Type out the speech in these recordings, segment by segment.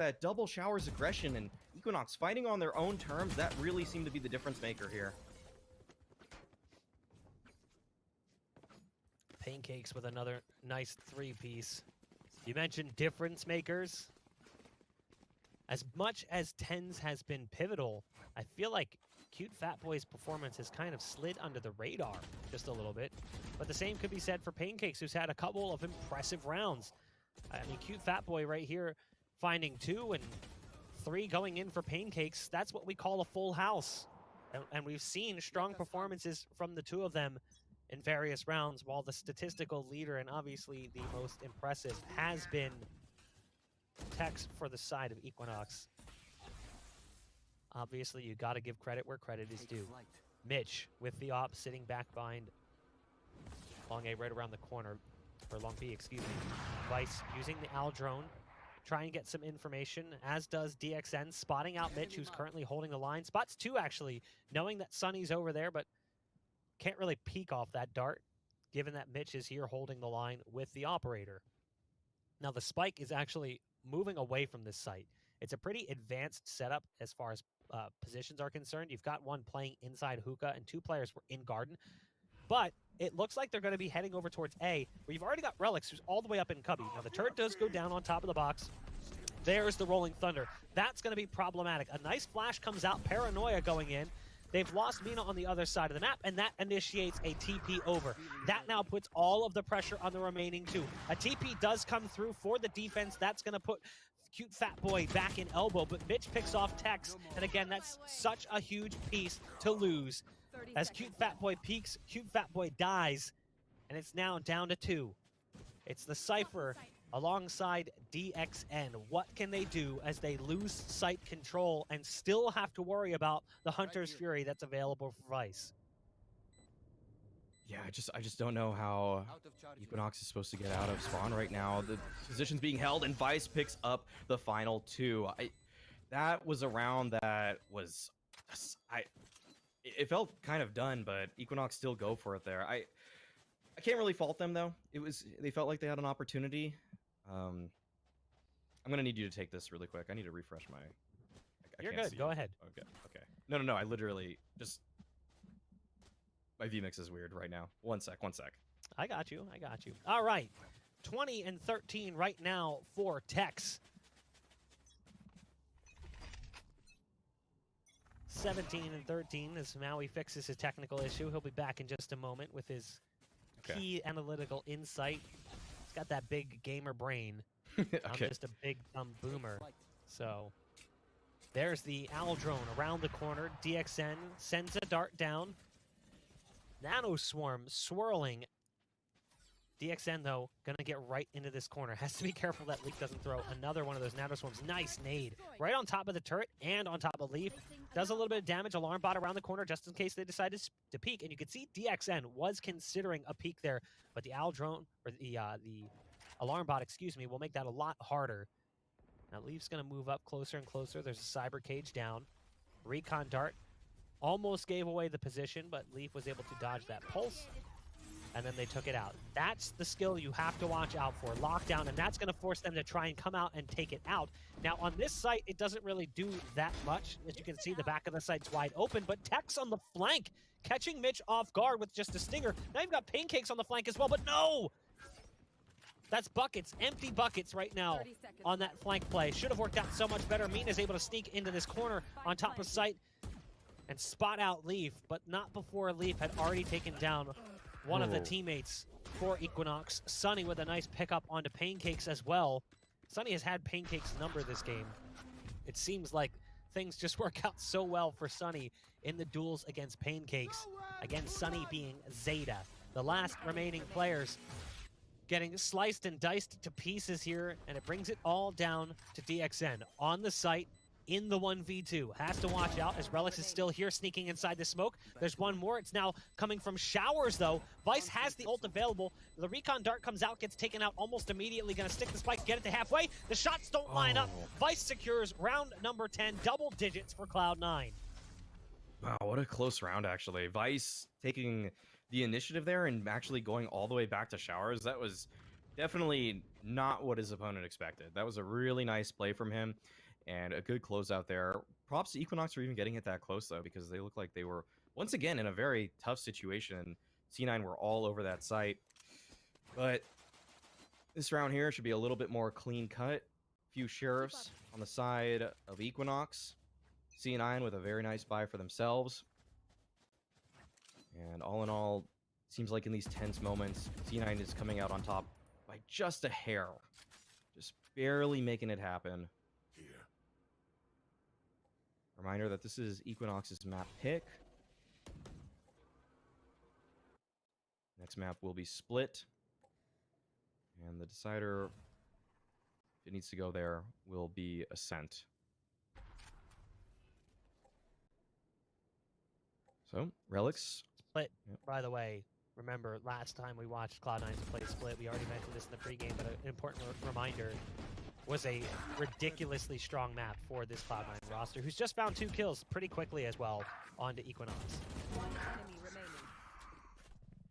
that double Showers aggression and Equinox fighting on their own terms, that really seemed to be the difference maker here. Pancakes with another nice 3-piece. You mentioned difference makers. As much as Tens has been pivotal, I feel like Cute Fat Boy's performance has kind of slid under the radar just a little bit. But the same could be said for Pancakes, who's had a couple of impressive rounds. I mean, Cute Fat Boy right here finding 2 and 3 going in for Pancakes. That's what we call a full house. And we've seen strong performances from the two of them in various rounds, while the statistical leader and obviously the most impressive has been Tex for the side of Equinox. Obviously, you got to give credit where credit is due. Mitch with the op sitting back behind Long A right around the corner, or Long B, excuse me. Vice using the Al drone, try and get some information, as does DXN, spotting out Mitch, who's currently holding the line. Spots 2, actually, knowing that Sunny's over there, but can't really peek off that dart, given that Mitch is here holding the line with the operator. Now, the spike is actually moving away from this site. It's a pretty advanced setup as far as positions are concerned. You've got one playing inside hookah, and 2 players were in garden. But it looks like they're going to be heading over towards A, where you've already got Relics, who's all the way up in Cubby. Now, the turret does go down on top of the box. There's the Rolling Thunder. That's going to be problematic. A nice flash comes out, Paranoia going in. They've lost Mina on the other side of the map, and that initiates a TP over. That now puts all of the pressure on the remaining 2. A TP does come through for the defense. That's going to put Cute Fat Boy back in elbow, but Mitch picks off Tex, and again, that's such a huge piece to lose. As Cute Fat Boy peaks, Cute Fat Boy dies, and it's now down to 2. It's the Cypher alongside DXN. What can they do as they lose site control and still have to worry about the Hunter's Fury that's available for Vice? Yeah, I just don't know how Equinox is supposed to get out of spawn right now. The position's being held, and Vice picks up the final 2. That was a round that was, it felt kind of done, but Equinox still go for it there. I can't really fault them though. They felt like they had an opportunity. I'm gonna need you to take this really quick. I need to refresh my. You're good. Go ahead. Okay. Okay. No. I literally just. My vMix is weird right now. One sec. I got you. All right. 20 and 13 right now for Tex. 17 and 13 as Maui fixes his technical issue. He'll be back in just a moment with his key analytical insight. He's got that big gamer brain. Okay. I'm just a big dumb boomer. So there's the Owl drone around the corner. DXN sends a dart down. Nano Swarm swirling. DXN, though, going to get right into this corner. Has to be careful that Leaf doesn't throw another one of those Nano Swarms. Nice nade. Right on top of the turret and on top of Leaf. Does a little bit of damage. Alarm bot around the corner just in case they decide to peek. And you can see DXN was considering a peek there. But the Owl drone, or the Alarm bot, excuse me, will make that a lot harder. Now Leaf's going to move up closer and closer. There's a Cyber Cage down. Recon Dart almost gave away the position, but Leaf was able to dodge that pulse. And then they took it out. That's the skill you have to watch out for. Lockdown, and that's going to force them to try and come out and take it out. Now, on this site, it doesn't really do that much. As you can see, the back of the site's wide open, but Tex on the flank, catching Mitch off guard with just a stinger. Now you've got Pancakes on the flank as well, but no! That's buckets, empty buckets right now on that flank play. Should have worked out so much better. Mina's able to sneak into this corner on top of site and spot out Leaf, but not before Leaf had already taken down one of the teammates for Equinox. Sunny with a nice pickup onto Pancakes as well. Sunny has had Pancakes' number this game. It seems like things just work out so well for Sunny in the duels against Pancakes. Again, Sunny being Zeta. The last remaining players getting sliced and diced to pieces here, and it brings it all down to DXN on the site. In the 1v2. Has to watch out as Relics is still here sneaking inside the smoke. There's one more. It's now coming from Showers, though. Vice has the ult available. The Recon Dart comes out, gets taken out almost immediately. Going to stick the spike, get it to halfway. The shots don't line up. Vice secures round number 10, double digits for Cloud9. Wow, what a close round, actually. Vice taking the initiative there and actually going all the way back to Showers. That was definitely not what his opponent expected. That was a really nice play from him and a good closeout there. Props to Equinox for even getting it that close, though, because they look like they were, once again, in a very tough situation. C9 were all over that site. But this round here should be a little bit more clean cut. Few sheriffs on the side of Equinox. C9 with a very nice buy for themselves. And all in all, seems like in these tense moments, C9 is coming out on top by just a hair. Just barely making it happen. Here. Reminder that this is Equinox's map pick. Next map will be Split. And the decider, if it needs to go there, will be Ascent. So, Relics. Split, Yep. by the way, remember last time we watched Cloud9 play Split, we already mentioned this in the pregame, but an important reminder, was a ridiculously strong map for this Cloud9 roster, who's just found 2 kills pretty quickly as well onto Equinox. One enemy remaining.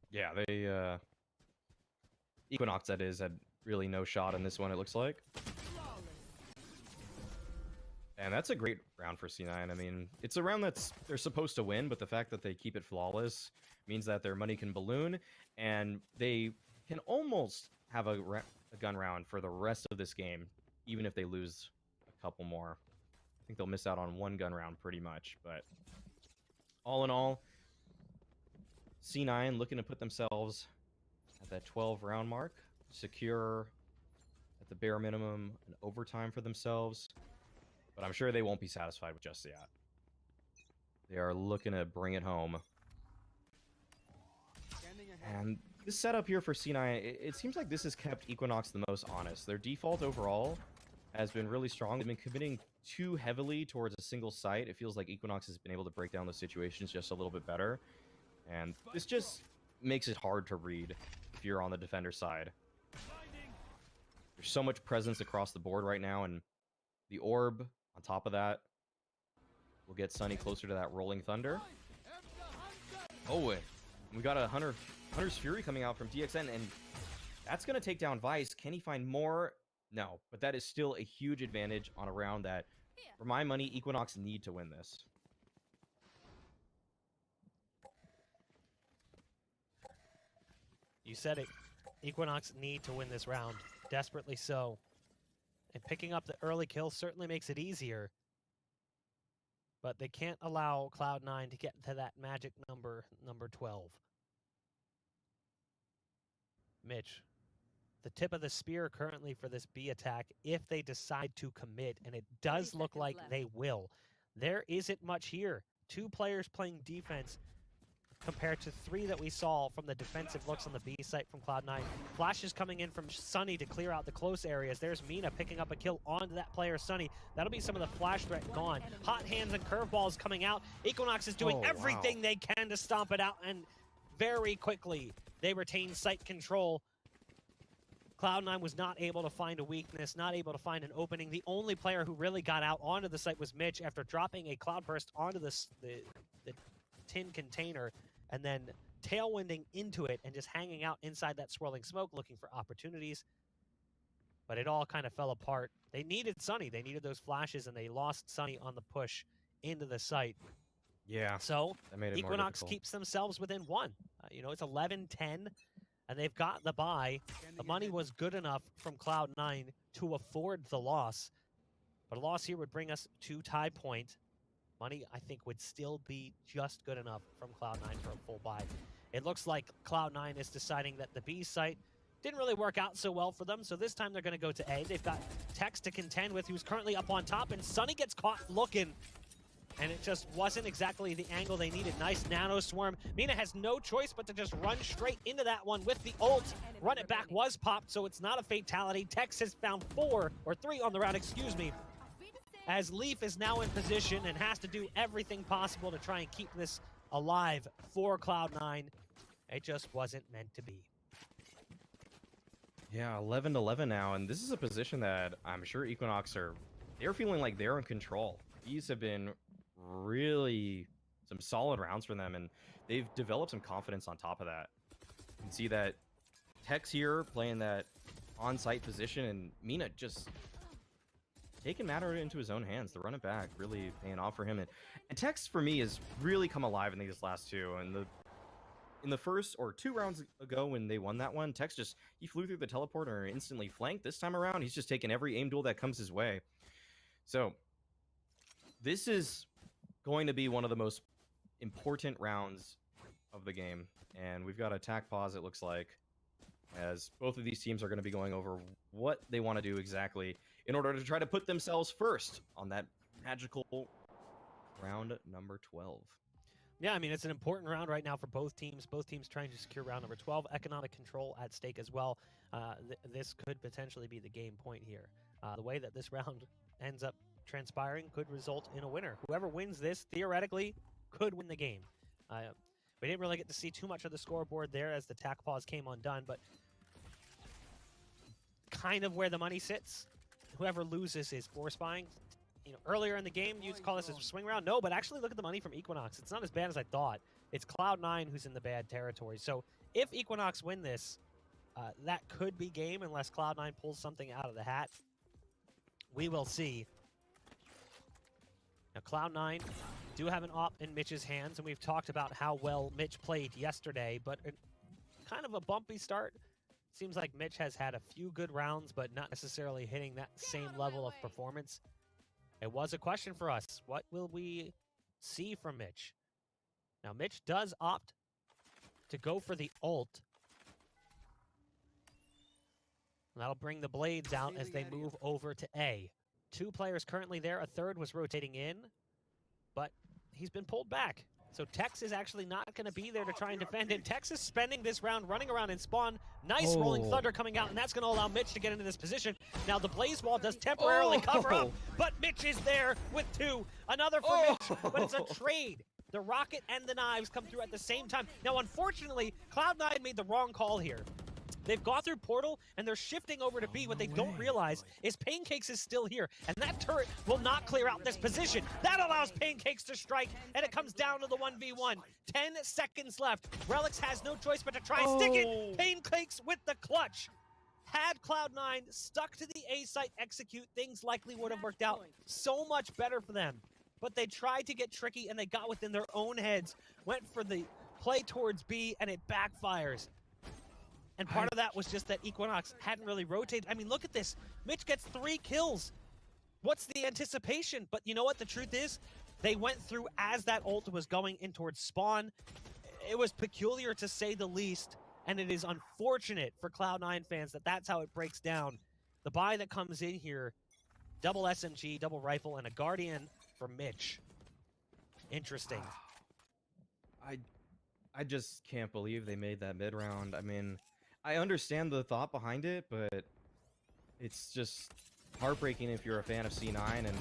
Yeah, they, Equinox, that is, had really no shot in this one, it looks like. Flawless. And that's a great round for C9. I mean, it's a round they're supposed to win, but the fact that they keep it flawless means that their money can balloon, and they can almost have a gun round for the rest of this game, even if they lose a couple more. I think they'll miss out on 1 gun round pretty much, but all in all, C9 looking to put themselves at that 12 round mark, secure at the bare minimum an overtime for themselves, but I'm sure they won't be satisfied with just that. They are looking to bring it home. And this setup here for C9, it seems like this has kept Equinox the most honest. Their default overall has been really strong. They've been committing too heavily towards a single site. It feels like Equinox has been able to break down those situations just a little bit better. And this just makes it hard to read if you're on the defender side. There's so much presence across the board right now, and the orb on top of that will get Sunny closer to that rolling thunder. Oh, we got a Hunter's Fury coming out from DXN, and that's going to take down Vice. Can he find more? No, but that is still a huge advantage on a round that, for my money, Equinox need to win this. You said it. Equinox need to win this round. Desperately so. And picking up the early kill certainly makes it easier. But they can't allow Cloud9 to get to that magic number 12. Mitch, the tip of the spear currently for this B attack, if they decide to commit, and it does look like they will. There isn't much here. 2 players playing defense compared to 3 that we saw from the defensive looks on the B site from Cloud9. Flashes coming in from Sunny to clear out the close areas. There's Mina picking up a kill onto that player, Sunny. That'll be some of the flash threat gone. Hot hands and curveballs coming out. Equinox is doing everything they can to stomp it out, and very quickly they retain site control. Cloud9 was not able to find a weakness, not able to find an opening. The only player who really got out onto the site was Mitch after dropping a cloudburst onto the tin container and then tailwinding into it and just hanging out inside that swirling smoke looking for opportunities. But it all kind of fell apart. They needed Sunny. They needed those flashes, and they lost Sunny on the push into the site. Yeah. So that made it more Equinox difficult. keeps themselves within 1. You know, it's 11-10, and they've got the bye. The money was good enough from Cloud9 to afford the loss. But a loss here would bring us to tie point. Money, I think, would still be just good enough from Cloud9 for a full buy. It looks like Cloud9 is deciding that the B site didn't really work out so well for them, so this time they're going to go to A. They've got Tex to contend with, who's currently up on top, and Sunny gets caught looking, and it just wasn't exactly the angle they needed. Nice nano swarm. Mina has no choice but to just run straight into that one with the ult. Run it back was popped, so it's not a fatality. Tex has found 3 on the round, excuse me, as Leaf is now in position and has to do everything possible to try and keep this alive for Cloud9. It just wasn't meant to be. Yeah, 11-11 now, and this is a position that I'm sure Equinox they're feeling like they're in control. These have been really some solid rounds for them, and they've developed some confidence on top of that. You can see that Tex here playing that on-site position, and Mina just taking matter into his own hands. The run it back really paying off for him. And Tex, for me, has really come alive in these last two. And in the first or 2 rounds ago when they won that one, Tex he flew through the teleporter and instantly flanked. This time around, he's just taking every aim duel that comes his way. So this is going to be one of the most important rounds of the game. And we've got attack pause, it looks like, as both of these teams are going to be going over what they want to do exactly in order to try to put themselves first on that magical round number 12. Yeah, I mean, it's an important round right now for both teams. Both teams trying to secure round number 12. Economic control at stake as well. This could potentially be the game point here. The way that this round ends up transpiring could result in a winner. Whoever wins this, theoretically, could win the game. We didn't really get to see too much of the scoreboard there as the tack pause came undone, but kind of where the money sits. Whoever loses is force buying. You know, earlier in the game, you'd call this a swing round. No, but actually look at the money from Equinox. It's not as bad as I thought. It's Cloud9 who's in the bad territory. So if Equinox win this, that could be game unless Cloud9 pulls something out of the hat. We will see. Now, Cloud9 do have an op in Mitch's hands, and we've talked about how well Mitch played yesterday, but kind of a bumpy start. Seems like Mitch has had a few good rounds, but not necessarily hitting that same level of performance. It was a question for us. What will we see from Mitch? Now, Mitch does opt to go for the ult. That'll bring the Blades out as they move over to A. 2 players currently there. A third was rotating in, but he's been pulled back. So Tex is actually not going to be there to try and defend him. Tex is spending this round running around in spawn. Nice rolling thunder coming out, and that's going to allow Mitch to get into this position. Now the Blaze Wall does temporarily cover up, but Mitch is there with 2. Another for Mitch, but it's a trade. The rocket and the knives come through at the same time. Now, unfortunately, Cloud9 made the wrong call here. They've gone through Portal, and they're shifting over to B. What they don't realize is Pancakes is still here, and that turret will not clear out this position. That allows Pancakes to strike, and it comes down to the 1v1. 10 seconds left. Relics has no choice but to try and stick it. Pancakes with the clutch. Had Cloud9 stuck to the A site execute, things likely would have worked out so much better for them. But they tried to get tricky, and they got within their own heads, went for the play towards B, and it backfires. And part of that was just that Equinox hadn't really rotated. I mean, look at this. Mitch gets 3 kills. What's the anticipation? But you know what the truth is? They went through as that ult was going in towards spawn. It was peculiar to say the least, and it is unfortunate for Cloud9 fans that that's how it breaks down. The buy that comes in here, double SMG, double rifle, and a Guardian for Mitch. Interesting. I just can't believe they made that mid-round. I mean, I understand the thought behind it, but it's just heartbreaking if you're a fan of C9. And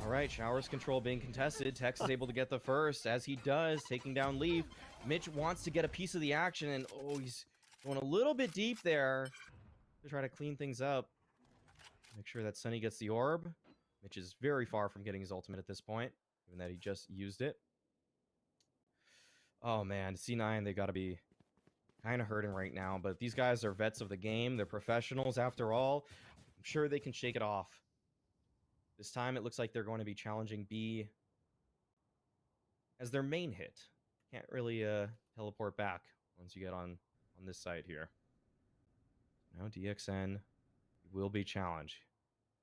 all right, Showers control being contested. Tex is able to get the first, as he does, taking down Leaf. Mitch wants to get a piece of the action, and he's going a little bit deep there to try to clean things up. Make sure that Sunny gets the orb. Mitch is very far from getting his ultimate at this point, given that he just used it. Oh man, C9, they got to be kind of hurting right now, but these guys are vets of the game. They're professionals after all. I'm sure they can shake it off. This time it looks like they're going to be challenging B as their main hit. Can't really teleport back once you get on this side here. Now DXN will be challenged.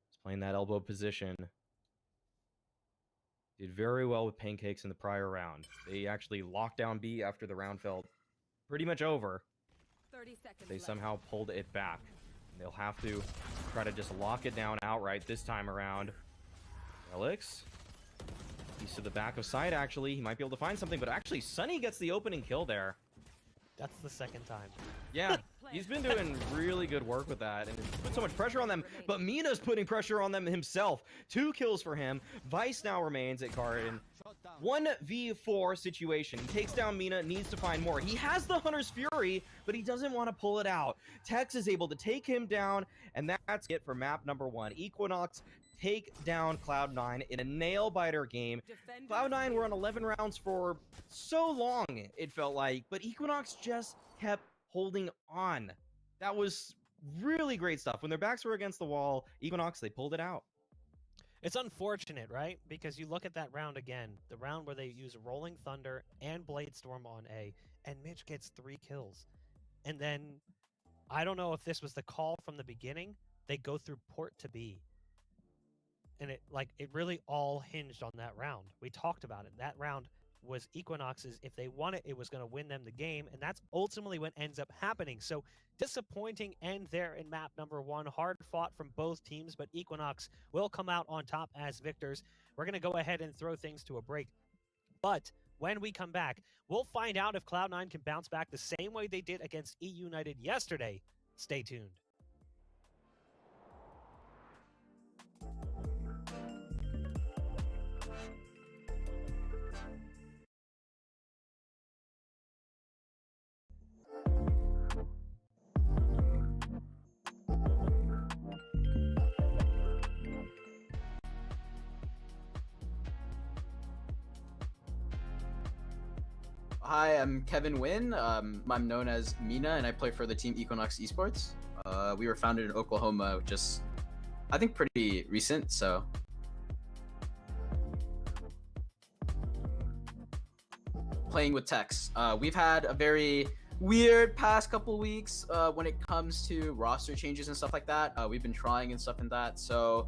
He's playing that elbow position. Did very well with Pancakes in the prior round. They actually locked down B after the round felt pretty much over. 30 seconds They left. somehow pulled it back. And they'll have to try to just lock it down outright this time around. Relics. Piece to the back of side, actually. He might be able to find something, but actually Sunny gets the opening kill there. That's the second time. Yeah, he's been doing really good work with that, and it's put so much pressure on them, but Mina's putting pressure on them himself. 2 kills for him. Vice now remains at Garden. 1v4 situation. He takes down Mina, needs to find more. He has the Hunter's Fury, but he doesn't want to pull it out. Tex is able to take him down, and that's it for map number 1. Equinox take down Cloud9 in a nail-biter game. Cloud9 were on 11 rounds for so long, it felt like, but Equinox just kept holding on. That was really great stuff. When their backs were against the wall, Equinox, they pulled it out. It's unfortunate, right? Because you look at that round again, the round where they use Rolling Thunder and Blade Storm on A, and Mitch gets 3 kills. And then, I don't know if this was the call from the beginning, they go through port to B. And it really all hinged on that round. We talked about it. That round was Equinox's. If they won it, it was going to win them the game, and that's ultimately what ends up happening. So disappointing end there in map number 1. Hard fought from both teams, but Equinox will come out on top as victors. We're going to go ahead and throw things to a break. But when we come back, we'll find out if Cloud9 can bounce back the same way they did against E United yesterday. Stay tuned. Hi, I'm Kevin Wynn. I'm known as Mina, and I play for the team Equinox Esports. We were founded in Oklahoma, just I think pretty recent. So playing with techs. We've had a very weird past couple weeks when it comes to roster changes and stuff like that. We've been trying and stuff in that. So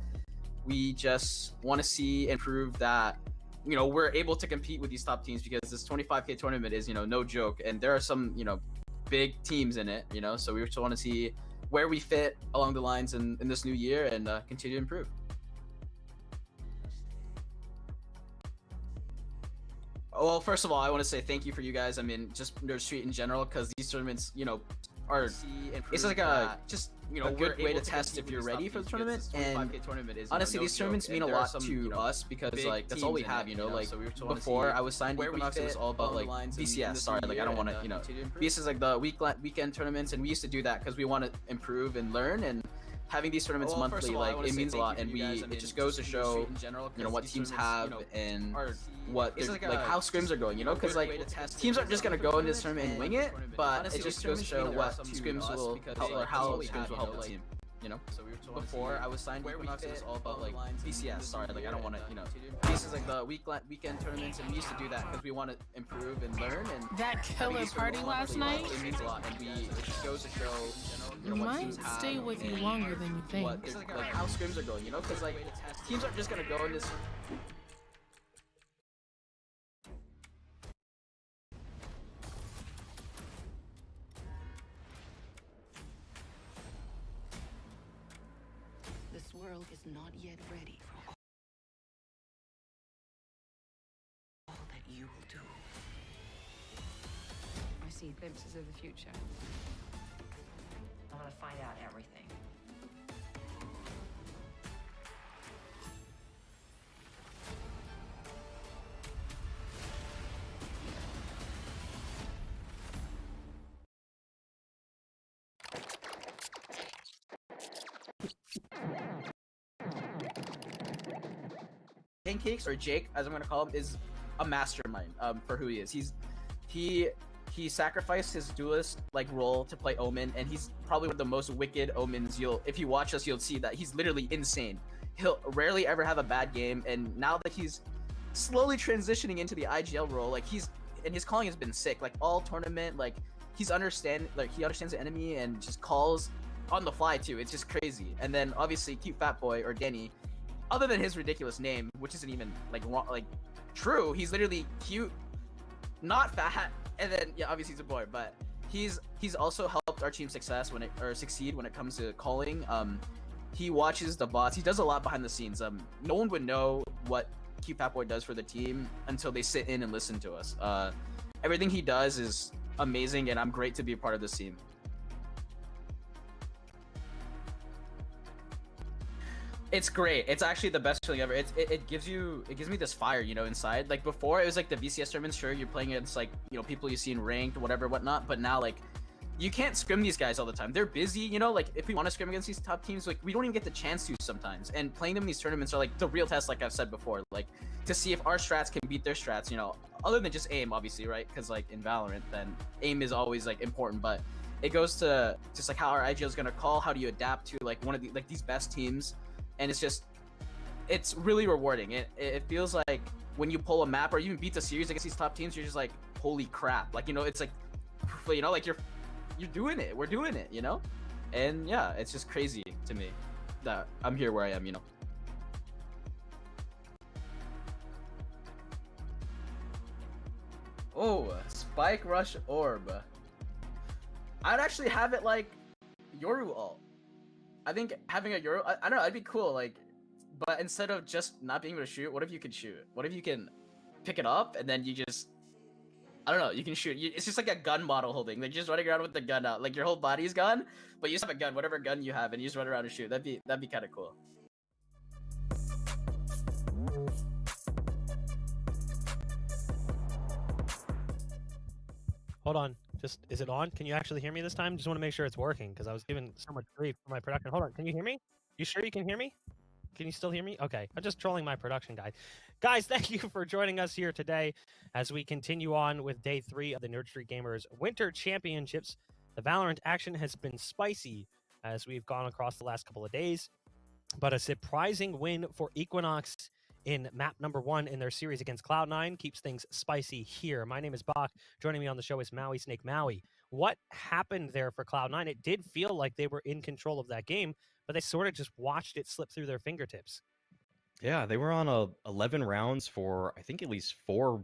we just want to see and prove that we're able to compete with these top teams, because this 25K tournament is, no joke. And there are some, big teams in it, so we just want to see where we fit along the lines in this new year and continue to improve. Well, first of all, I want to say thank you for you guys. I mean, just Nerd Street in general, because these tournaments, are it's like a good way to test if you're ready for the tournament. And honestly, these tournaments mean a lot to us, because like that's all we have. Like before I was signed to Equinox, it was all about like BCS. Sorry, like I don't want to BCS is like the weekend tournaments, and we used to do that because we want to improve and learn. And having these tournaments monthly, like it means a lot, and it just goes to show what teams have and what like how scrims are going, because like teams aren't just gonna go in this tournament and wing it, but it just goes to show what scrims will help, or how scrims will help the team. Before I was signed to Equinox, it was all about like BCS. Sorry, like I don't want to BCS is like the weekend tournaments, and we used to do that because we want to improve and learn. And that killer party last night, it means a lot, and it just goes to show might stay with you longer than you think. Like how scrims are going, because like teams aren't just gonna go in this. This world is not yet ready for all that you will do. I see glimpses of the future. I want to find out everything. Pancakes, or Jake, as I'm gonna call him, is a mastermind for who he is. He sacrificed his duelist like role to play Omen, and he's probably one of the most wicked Omens. If you watch us, you'll see that he's literally insane. He'll rarely ever have a bad game, and now that he's slowly transitioning into the IGL role, like his calling has been sick. Like all tournament, like he understands the enemy and just calls on the fly too. It's just crazy. And then obviously Cute Fat Boy, or Danny, other than his ridiculous name, which isn't even like wrong, like true, he's literally cute, not fat. And then, yeah, obviously he's a boy, but he's also helped our team succeed when it comes to calling. He watches the bots. He does a lot behind the scenes. No one would know what Cute Fat Boy does for the team until they sit in and listen to us. Everything he does is amazing, and I'm great to be a part of this team. It's great. It's actually the best feeling ever. It gives me this fire, inside. Like before, it was like the VCS tournaments. Sure, you're playing against like people you see in ranked, whatever, whatnot. But now like you can't scrim these guys all the time. They're busy, like if we want to scrim against these top teams, like we don't even get the chance to sometimes. And playing them in these tournaments are like the real test, like I've said before, like to see if our strats can beat their strats. Other than just aim, obviously, right? Because like in Valorant, then aim is always like important, but it goes to just like how our IGL is gonna call. How do you adapt to like one of the like these best teams? And it's really rewarding. It feels like when you pull a map or even beat the series against these top teams, you're just like, holy crap! Like it's like, like you're doing it. We're doing it. And yeah, it's just crazy to me that I'm here where I am. Oh, Spike Rush Orb. I'd actually have it like Yoru ult. I think having a Yoru, I don't know, it'd be cool. Like, but instead of just not being able to shoot, what if you can shoot? What if you can pick it up and then you just, I don't know, you can shoot. It's just like a gun model holding. Like, you're just running around with the gun out. Like, your whole body's gone, but you just have a gun, whatever gun you have, and you just run around and shoot. That'd be kind of cool. Hold on. Is it on? Can you actually hear me this time? Just want to make sure it's working because I was given so much grief for my production. Hold on. Can you hear me? You sure you can hear me? Can you still hear me? Okay. I'm just trolling my production guy. Guys, thank you for joining us here today as we continue on with day 3 of the Nerd Street Gamers Winter Championships. The Valorant action has been spicy as we've gone across the last couple of days, but a surprising win for Equinox in map number 1 in their series against Cloud9 keeps things spicy here. My name is Bach. Joining me on the show is Maui Snake Maui. What happened there for Cloud9? It did feel like they were in control of that game, but they sort of just watched it slip through their fingertips. Yeah, they were on 11 rounds for, I think, at least 4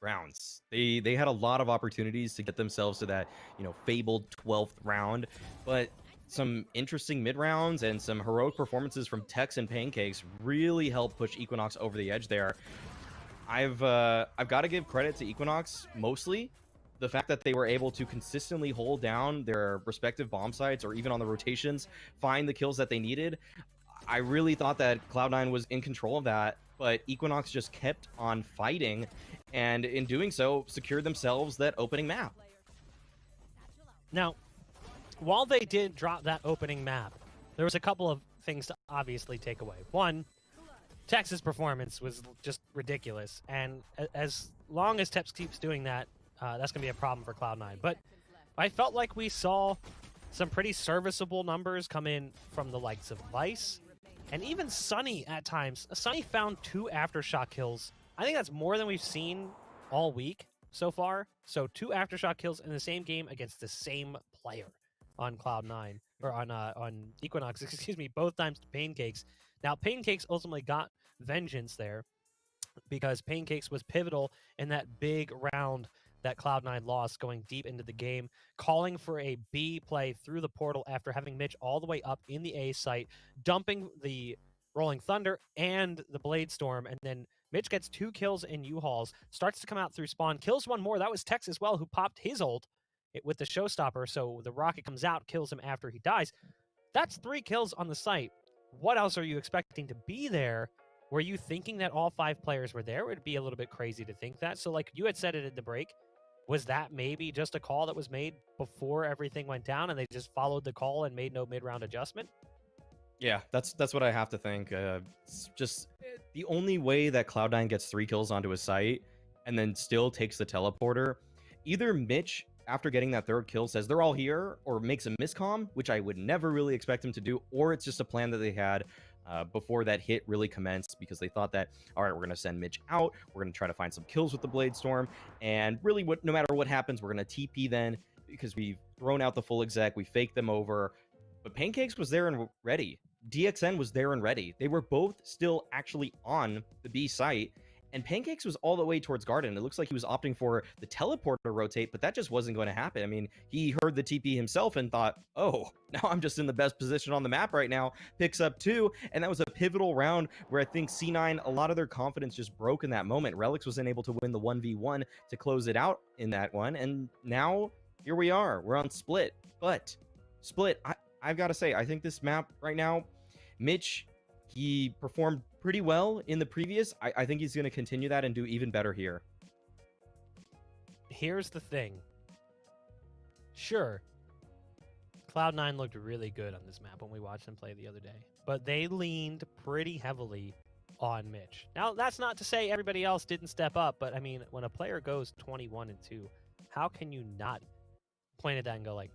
rounds. They had a lot of opportunities to get themselves to that, fabled 12th round, but some interesting mid rounds and some heroic performances from Tex and Pancakes really helped push Equinox over the edge there. I've got to give credit to Equinox mostly. The fact that they were able to consistently hold down their respective bomb sites or even on the rotations, find the kills that they needed. I really thought that Cloud9 was in control of that, but Equinox just kept on fighting, and in doing so, secured themselves that opening map. Now, while they did drop that opening map, there was a couple of things to obviously take away. One, Tex's performance was just ridiculous, and as long as Tex keeps doing that, that's going to be a problem for Cloud9. But I felt like we saw some pretty serviceable numbers come in from the likes of Vice, and even Sunny at times. Sunny found 2 Aftershock kills. I think that's more than we've seen all week so far. So 2 Aftershock kills in the same game against the same player on Cloud9, or on Equinox, excuse me, both times to Pancakes. Now, Pancakes ultimately got vengeance there because Pancakes was pivotal in that big round that Cloud9 lost, going deep into the game, calling for a B play through the portal after having Mitch all the way up in the A site, dumping the Rolling Thunder and the Blade Storm, and then Mitch gets 2 kills in U-Hauls, starts to come out through spawn, kills one more. That was Tex as well, who popped his ult with the showstopper, so the rocket comes out, kills him after he dies. That's 3 kills on the site. What else are you expecting to be there? Were you thinking that all 5 players were there? It would be a little bit crazy to think that. So like you had said it in the break, was that maybe just a call that was made before everything went down and they just followed the call and made no mid-round adjustment? Yeah, that's what I have to think. It's just the only way that Cloud9 gets 3 kills onto a site and then still takes the teleporter, either Mitch, after getting that 3rd kill, says they're all here, or makes a miscomm, which I would never really expect him to do, or it's just a plan that they had before that hit really commenced, because they thought that, all right, we're going to send Mitch out, we're going to try to find some kills with the Blade Storm, and really, no matter what happens, we're going to TP then, because we've thrown out the full exec, we faked them over. But Pancakes was there and ready. DXN was there and ready. They were both still actually on the B site, and Pancakes was all the way towards Garden. It looks like he was opting for the teleporter rotate, but that just wasn't going to happen. I mean, he heard the TP himself and thought, oh, now I'm just in the best position on the map right now. Picks up 2, and that was a pivotal round where I think C9, a lot of their confidence just broke in that moment. Relics was unable to win the 1v1 to close it out in that one, and now here we are. We're on Split, but Split, I've got to say, I think this map right now, Mitch, he performed pretty well in the previous. I think he's going to continue that and do even better here. Here's the thing. Sure, Cloud9 looked really good on this map when we watched them play the other day, but they leaned pretty heavily on Mitch. Now, that's not to say everybody else didn't step up, but I mean, when a player goes 21-2, how can you not point at that and go like,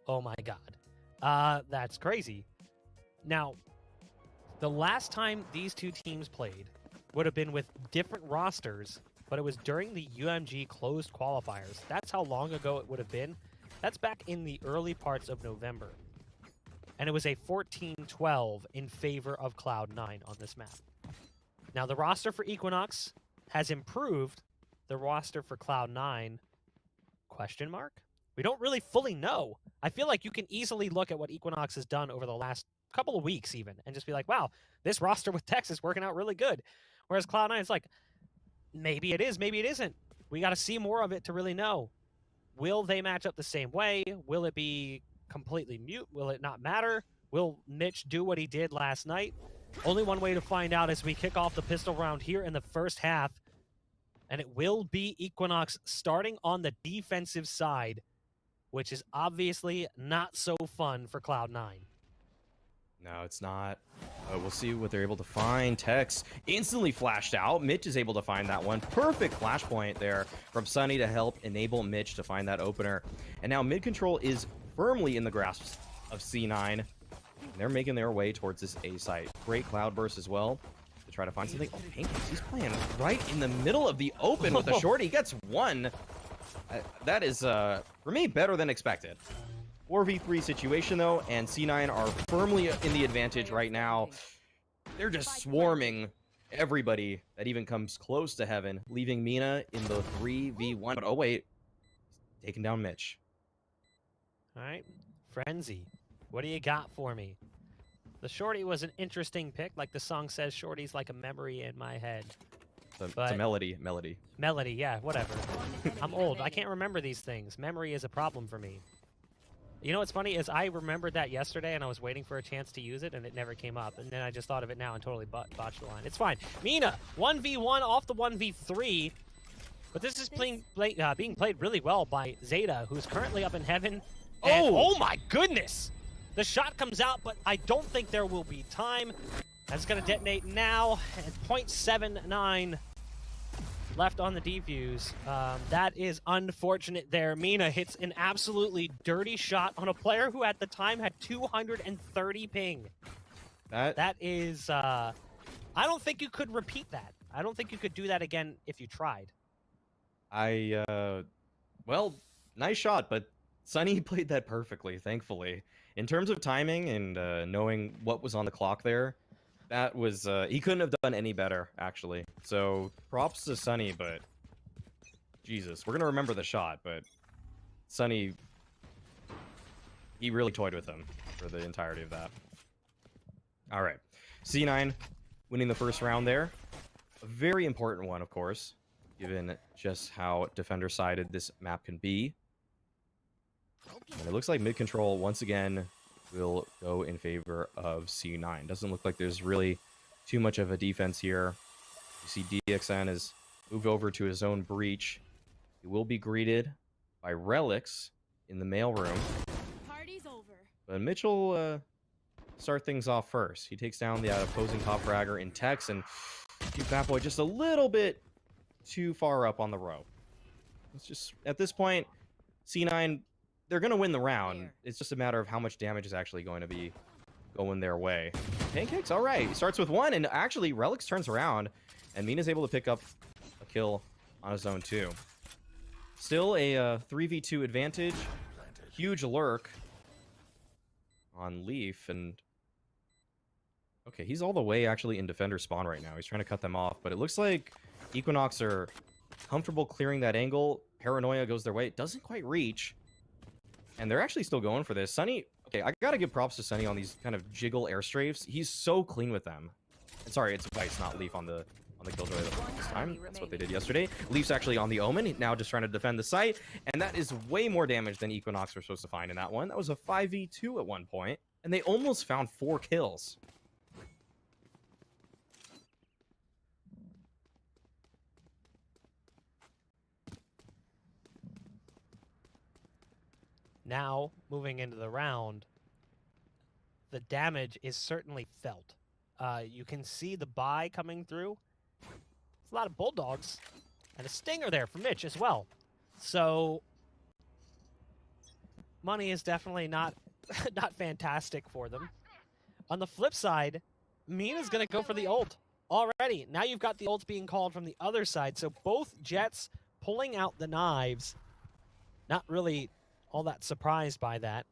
Oh my god. That's crazy. Now, the last time these two teams played would have been with different rosters, but it was during the UMG closed qualifiers. That's how long ago it would have been. That's back in the early parts of November. And it was a 14-12 in favor of Cloud9 on this map. Now, the roster for Equinox has improved. The roster for Cloud9, question mark? We don't really fully know. I feel like you can easily look at what Equinox has done over the last couple of weeks even and just be like, wow, this roster with Tex is working out really good. Whereas Cloud9 is like, maybe it is, maybe it isn't. We got to see more of it to really know. Will they match up the same way? Will it be completely mute? Will it not matter? Will Mitch do what he did last night? Only one way to find out as we kick off the pistol round here in the first half. And it will be Equinox starting on the defensive side, which is obviously not so fun for Cloud9. No, it's not. We'll see what they're able to find. Tex instantly flashed out. Mitch is able to find that one. Perfect flash point there from Sunny to help enable Mitch to find that opener. And now mid control is firmly in the grasp of C9. They're making their way towards this A site. Great cloud burst as well to try to find something. Oh, Pancakes, he's playing right in the middle of the open with a short. He gets one. That is, for me, better than expected. 4v3 situation, though, and C9 are firmly in the advantage right now. They're just swarming everybody that even comes close to heaven, leaving Mina in the 3v1. But, oh, wait. Taking down Mitch. All right. Frenzy, what do you got for me? The shorty was an interesting pick. Like the song says, shorty's like a memory in my head. It's a melody. Melody, yeah, whatever. I'm old. I can't remember these things. Memory is a problem for me. You know what's funny is I remembered that yesterday and I was waiting for a chance to use it and it never came up. And then I just thought of it now and totally botched the line. It's fine. Mina, 1v1 off the 1v3. But this is being played really well by Zeta, who's currently up in heaven. And, oh my goodness! The shot comes out, but I don't think there will be time. That's going to detonate now. And 0.79 left on the defuse. That is unfortunate there. Mina hits an absolutely dirty shot on a player who at the time had 230 ping. That is, I don't think you could repeat that. I don't think you could do that again if you tried. Well, nice shot, but Sunny played that perfectly, thankfully. In terms of timing and knowing what was on the clock there, that was, he couldn't have done any better, actually. So, props to Sunny, but Jesus, we're going to remember the shot, but Sunny, he really toyed with him for the entirety of that. All right, C9 winning the first round there. A very important one, of course, given just how defender-sided this map can be. And it looks like mid-control, once again, will go in favor of C9. Doesn't look like there's really too much of a defense here. You see DXN has moved over to his own breach. He will be greeted by Relics in the mailroom. Party's over. But Mitchell start things off first. He takes down the opposing top fragger in Tex and keep Fat Boy just a little bit too far up on the row. It's just, at this point, C9, they're going to win the round. It's just a matter of how much damage is actually going to be going their way. Pancakes, all right. He starts with one, and actually, Relics turns around, and Mina's able to pick up a kill on his own, too. Still a 3v2 advantage. Huge lurk on Leaf, and okay, he's all the way actually in defender spawn right now. He's trying to cut them off, but it looks like Equinox are comfortable clearing that angle. Paranoia goes their way. It doesn't quite reach. And they're actually still going for this. Sunny, okay, I gotta give props to Sunny on these kind of jiggle airstrafes. He's so clean with them. And sorry, it's Vice, not Leaf on the killjoy this time. That's what they did yesterday. Leaf's actually on the Omen, now just trying to defend the site. And that is way more damage than Equinox were supposed to find in that one. That was a 5v2 at one point, and they almost found 4 kills. Now, moving into the round, the damage is certainly felt. You can see the buy coming through. It's a lot of Bulldogs and a Stinger there for Mitch as well. So, money is definitely not not fantastic for them. On the flip side, Mina's going to go for the ult already. Now you've got the ult being called from the other side, so both Jets pulling out the knives. Not really all that surprised by that,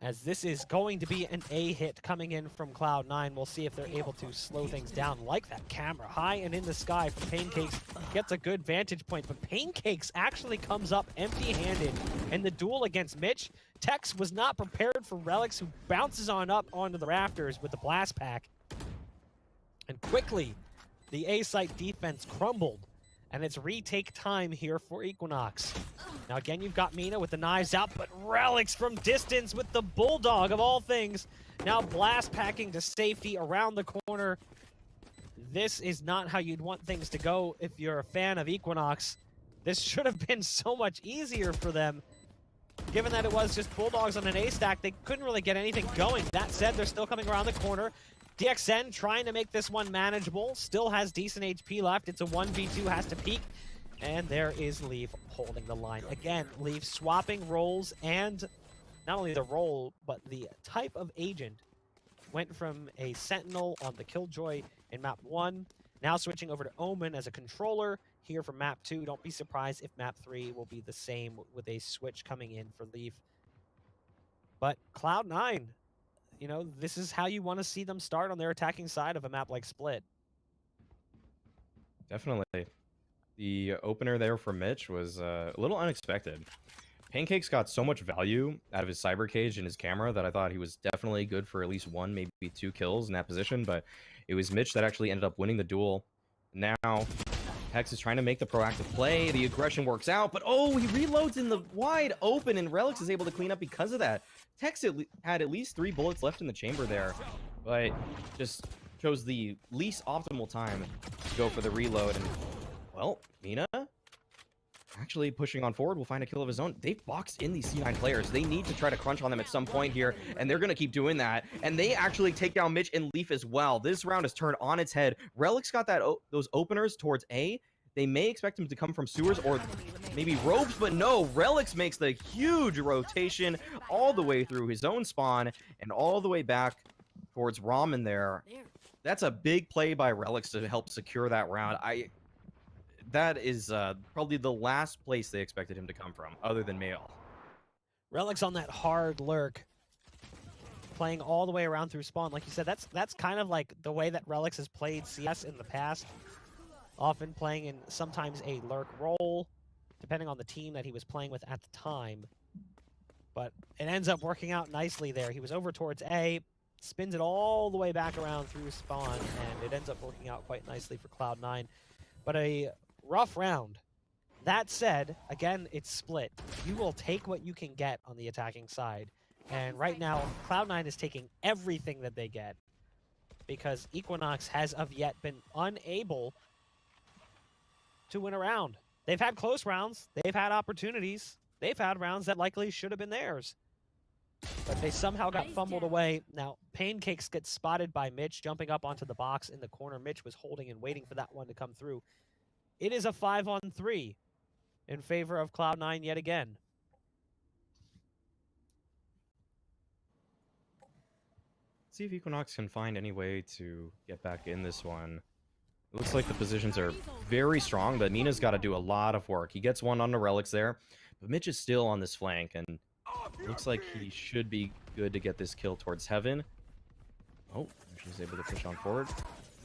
as this is going to be an A hit coming in from Cloud9. We'll see if they're able to slow things down. Like that camera, high and in the sky from Pancakes. Gets a good vantage point, but Pancakes actually comes up empty-handed. And the duel against Mitch, Tex was not prepared for Relics, who bounces on up onto the rafters with the blast pack. And quickly, the A site defense crumbled. And it's retake time here for Equinox. Now again, you've got Mina with the knives out, but Relics from distance with the Bulldog of all things. Now blast packing to safety around the corner. This is not how you'd want things to go if you're a fan of Equinox. This should have been so much easier for them. Given that it was just Bulldogs on an A stack, they couldn't really get anything going. That said, they're still coming around the corner. DXN trying to make this one manageable, still has decent HP left. It's a 1v2, has to peek. And there is Leaf holding the line. Again, Leaf swapping roles, and not only the role, but the type of agent. Went from a Sentinel on the Killjoy in map 1, now switching over to Omen as a controller here for map 2. Don't be surprised if map 3 will be the same with a switch coming in for Leaf. But Cloud9, you know, this is how you want to see them start on their attacking side of a map like Split. Definitely. The opener there for Mitch was a little unexpected. Pancake's got so much value out of his cyber cage and his camera that I thought he was definitely good for at least 1, maybe 2 kills in that position, but it was Mitch that actually ended up winning the duel. Now, Hex is trying to make the proactive play. The aggression works out, but oh, he reloads in the wide open, and Relics is able to clean up because of that. Tex had at least 3 bullets left in the chamber there, but just chose the least optimal time to go for the reload. And, well, Mina actually pushing on forward will find a kill of his own. They've boxed in these C9 players. They need to try to crunch on them at some point here, and they're going to keep doing that. And they actually take down Mitch and Leaf as well. This round is turned on its head. Relics got that those openers towards A. They may expect him to come from sewers or maybe ropes, but no, Relics makes the huge rotation all the way through his own spawn and all the way back towards Ramen there. That's a big play by Relics to help secure that round. That is probably the last place they expected him to come from, other than Mail. Relics on that hard lurk, playing all the way around through spawn. Like you said, that's kind of like the way that Relics has played CS in the past. Often playing in sometimes a lurk role, depending on the team that he was playing with at the time. But it ends up working out nicely there. He was over towards A, spins it all the way back around through spawn, and it ends up working out quite nicely for Cloud9. But a rough round. That said, again, it's Split. You will take what you can get on the attacking side. And right now, Cloud9 is taking everything that they get, because Equinox has of yet been unable to win a round. They've had close rounds. They've had opportunities. They've had rounds that likely should have been theirs. But they somehow got fumbled away. Now, Pancakes gets spotted by Mitch, jumping up onto the box in the corner. Mitch was holding and waiting for that one to come through. It is a 5-on-3 in favor of Cloud9 yet again. See if Equinox can find any way to get back in this one. It looks like the positions are very strong, but Mina's got to do a lot of work. He gets one on the Relics there, but Mitch is still on this flank, and looks like he should be good to get this kill towards Heaven. Oh, she's able to push on forward.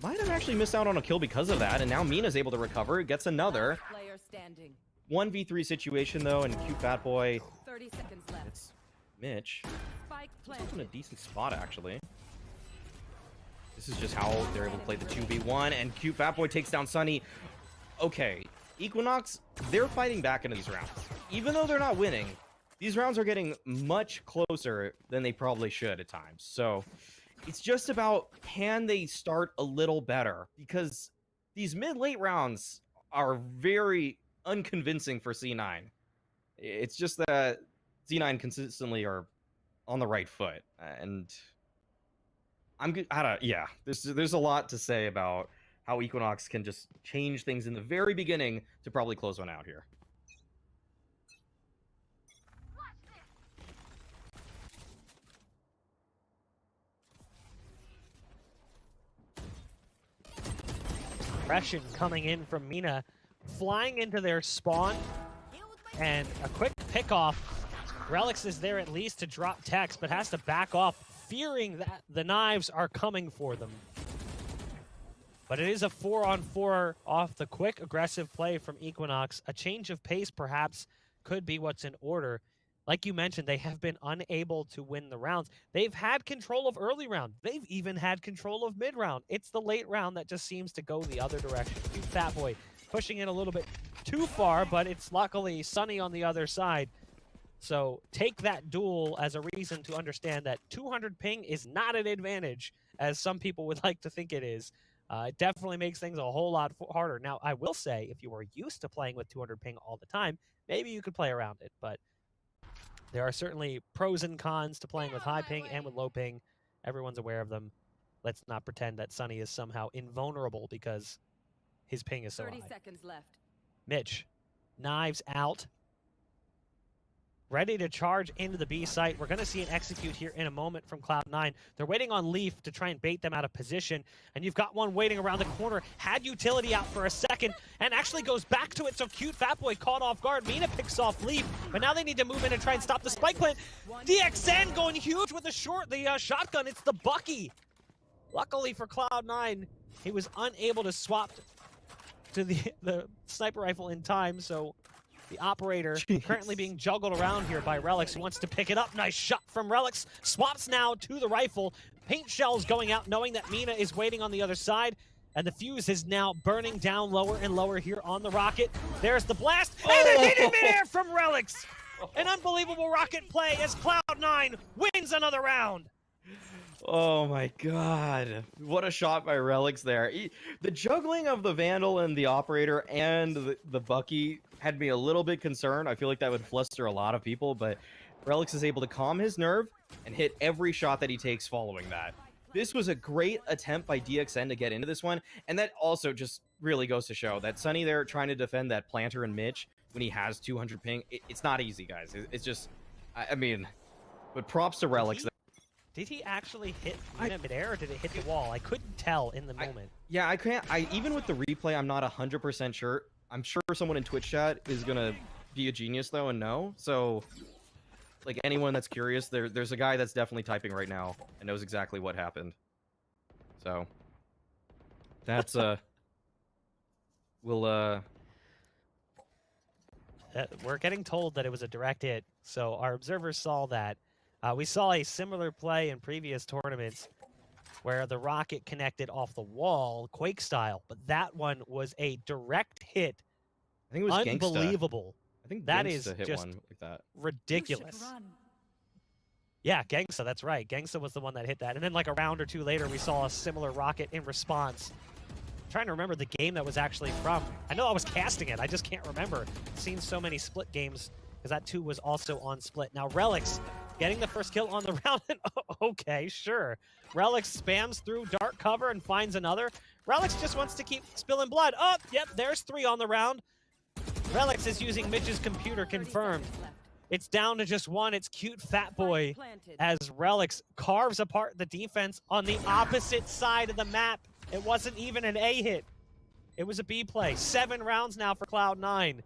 Might have actually missed out on a kill because of that, and now Mina's able to recover, gets another. 1v3 situation, though, and cute Fat Boy 30 seconds left. It's Mitch. Spike He's in a planted. decent spot, actually. This is just how they're able to play the 2v1, and cute Fat Boy takes down Sunny. Okay, Equinox, they're fighting back into these rounds. Even though they're not winning, these rounds are getting much closer than they probably should at times. So it's just about, can they start a little better? Because these mid-late rounds are very unconvincing for C9. It's just that C9 consistently are on the right foot, and yeah, there's a lot to say about how Equinox can just change things in the very beginning to probably close one out here. aggression coming in from Mina, flying into their spawn, and a quick pickoff. Relics is there at least to drop Tex, but has to back off, fearing that the knives are coming for them. But it is a 4-on-4 off the quick aggressive play from Equinox. A change of pace perhaps could be what's in order. Like you mentioned, they have been unable to win the rounds. They've had control of early round. They've even had control of mid round. It's the late round that just seems to go the other direction. Cute Fat Boy pushing it a little bit too far, but it's luckily Sunny on the other side. So take that duel as a reason to understand that 200 ping is not an advantage, as some people would like to think it is. It definitely makes things a whole lot harder. Now, I will say, if you are used to playing with 200 ping all the time, maybe you could play around it, but there are certainly pros and cons to playing with high ping and with low ping. Everyone's aware of them. Let's not pretend that Sunny is somehow invulnerable because his ping is so high. 30 seconds left. Mitch, knives out. Ready to charge into the B site. We're going to see an execute here in a moment from Cloud9. They're waiting on Leaf to try and bait them out of position. And you've got one waiting around the corner. Had utility out for a second and actually goes back to it. So Cute Fat Boy caught off guard. Mina picks off Leaf. But now they need to move in and try and stop the spike plant. DXN going huge with the shotgun. It's the Bucky. Luckily for Cloud9, he was unable to swap to the sniper rifle in time. So the operator currently being juggled around here by Relics, who wants to pick it up. Nice shot from Relics. Swaps now to the rifle. Paint shells going out, knowing that Mina is waiting on the other side. And the fuse is now burning down lower and lower here on the rocket. There's the blast. And a hit in midair from Relics. An unbelievable rocket play as Cloud9 wins another round. Oh my god. What a shot by Relics there. The juggling of the Vandal and the Operator and the Bucky had me a little bit concerned. I feel like that would fluster a lot of people, but Relics is able to calm his nerve and hit every shot that he takes following that. This was a great attempt by DXN to get into this one, and that also just really goes to show that Sunny there trying to defend that planter and Mitch when he has 200 ping. It's not easy, guys. It's just, I mean, but props to Relics. Did he actually hit Mina midair, or did it hit the wall? I couldn't tell in the moment. Yeah, I can't. Even with the replay, I'm not 100% sure. I'm sure someone in Twitch chat is gonna be a genius though and know. So, like anyone that's curious, there's a guy that's definitely typing right now and knows exactly what happened. So, that's we're getting told that it was a direct hit, so our observers saw that. We saw a similar play in previous tournaments where the rocket connected off the wall, Quake style, but that one was a direct hit. I think it was unbelievable. I think that Gangsta is hit just one like that. Ridiculous. Yeah, Gangsta, that's right. Gangsta was the one that hit that. And then like a round or two later, we saw a similar rocket in response. I'm trying to remember the game that was actually from. I know I was casting it. I just can't remember. I've seen so many Split games because that too was also on Split. Now Relics getting the first kill on the round. Okay, sure. Relics spams through dark cover and finds another. Relics just wants to keep spilling blood. Oh, yep, there's 3 on the round. Relics is using Mitch's computer, confirmed. It's down to just 1. It's Cute Fat Boy as Relics carves apart the defense on the opposite side of the map. It wasn't even an A hit. It was a B play. 7 rounds now for Cloud9.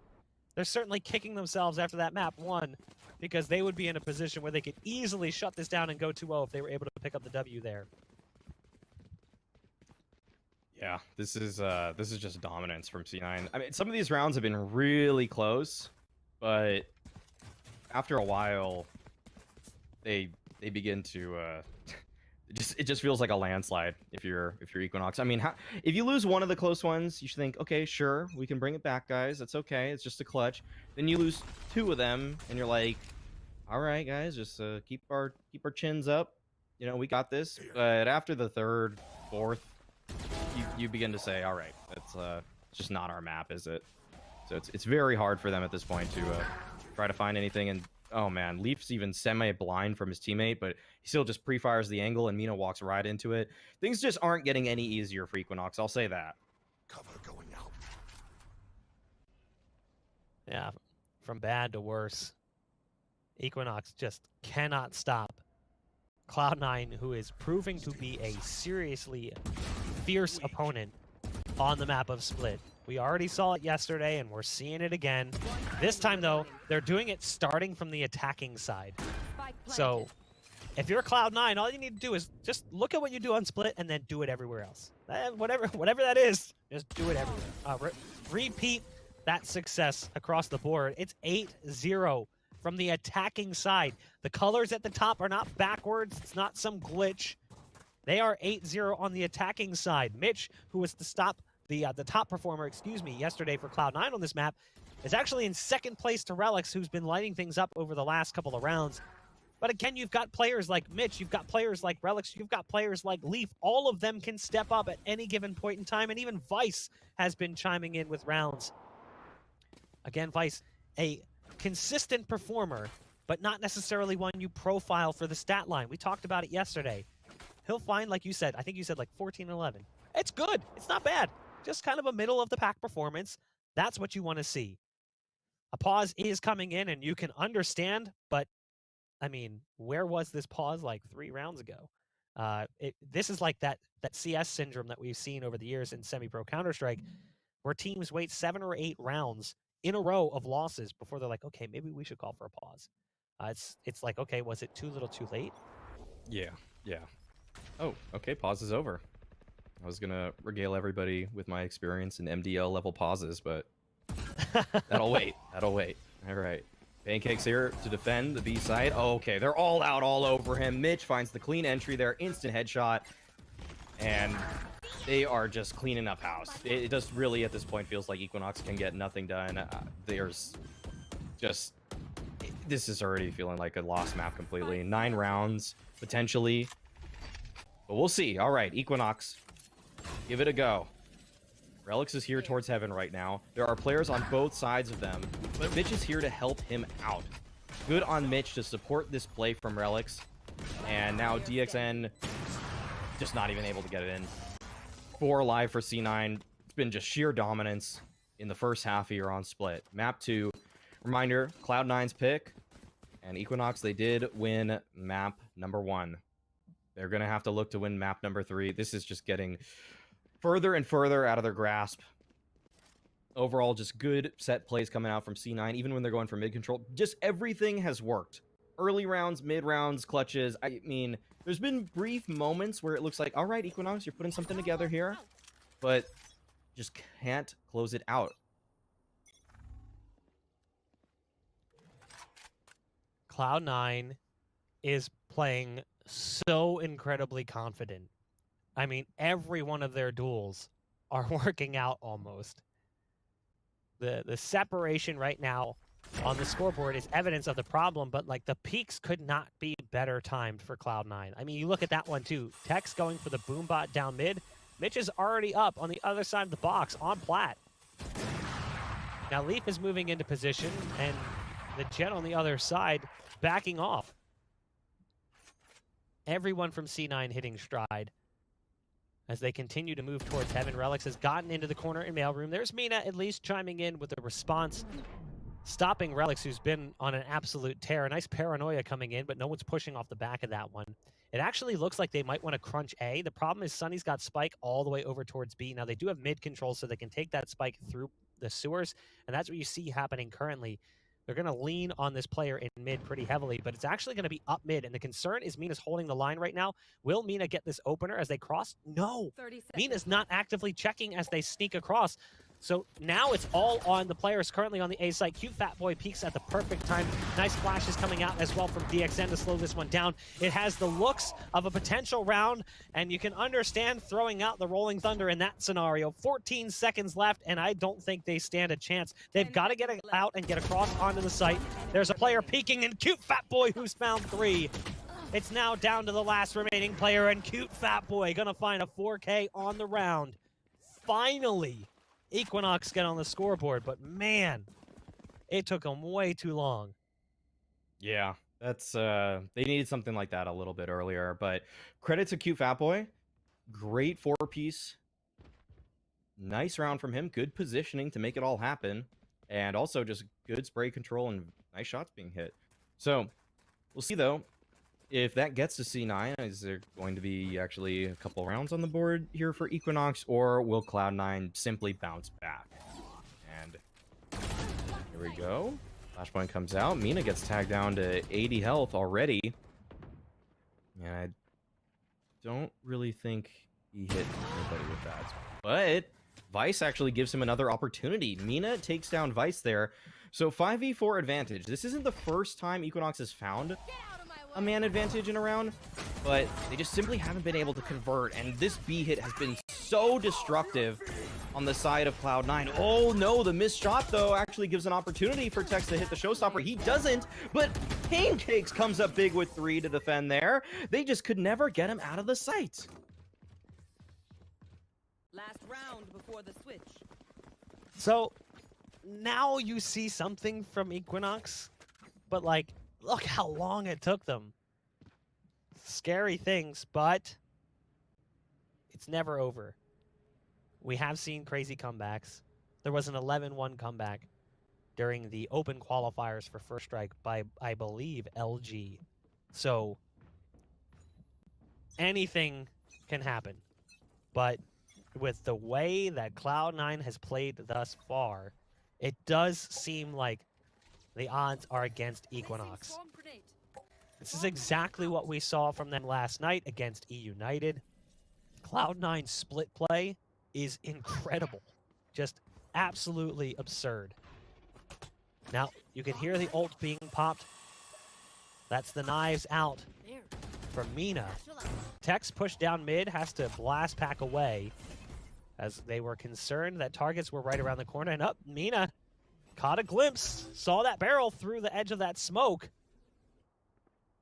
They're certainly kicking themselves after that map 1, because they would be in a position where they could easily shut this down and go 2-0 if they were able to pick up the W there. Yeah, this is just dominance from C9. I mean, some of these rounds have been really close, but after a while, they begin to it just feels like a landslide if you're Equinox. I mean, if you lose one of the close ones, you should think, okay, sure, we can bring it back, guys. It's okay. It's just a clutch. Then you lose 2 of them, and you're like, all right, guys, just keep our chins up. You know, we got this. But after the 3rd, 4th, you begin to say, all right, it's just not our map, is it? So it's very hard for them at this point to try to find anything. And oh man, Leaf's even semi-blind from his teammate, but he still just pre-fires the angle and Mina walks right into it. Things just aren't getting any easier for Equinox, I'll say that. Cover going out. Yeah, from bad to worse. Equinox just cannot stop Cloud9, who is proving to be a seriously fierce opponent. on the map of Split. We already saw it yesterday, and we're seeing it again. This time, though, they're doing it starting from the attacking side. So if you're Cloud9, all you need to do is just look at what you do on Split and then do it everywhere else. Whatever that is, just do it everywhere. Repeat that success across the board. It's 8-0 from the attacking side. The colors at the top are not backwards. It's not some glitch. They are 8-0 on the attacking side. Mitch, who was the top performer, yesterday for Cloud9 on this map, is actually in second place to Relics, who's been lighting things up over the last couple of rounds. But again, you've got players like Mitch, you've got players like Relics, you've got players like Leaf. All of them can step up at any given point in time, and even Vice has been chiming in with rounds. Again, Vice, a consistent performer, but not necessarily one you profile for the stat line. We talked about it yesterday. He'll find, like you said, I think you said like 14-11. It's good. It's not bad. Just kind of a middle-of-the-pack performance. That's what you want to see. A pause is coming in, and you can understand, but I mean, where was this pause like 3 rounds ago? This is like that CS syndrome that we've seen over the years in semi-pro Counter-Strike, where teams wait 7 or 8 rounds in a row of losses before they're like, okay, maybe we should call for a pause. It's like, okay, was it too little too late? Yeah. Oh, okay, pause is over. I was going to regale everybody with my experience in MDL level pauses, but that'll wait. All right. Pancake's here to defend the B side. Oh, okay, they're all out all over him. Mitch finds the clean entry there, instant headshot, and they are just cleaning up house. It just really, at this point, feels like Equinox can get nothing done. There's just... This is already feeling like a lost map completely. 9 rounds, potentially. But we'll see. All right, Equinox, give it a go. Relics is here towards heaven right now. There are players on both sides of them, but Mitch is here to help him out. Good on Mitch to support this play from Relics. And now DXN just not even able to get it in. 4 alive for C9. It's been just sheer dominance in the first half here on Split. Map 2. Reminder, Cloud9's pick. And Equinox, they did win map number 1. They're going to have to look to win map number 3. This is just getting further and further out of their grasp. Overall, just good set plays coming out from C9, even when they're going for mid control. Just everything has worked. Early rounds, mid rounds, clutches. I mean, there's been brief moments where it looks like, all right, Equinox, you're putting something together here, but just can't close it out. Cloud9 is playing so incredibly confident. I mean, every one of their duels are working out almost. The separation right now on the scoreboard is evidence of the problem, but like the peaks could not be better timed for Cloud9. I mean, you look at that one too. Tex going for the boombot down mid. Mitch is already up on the other side of the box on plat. Now Leaf is moving into position, and the Jet on the other side backing off. Everyone from C9 hitting stride as they continue to move towards heaven. Relics has gotten into the corner in mailroom. There's Mina at least chiming in with a response, stopping Relics, who's been on an absolute tear. A nice paranoia coming in, but no one's pushing off the back of that one. It actually looks like they might want to crunch A. The problem is Sunny's got Spike all the way over towards B. Now, they do have mid control, so they can take that Spike through the sewers, and that's what you see happening currently. They're going to lean on this player in mid pretty heavily, but it's actually going to be up mid, and the concern is Mina's holding the line right now. Will Mina get this opener as they cross? No. Mina's not actively checking as they sneak across. So now it's all on the players currently on the A site. Cute Fat Boy peeks at the perfect time. Nice flashes coming out as well from DXN to slow this one down. It has the looks of a potential round, and you can understand throwing out the Rolling Thunder in that scenario. 14 seconds left, and I don't think they stand a chance. They've got to get it out and get across onto the site. There's a player peeking, and Cute Fat Boy who's found 3. It's now down to the last remaining player, and Cute Fat Boy gonna find a 4K on the round. Finally, Equinox get on the scoreboard, but man, it took them way too long. Yeah, that's they needed something like that a little bit earlier, but credit to Cute Fat Boy. Great 4-piece. Nice round from him. Good positioning to make it all happen, and also just good spray control and nice shots being hit. So we'll see though. if that gets to C9, is there going to be actually a couple rounds on the board here for Equinox, or will Cloud9 simply bounce back? And here we go. Flashpoint comes out. Mina gets tagged down to 80 health already. And I don't really think he hit anybody with that. But Vice actually gives him another opportunity. Mina takes down Vice there. So 5v4 advantage. This isn't the first time Equinox has found a man advantage in a round, but they just simply haven't been able to convert. And this B hit has been so destructive on the side of Cloud9. Oh no, the missed shot though actually gives an opportunity for Tex to hit the showstopper. He doesn't, but Pancakes comes up big with 3 to defend there. They just could never get him out of the sight. Last round before the switch. So now you see something from Equinox, but like, look how long it took them. Scary things, but it's never over. We have seen crazy comebacks. There was an 11-1 comeback during the open qualifiers for First Strike by, I believe, LG. So anything can happen. But with the way that Cloud9 has played thus far, it does seem like the odds are against Equinox. This is exactly what we saw from them last night against E United. Cloud9 split play is incredible. Just absolutely absurd. Now, you can hear the ult being popped. That's the knives out from Mina. Tex pushed down mid, has to blast pack away, as they were concerned that targets were right around the corner. And up, Mina caught a glimpse, saw that barrel through the edge of that smoke.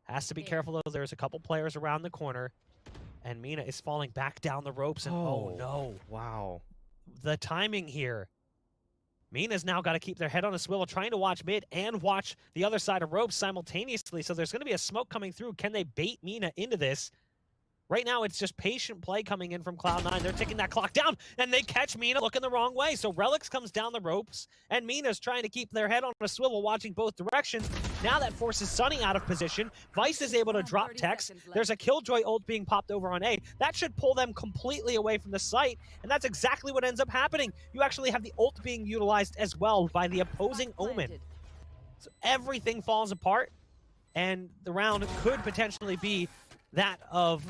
Has to be careful though, there's a couple players around the corner, and Mina is falling back down the ropes, and oh no. Wow. The timing here. Mina's now got to keep their head on a swivel, trying to watch mid and watch the other side of ropes simultaneously. So there's going to be a smoke coming through. Can they bait Mina into this? Right now, it's just patient play coming in from Cloud9. They're taking that clock down, and they catch Mina looking the wrong way. So Relics comes down the ropes, and Mina's trying to keep their head on a swivel, watching both directions. Now that forces Sunny out of position. Vice is able to drop Tex. There's a Killjoy ult being popped over on A. That should pull them completely away from the site, and that's exactly what ends up happening. You actually have the ult being utilized as well by the opposing Omen. So everything falls apart, and the round could potentially be that of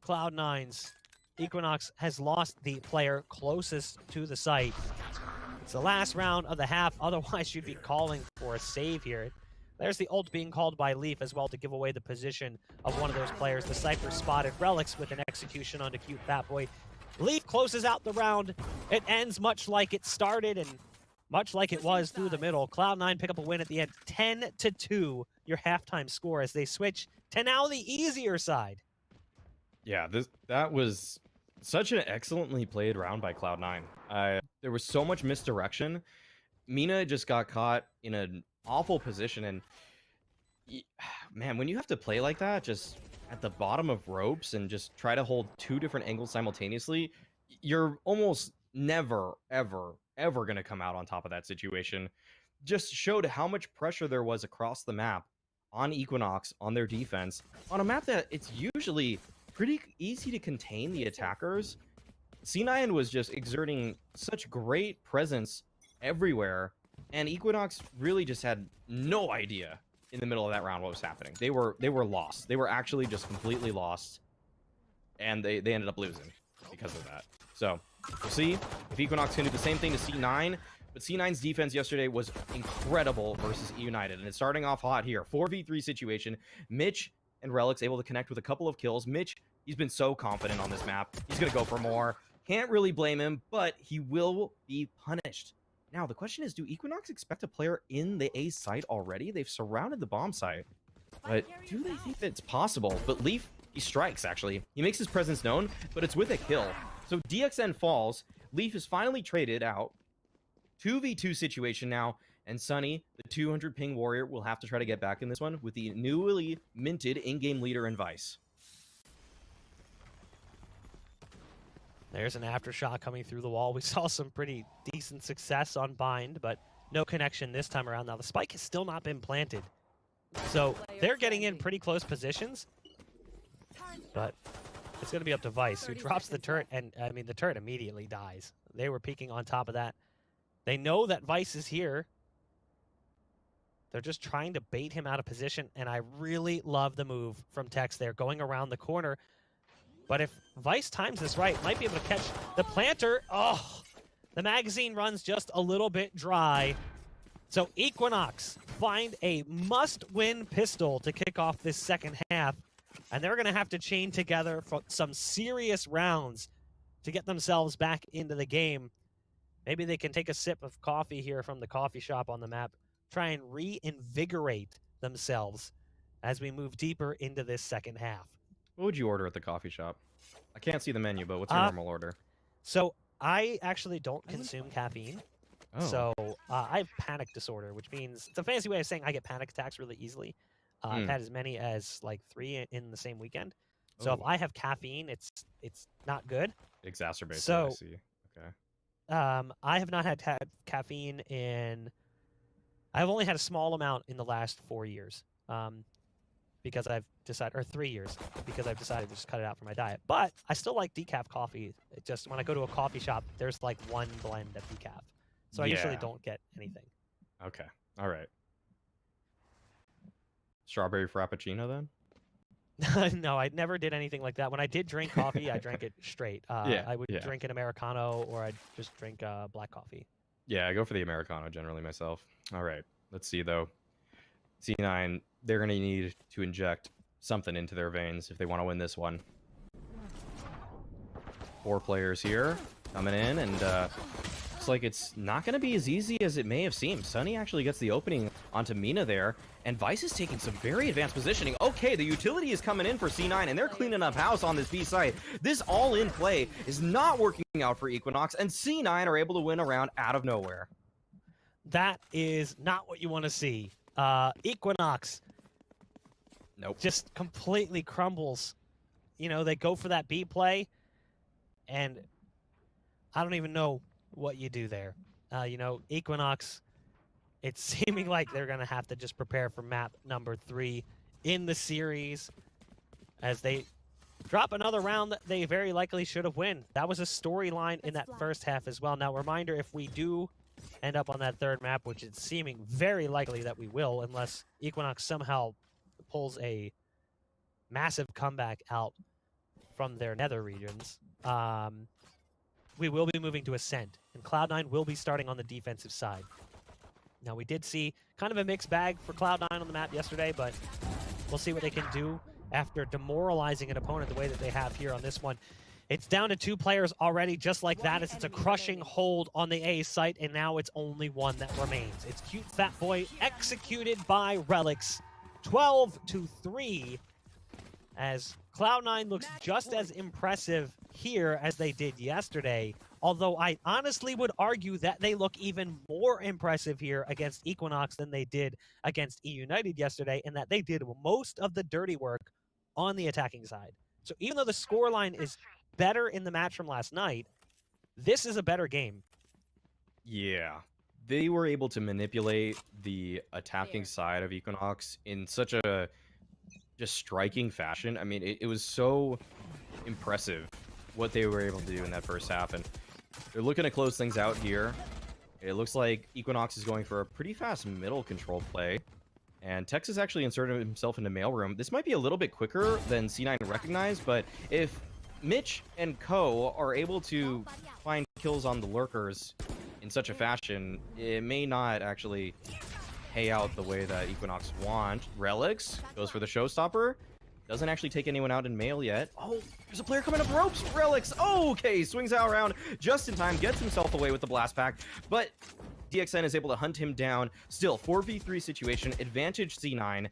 Cloud9's. Equinox has lost the player closest to the site. It's the last round of the half, otherwise you'd be calling for a save here. There's the ult being called by Leaf as well to give away the position of one of those players. The Cypher spotted Relics with an execution onto Cute Fat Boy. Leaf closes out the round. It ends much like it started and much like it was through the middle. Cloud9 pick up a win at the end. 10-2, your halftime score, as they switch to now the easier side. Yeah, that was such an excellently played round by Cloud9. There was so much misdirection. Mina just got caught in an awful position, and man, when you have to play like that, just at the bottom of ropes and just try to hold 2 different angles simultaneously, you're almost never, ever going to come out on top of that situation. Just showed how much pressure there was across the map on Equinox, on their defense, on a map that it's usually pretty easy to contain the attackers. C9 was just exerting such great presence everywhere, and Equinox really just had no idea in the middle of that round what was happening. They were lost. They were actually just completely lost, and they ended up losing because of that. So we'll see if Equinox can do the same thing to C9. But C9's defense yesterday was incredible versus E United, and it's starting off hot here. 4v3 situation. Mitch and Relics able to connect with a couple of kills. Mitch, he's been so confident on this map. He's going to go for more. Can't really blame him, but he will be punished. Now, the question is, do Equinox expect a player in the A site already? They've surrounded the bomb site. But do they think that it's possible? But Leaf, he strikes, actually. He makes his presence known, but it's with a kill. So DXN falls. Leaf is finally traded out. 2v2 situation now. And Sunny, the 200 ping warrior, will have to try to get back in this one with the newly minted in-game leader in Vice. There's an aftershock coming through the wall. We saw some pretty decent success on Bind, but no connection this time around. Now, the spike has still not been planted. So they're getting in pretty close positions. But it's going to be up to Vice, who drops the turret, and I mean, the turret immediately dies. They were peeking on top of that. They know that Vice is here. They're just trying to bait him out of position, and I really love the move from Tex there, going around the corner. But if Vice times this right, might be able to catch the planter. Oh, the magazine runs just a little bit dry. So Equinox find a must-win pistol to kick off this second half, and they're going to have to chain together for some serious rounds to get themselves back into the game. Maybe they can take a sip of coffee here from the coffee shop on the map, try and reinvigorate themselves as we move deeper into this second half. What would you order at the coffee shop? I can't see the menu, but what's your normal order? So I actually don't consume caffeine. Oh. So I have panic disorder, which means it's a fancy way of saying I get panic attacks really easily. I've had as many as like 3 in the same weekend. So if I have caffeine, it's not good. Exacerbates so, it, I see. Okay. I have not had caffeine in... I've only had a small amount in the last 4 years. Because I've decided, or 3 years, because I've decided to just cut it out from my diet. But I still like decaf coffee. It just, when I go to a coffee shop, there's like one blend of decaf. So I usually don't get anything. Okay. All right. Strawberry Frappuccino then? No, I never did anything like that. When I did drink coffee, I drank it straight. I would drink an Americano, or I'd just drink black coffee. Yeah, I go for the Americano generally myself. All right. Let's see, though. C9, they're going to need to inject something into their veins if they want to win this one. 4 players here coming in, and looks like it's not going to be as easy as it may have seemed. Sunny actually gets the opening onto Mina there, and Vice is taking some very advanced positioning. Okay, the utility is coming in for C9, and they're cleaning up house on this B site. This all-in play is not working out for Equinox, and C9 are able to win a round out of nowhere. That is not what you want to see. Equinox just completely crumbles. You know, they go for that B play, and I don't even know what you do there. You know, Equinox, it's seeming like they're going to have to just prepare for map number 3 in the series as they drop another round that they very likely should have won. That was a storyline in that first half as well. Now, reminder, if we do end up on that third map, which is seeming very likely that we will, unless Equinox somehow pulls a massive comeback out from their nether regions, we will be moving to Ascent, and Cloud9 will be starting on the defensive side. Now, we did see kind of a mixed bag for Cloud9 on the map yesterday, but we'll see what they can do after demoralizing an opponent the way that they have here on this one. It's down to 2 players already, just like that, as it's a crushing hold on the A site, and now it's only 1 that remains. It's Cute Fat Boy, executed by Relics, 12-3, as Cloud9 looks just as impressive here as they did yesterday, although I honestly would argue that they look even more impressive here against Equinox than they did against E United yesterday, and that they did most of the dirty work on the attacking side. So even though the scoreline is better in the match from last night, this is a better game. Yeah. They were able to manipulate the attacking side of Equinox in such a just striking fashion. I mean, it was so impressive what they were able to do in that first half, and they're looking to close things out here. It looks like Equinox is going for a pretty fast middle control play, and Tex has actually inserted himself into mailroom. This might be a little bit quicker than C9 recognized, but if Mitch and Co are able to find kills on the lurkers in such a fashion, it may not actually pay out the way that Equinox want. Relics goes for the showstopper. Doesn't actually take anyone out in mail yet. Oh, there's a player coming up ropes. Relics. Oh, okay, swings out around just in time, gets himself away with the blast pack, but DXN is able to hunt him down. Still, 4v3 situation, advantage C9.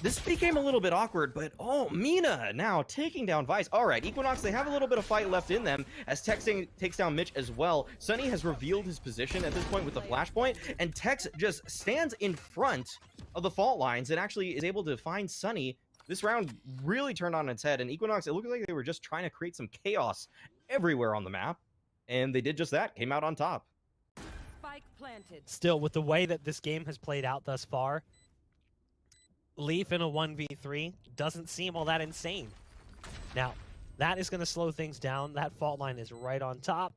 This became a little bit awkward, but oh, Mina now taking down Vice. All right, Equinox, they have a little bit of fight left in them as Tex takes down Mitch as well. Sunny has revealed his position at this point with the flashpoint, and Tex just stands in front of the fault lines and actually is able to find Sunny. This round really turned on its head, and Equinox, it looked like they were just trying to create some chaos everywhere on the map, and they did just that, came out on top. Spike planted. Still, with the way that this game has played out thus far, Leaf in a 1v3 doesn't seem all that insane. Now, that is going to slow things down. That fault line is right on top.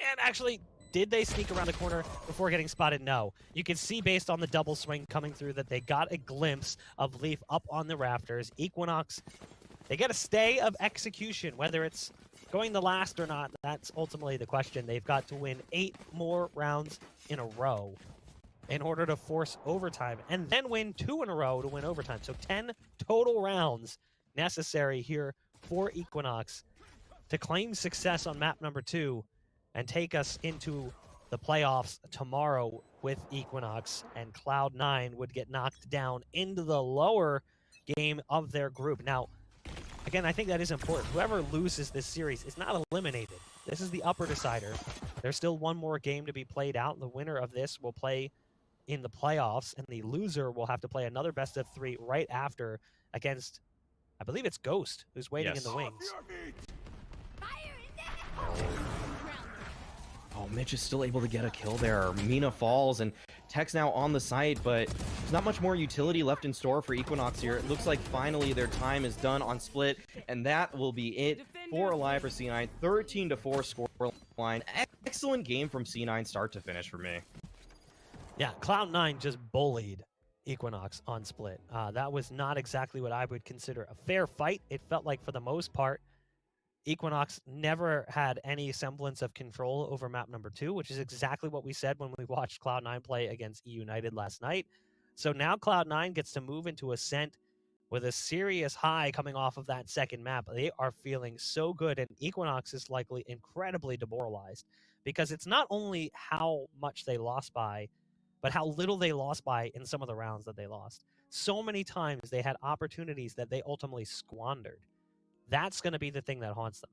And actually, did they sneak around the corner before getting spotted? No. You can see based on the double swing coming through that they got a glimpse of Leaf up on the rafters. Equinox, they get a stay of execution, whether it's going the last or not. That's ultimately the question. They've got to win 8 more rounds in a row in order to force overtime, and then win 2 in a row to win overtime. So 10 total rounds necessary here for Equinox to claim success on map number 2 and take us into the playoffs tomorrow with Equinox, and Cloud9 would get knocked down into the lower game of their group. Now, again, I think that is important. Whoever loses this series is not eliminated. This is the upper decider. There's still one more game to be played out. The winner of this will play in the playoffs, and the loser will have to play another best of 3 right after against, I believe it's Ghost, who's waiting in the wings. Oh, Mitch is still able to get a kill there. Mina falls, and Tech's now on the site, but there's not much more utility left in store for Equinox here. It looks like finally their time is done on Split, and that will be it for Alive for C9. 13-4 score line. Excellent game from C9 start to finish for me. Yeah, Cloud9 just bullied Equinox on Split. That was not exactly what I would consider a fair fight. It felt like, for the most part, Equinox never had any semblance of control over map number 2, which is exactly what we said when we watched Cloud9 play against E United last night. So now Cloud9 gets to move into Ascent with a serious high coming off of that second map. They are feeling so good, and Equinox is likely incredibly demoralized, because it's not only how much they lost by, but how little they lost by in some of the rounds that they lost. So many times they had opportunities that they ultimately squandered. That's going to be the thing that haunts them.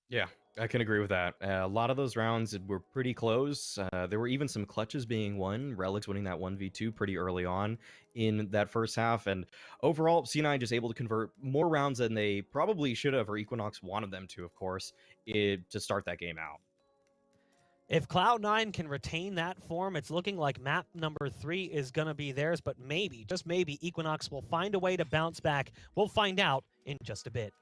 Yeah, I can agree with that. A lot of those rounds were pretty close. There were even some clutches being won. Relics winning that 1v2 pretty early on in that first half. And overall, C9 just able to convert more rounds than they probably should have, or Equinox wanted them to, of course, to start that game out. If Cloud9 can retain that form, it's looking like map number 3 is going to be theirs, but maybe, just maybe, Equinox will find a way to bounce back. We'll find out in just a bit.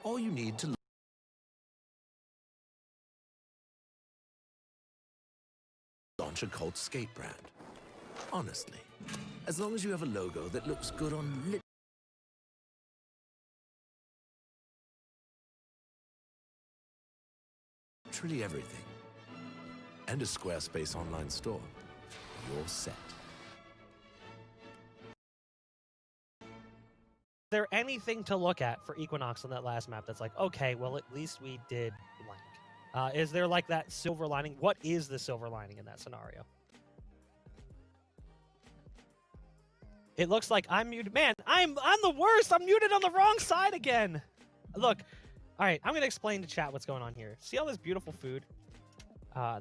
all you need to launch a cult skate brand. Honestly, as long as you have a logo that looks good on literally everything, and a Squarespace online store, you're set. Is there anything to look at for Equinox on that last map that's like, okay, well, at least we did blank? Is there like that silver lining? What is the silver lining in that scenario? It looks like I'm muted. Man, I'm the worst. I'm muted on the wrong side again. Look, all right, I'm going to explain to chat what's going on here. See all this beautiful food?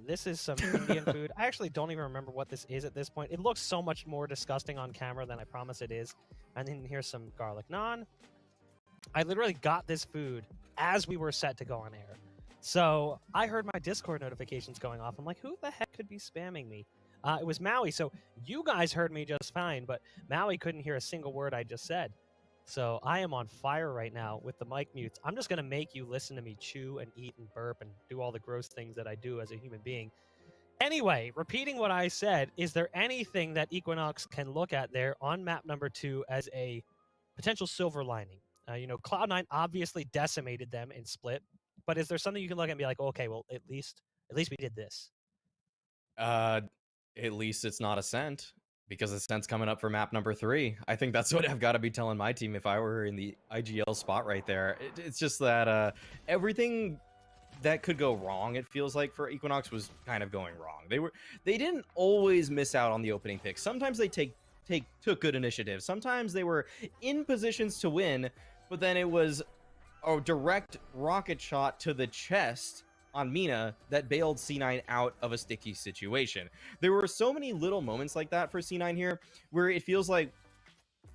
This is some Indian food. I actually don't even remember what this is at this point. It looks so much more disgusting on camera than I promise it is. And then here's some garlic naan. I literally got this food as we were set to go on air. So I heard my Discord notifications going off. I'm like, who the heck could be spamming me? It was Maui. So you guys heard me just fine, but Maui couldn't hear a single word I just said. So I am on fire right now with the mic mutes. I'm just going to make you listen to me chew and eat and burp and do all the gross things that I do as a human being. Anyway, repeating what I said, is there anything that Equinox can look at there on map number 2 as a potential silver lining? You know, Cloud9 obviously decimated them in Split, but is there something you can look at and be like, okay, well, at least we did this? At least it's not Ascent, because Ascent's coming up for map number 3. I think that's what I've got to be telling my team if I were in the IGL spot right there. It's just that everything that could go wrong, it feels like, for Equinox was kind of going wrong. They didn't always miss out on the opening pick. Sometimes they took good initiative. Sometimes they were in positions to win, but then it was a direct rocket shot to the chest on Mina that bailed C9 out of a sticky situation. There were so many little moments like that for C9 here where it feels like,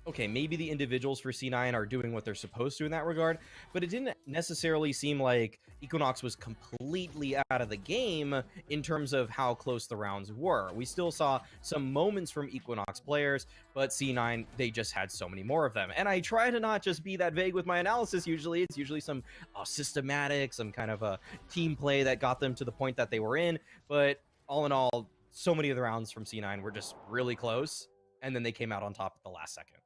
okay, maybe the individuals for C9 are doing what they're supposed to in that regard, but it didn't necessarily seem like Equinox was completely out of the game in terms of how close the rounds were. We still saw some moments from Equinox players, but C9, they just had so many more of them. And I try to not just be that vague with my analysis usually. It's usually some systematic, some kind of a team play that got them to the point that they were in. But all in all, so many of the rounds from C9 were just really close, and then they came out on top at the last second.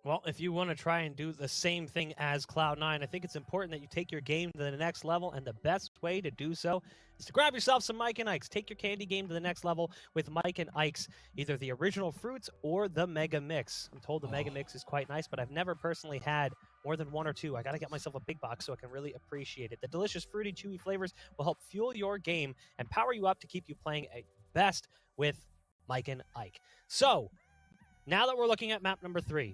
Well, if you want to try and do the same thing as Cloud9, I think it's important that you take your game to the next level, and the best way to do so is to grab yourself some Mike and Ike's. Take your candy game to the next level with Mike and Ike's, either the original fruits or the Mega Mix. I'm told the Mega Mix is quite nice, but I've never personally had more than 1 or 2. I got to get myself a big box so I can really appreciate it. The delicious, fruity, chewy flavors will help fuel your game and power you up to keep you playing at best with Mike and Ike. So, now that we're looking at map number 3,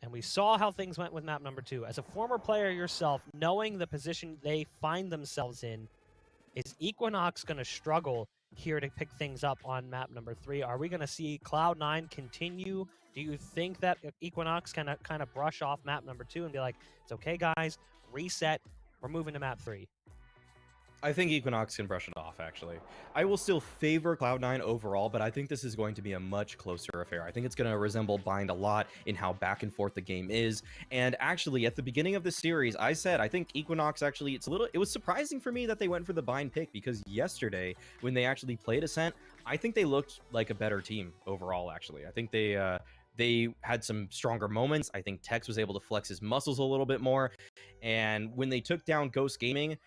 and we saw how things went with map number 2. As a former player yourself, knowing the position they find themselves in, is Equinox going to struggle here to pick things up on map number 3? Are we going to see Cloud9 continue? Do you think that Equinox can kind of brush off map number 2 and be like, it's okay, guys, reset, we're moving to map 3? I think Equinox can brush it off, actually. I will still favor Cloud9 overall, but I think this is going to be a much closer affair. I think it's going to resemble Bind a lot in how back and forth the game is. And actually, at the beginning of the series, I said I think Equinox actually, it was surprising for me that they went for the Bind pick, because yesterday, when they actually played Ascent, I think they looked like a better team overall, actually. I think they had some stronger moments. I think Tex was able to flex his muscles a little bit more. And when they took down Ghost Gaming,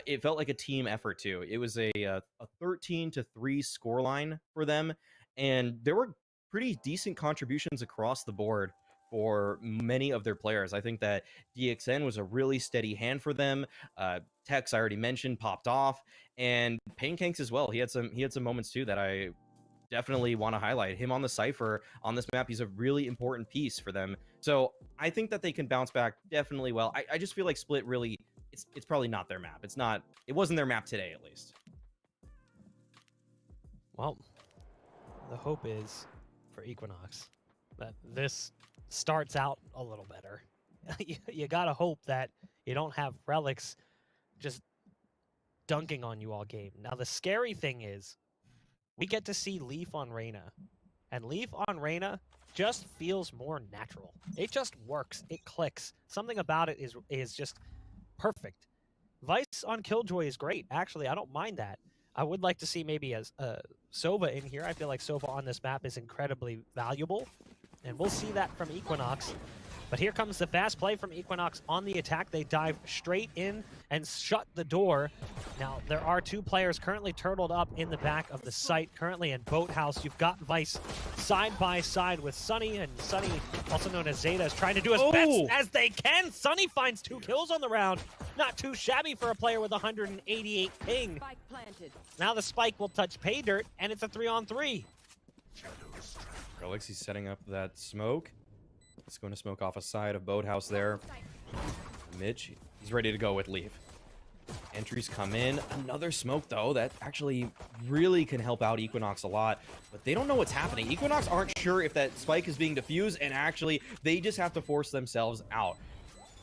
it felt like a team effort too. It was a 13-3 scoreline for them, and there were pretty decent contributions across the board for many of their players. I think that DXN was a really steady hand for them. Tex, I already mentioned, popped off, and Painkanks as well. He had some moments too that I definitely want to highlight. Him on the Cypher on this map, he's a really important piece for them. So I think that they can bounce back definitely well. I just feel like Split really, it's probably not their map. It wasn't their map today, at least. Well, the hope is for Equinox that this starts out a little better. You gotta hope that you don't have relics just dunking on you all game. Now, the scary thing is we get to see Leaf on Reyna, and Leaf on Reyna just feels more natural. It just works. It clicks. Something about it is just perfect. Vice on Killjoy is great. Actually, I don't mind that. I would like to see maybe a Sova in here. I feel like Sova on this map is incredibly valuable, and we'll see that from Equinox. But here comes the fast play from Equinox on the attack. They dive straight in and shut the door. Now, there are 2 players currently turtled up in the back of the site, currently in Boathouse. You've got Vice side by side with Sunny, and Sunny, also known as Zeta, is trying to do as best as they can. Sunny finds 2 kills on the round. Not too shabby for a player with 188 ping. Now the spike will touch pay dirt, and it's a 3-on-3. Relix, he's setting up that smoke. He's going to smoke off a side of Boathouse there. Mitch, he's ready to go with Leaf. Entries come in. Another smoke, though, that actually really can help out Equinox a lot. But they don't know what's happening. Equinox aren't sure if that spike is being defused, and actually, they just have to force themselves out.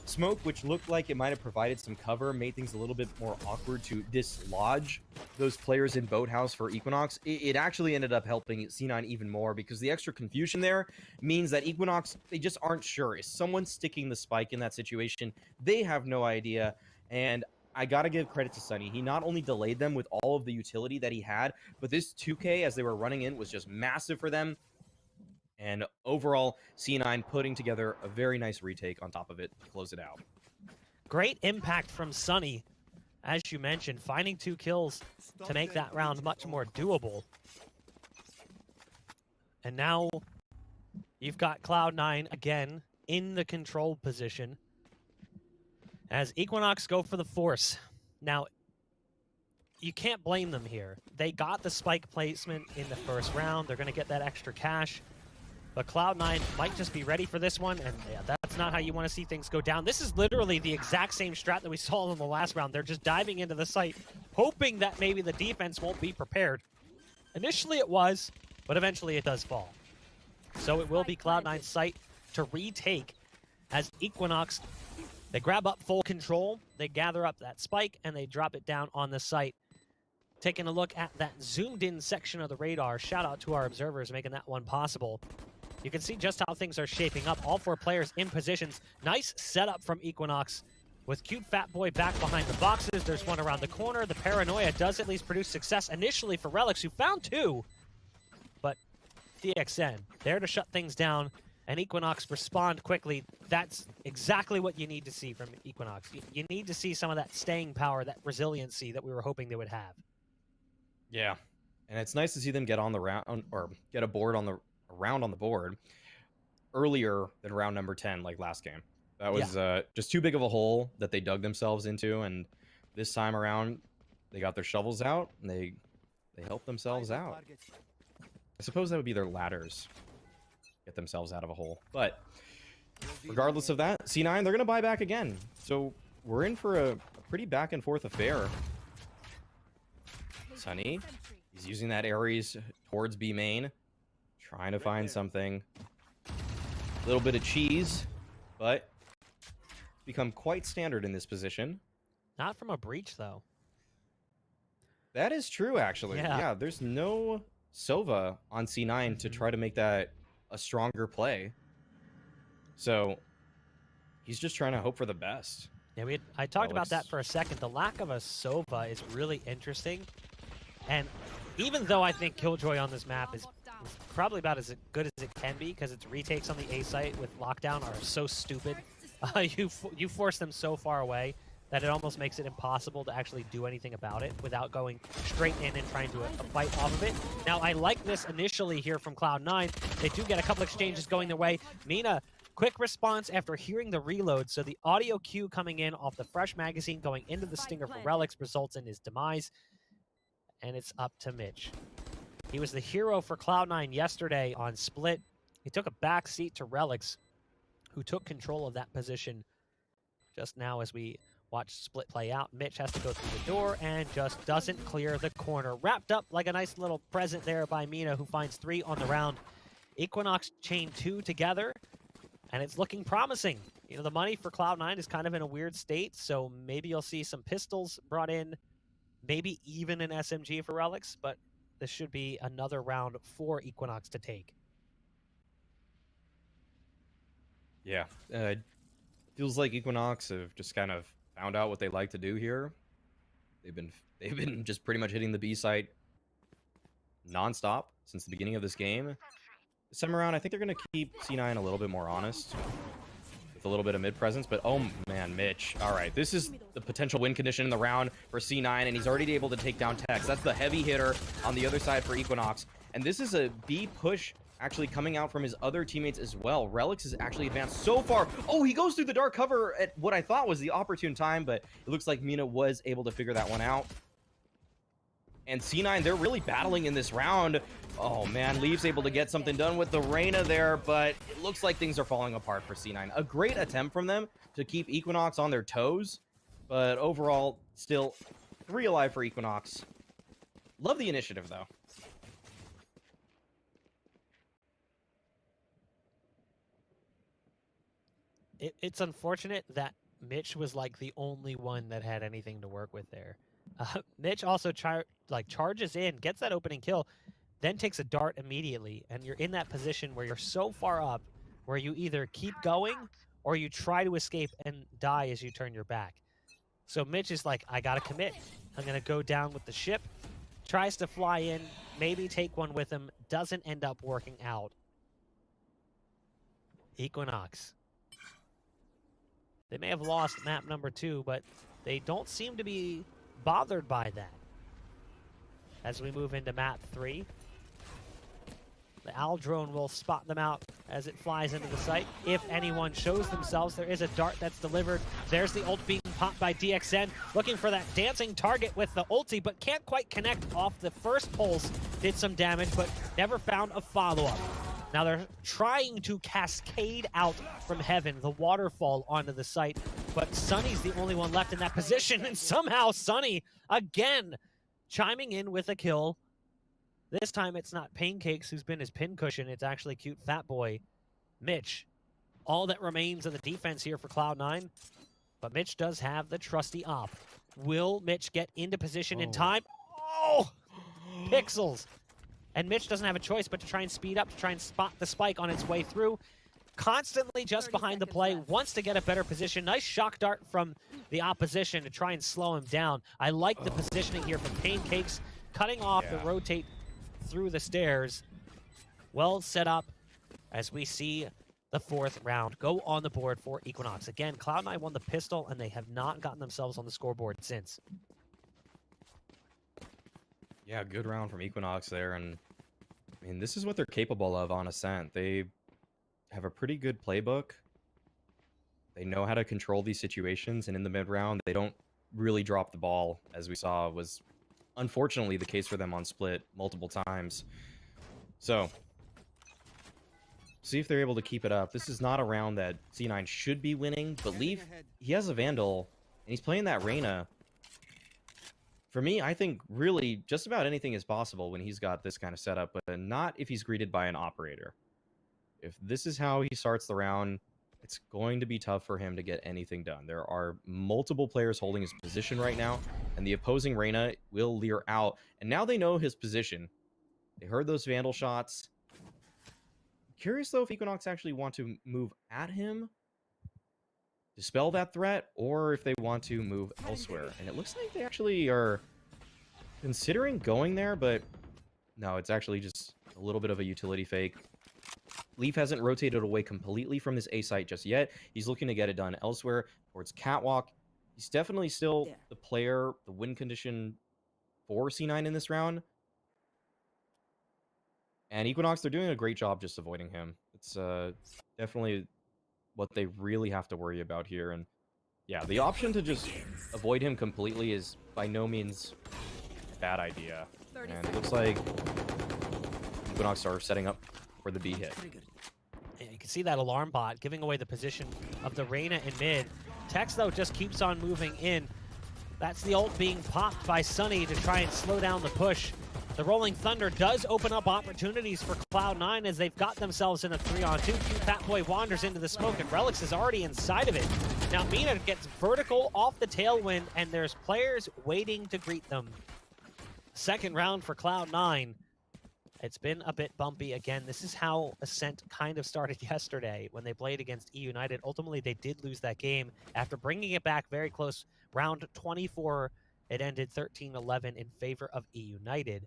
Smoke, which looked like it might have provided some cover, made things a little bit more awkward to dislodge those players in Boathouse for Equinox. It actually ended up helping C9 even more because the extra confusion there means that Equinox, they just aren't sure. Is someone sticking the spike in that situation? They have no idea, and I gotta give credit to Sunny. He not only delayed them with all of the utility that he had, but this 2K as they were running in was just massive for them. And overall, C9 putting together a very nice retake on top of it to close it out. Great impact from Sunny, as you mentioned, finding 2 kills to make that round much more doable. And now you've got Cloud9 again in the control position as Equinox go for the force. Now, you can't blame them here. They got the spike placement in the first round. They're going to get that extra cash. But Cloud9 might just be ready for this one, and yeah, that's not how you want to see things go down. This is literally the exact same strat that we saw in the last round. They're just diving into the site, hoping that maybe the defense won't be prepared. Initially it was, but eventually it does fall. So it will be Cloud9's site to retake as Equinox, they grab up full control, they gather up that spike, and they drop it down on the site. Taking a look at that zoomed-in section of the radar, shout out to our observers making that one possible. You can see just how things are shaping up. All 4 players in positions. Nice setup from Equinox with Cute Fat Boy back behind the boxes. There's one around the corner. The Paranoia does at least produce success initially for Relix, who found 2. But DXN, there to shut things down, and Equinox respond quickly. That's exactly what you need to see from Equinox. You need to see some of that staying power, that resiliency that we were hoping they would have. Yeah, and it's nice to see them get on the round, or get a board on the round on the board earlier than round number 10, like last game. That was just too big of a hole that they dug themselves into, and this time around, they got their shovels out and they helped themselves out. I suppose that would be their ladders, get themselves out of a hole. But regardless of that, C9, they're gonna buy back again. So we're in for a pretty back and forth affair. Sunny, he's using that Ares towards B main, trying to find something. A little bit of cheese, but it's become quite standard in this position. Not from a breach, though. That is true, actually. Yeah, there's no Sova on C9 to try to make that a stronger play. So he's just trying to hope for the best. Yeah, I talked about that for a second. The lack of a Sova is really interesting. And even though I think Killjoy on this map is probably about as good as it can be, because its retakes on the A site with lockdown are so stupid. You force them so far away that it almost makes it impossible to actually do anything about it without going straight in and trying to fight off of it. Now, I like this initially here from Cloud9. They do get a couple exchanges going their way. Mina, quick response after hearing the reload. So the audio cue coming in off the fresh magazine going into the stinger for Relix results in his demise. And it's up to Mitch. He was the hero for Cloud9 yesterday on Split. He took a back seat to Relix, who took control of that position just now as we watch Split play out. Mitch has to go through the door and just doesn't clear the corner. Wrapped up like a nice little present there by Mina, who finds 3 on the round. Equinox chain 2 together, and it's looking promising. You know, the money for Cloud9 is kind of in a weird state, so maybe you'll see some pistols brought in, maybe even an SMG for Relix, but this should be another round for Equinox to take. Yeah, feels like Equinox have just kind of found out what they like to do here. They've been just pretty much hitting the B site nonstop since the beginning of this game. This time around, I think they're going to keep C9 a little bit more honest with a little bit of mid presence. But oh man, Mitch. All right, this is the potential win condition in the round for C9, and he's already able to take down Tex. That's the heavy hitter on the other side for Equinox. And this is a B push actually coming out from his other teammates as well. Relix has actually advanced so far. Oh, he goes through the dark cover at what I thought was the opportune time, but it looks like Mina was able to figure that one out. And C9, they're really battling in this round. Oh man, Leaf's able to get something done with the Reyna there, but it looks like things are falling apart for C9. A great attempt from them to keep Equinox on their toes, but overall, still 3 alive for Equinox. Love the initiative though. It's unfortunate that Mitch was like the only one that had anything to work with there. Mitch also charges in, gets that opening kill, then takes a dart immediately, and you're in that position where you're so far up where you either keep going or you try to escape and die as you turn your back. So Mitch is like, I gotta commit. I'm gonna go down with the ship, tries to fly in, maybe take one with him, doesn't end up working out. Equinox. They may have lost map number 2, but they don't seem to be bothered by that. As we move into map 3, the Owl drone will spot them out as it flies into the site. If anyone shows themselves, there is a dart that's delivered. There's the ult being popped by DXN, looking for that dancing target with the ulti, but can't quite connect off the first pulse. Did some damage, but never found a follow-up. Now they're trying to cascade out from heaven, the waterfall onto the site, but Sunny's the only one left in that position, and somehow Sunny, again, chiming in with a kill. This time it's not Pancakes who's been his pincushion, it's actually cute fat boy Mitch. All that remains of the defense here for Cloud9, but Mitch does have the trusty op. Will Mitch get into position in time? Oh! Pixels! And Mitch doesn't have a choice but to try and speed up, to try and spot the spike on its way through. Constantly just behind the play, wants to get a better position. Nice shock dart from the opposition to try and slow him down. I like the positioning here from Pancakes, cutting off the rotate through the stairs. Well set up as we see the 4th round go on the board for Equinox. Again, Cloud9 won the pistol, and they have not gotten themselves on the scoreboard since. Yeah, good round from Equinox there, and I mean, this is what they're capable of on Ascent. They have a pretty good playbook. They know how to control these situations, and in the mid-round, they don't really drop the ball, as we saw was unfortunately the case for them on Split multiple times. So, see if they're able to keep it up. This is not a round that C9 should be winning, but Leaf, he has a Vandal, and he's playing that Reyna. For me, I think really just about anything is possible when he's got this kind of setup, but not if he's greeted by an operator. If this is how he starts the round, it's going to be tough for him to get anything done. There are multiple players holding his position right now, and the opposing Reyna will leer out. And now they know his position. They heard those Vandal shots. Curious, though, if Equinox actually want to move at him, dispel that threat, or if they want to move elsewhere. And it looks like they actually are considering going there, but no, it's actually just a little bit of a utility fake. Leaf hasn't rotated away completely from this A site just yet. He's looking to get it done elsewhere towards Catwalk. He's definitely still the player, the win condition for C9 in this round. And Equinox, they're doing a great job just avoiding him. It's definitely what they really have to worry about here. And yeah, the option to just avoid him completely is by no means a bad idea. And it looks like Equinox are setting up for the B hit. Yeah, you can see that alarm bot giving away the position of the Reyna in mid. Tex, though, just keeps on moving in. That's the ult being popped by Sunny to try and slow down the push. The Rolling Thunder does open up opportunities for Cloud9 as they've got themselves in a 3-on-2. Cute Fat Boy wanders into the smoke, and Relix is already inside of it. Now Mina gets vertical off the tailwind, and there's players waiting to greet them. Second round for Cloud9, It's been a bit bumpy. Again, this is how Ascent kind of started yesterday when they played against E United. Ultimately, they did lose that game. After bringing it back very close, round 24, it ended 13-11 in favor of E United.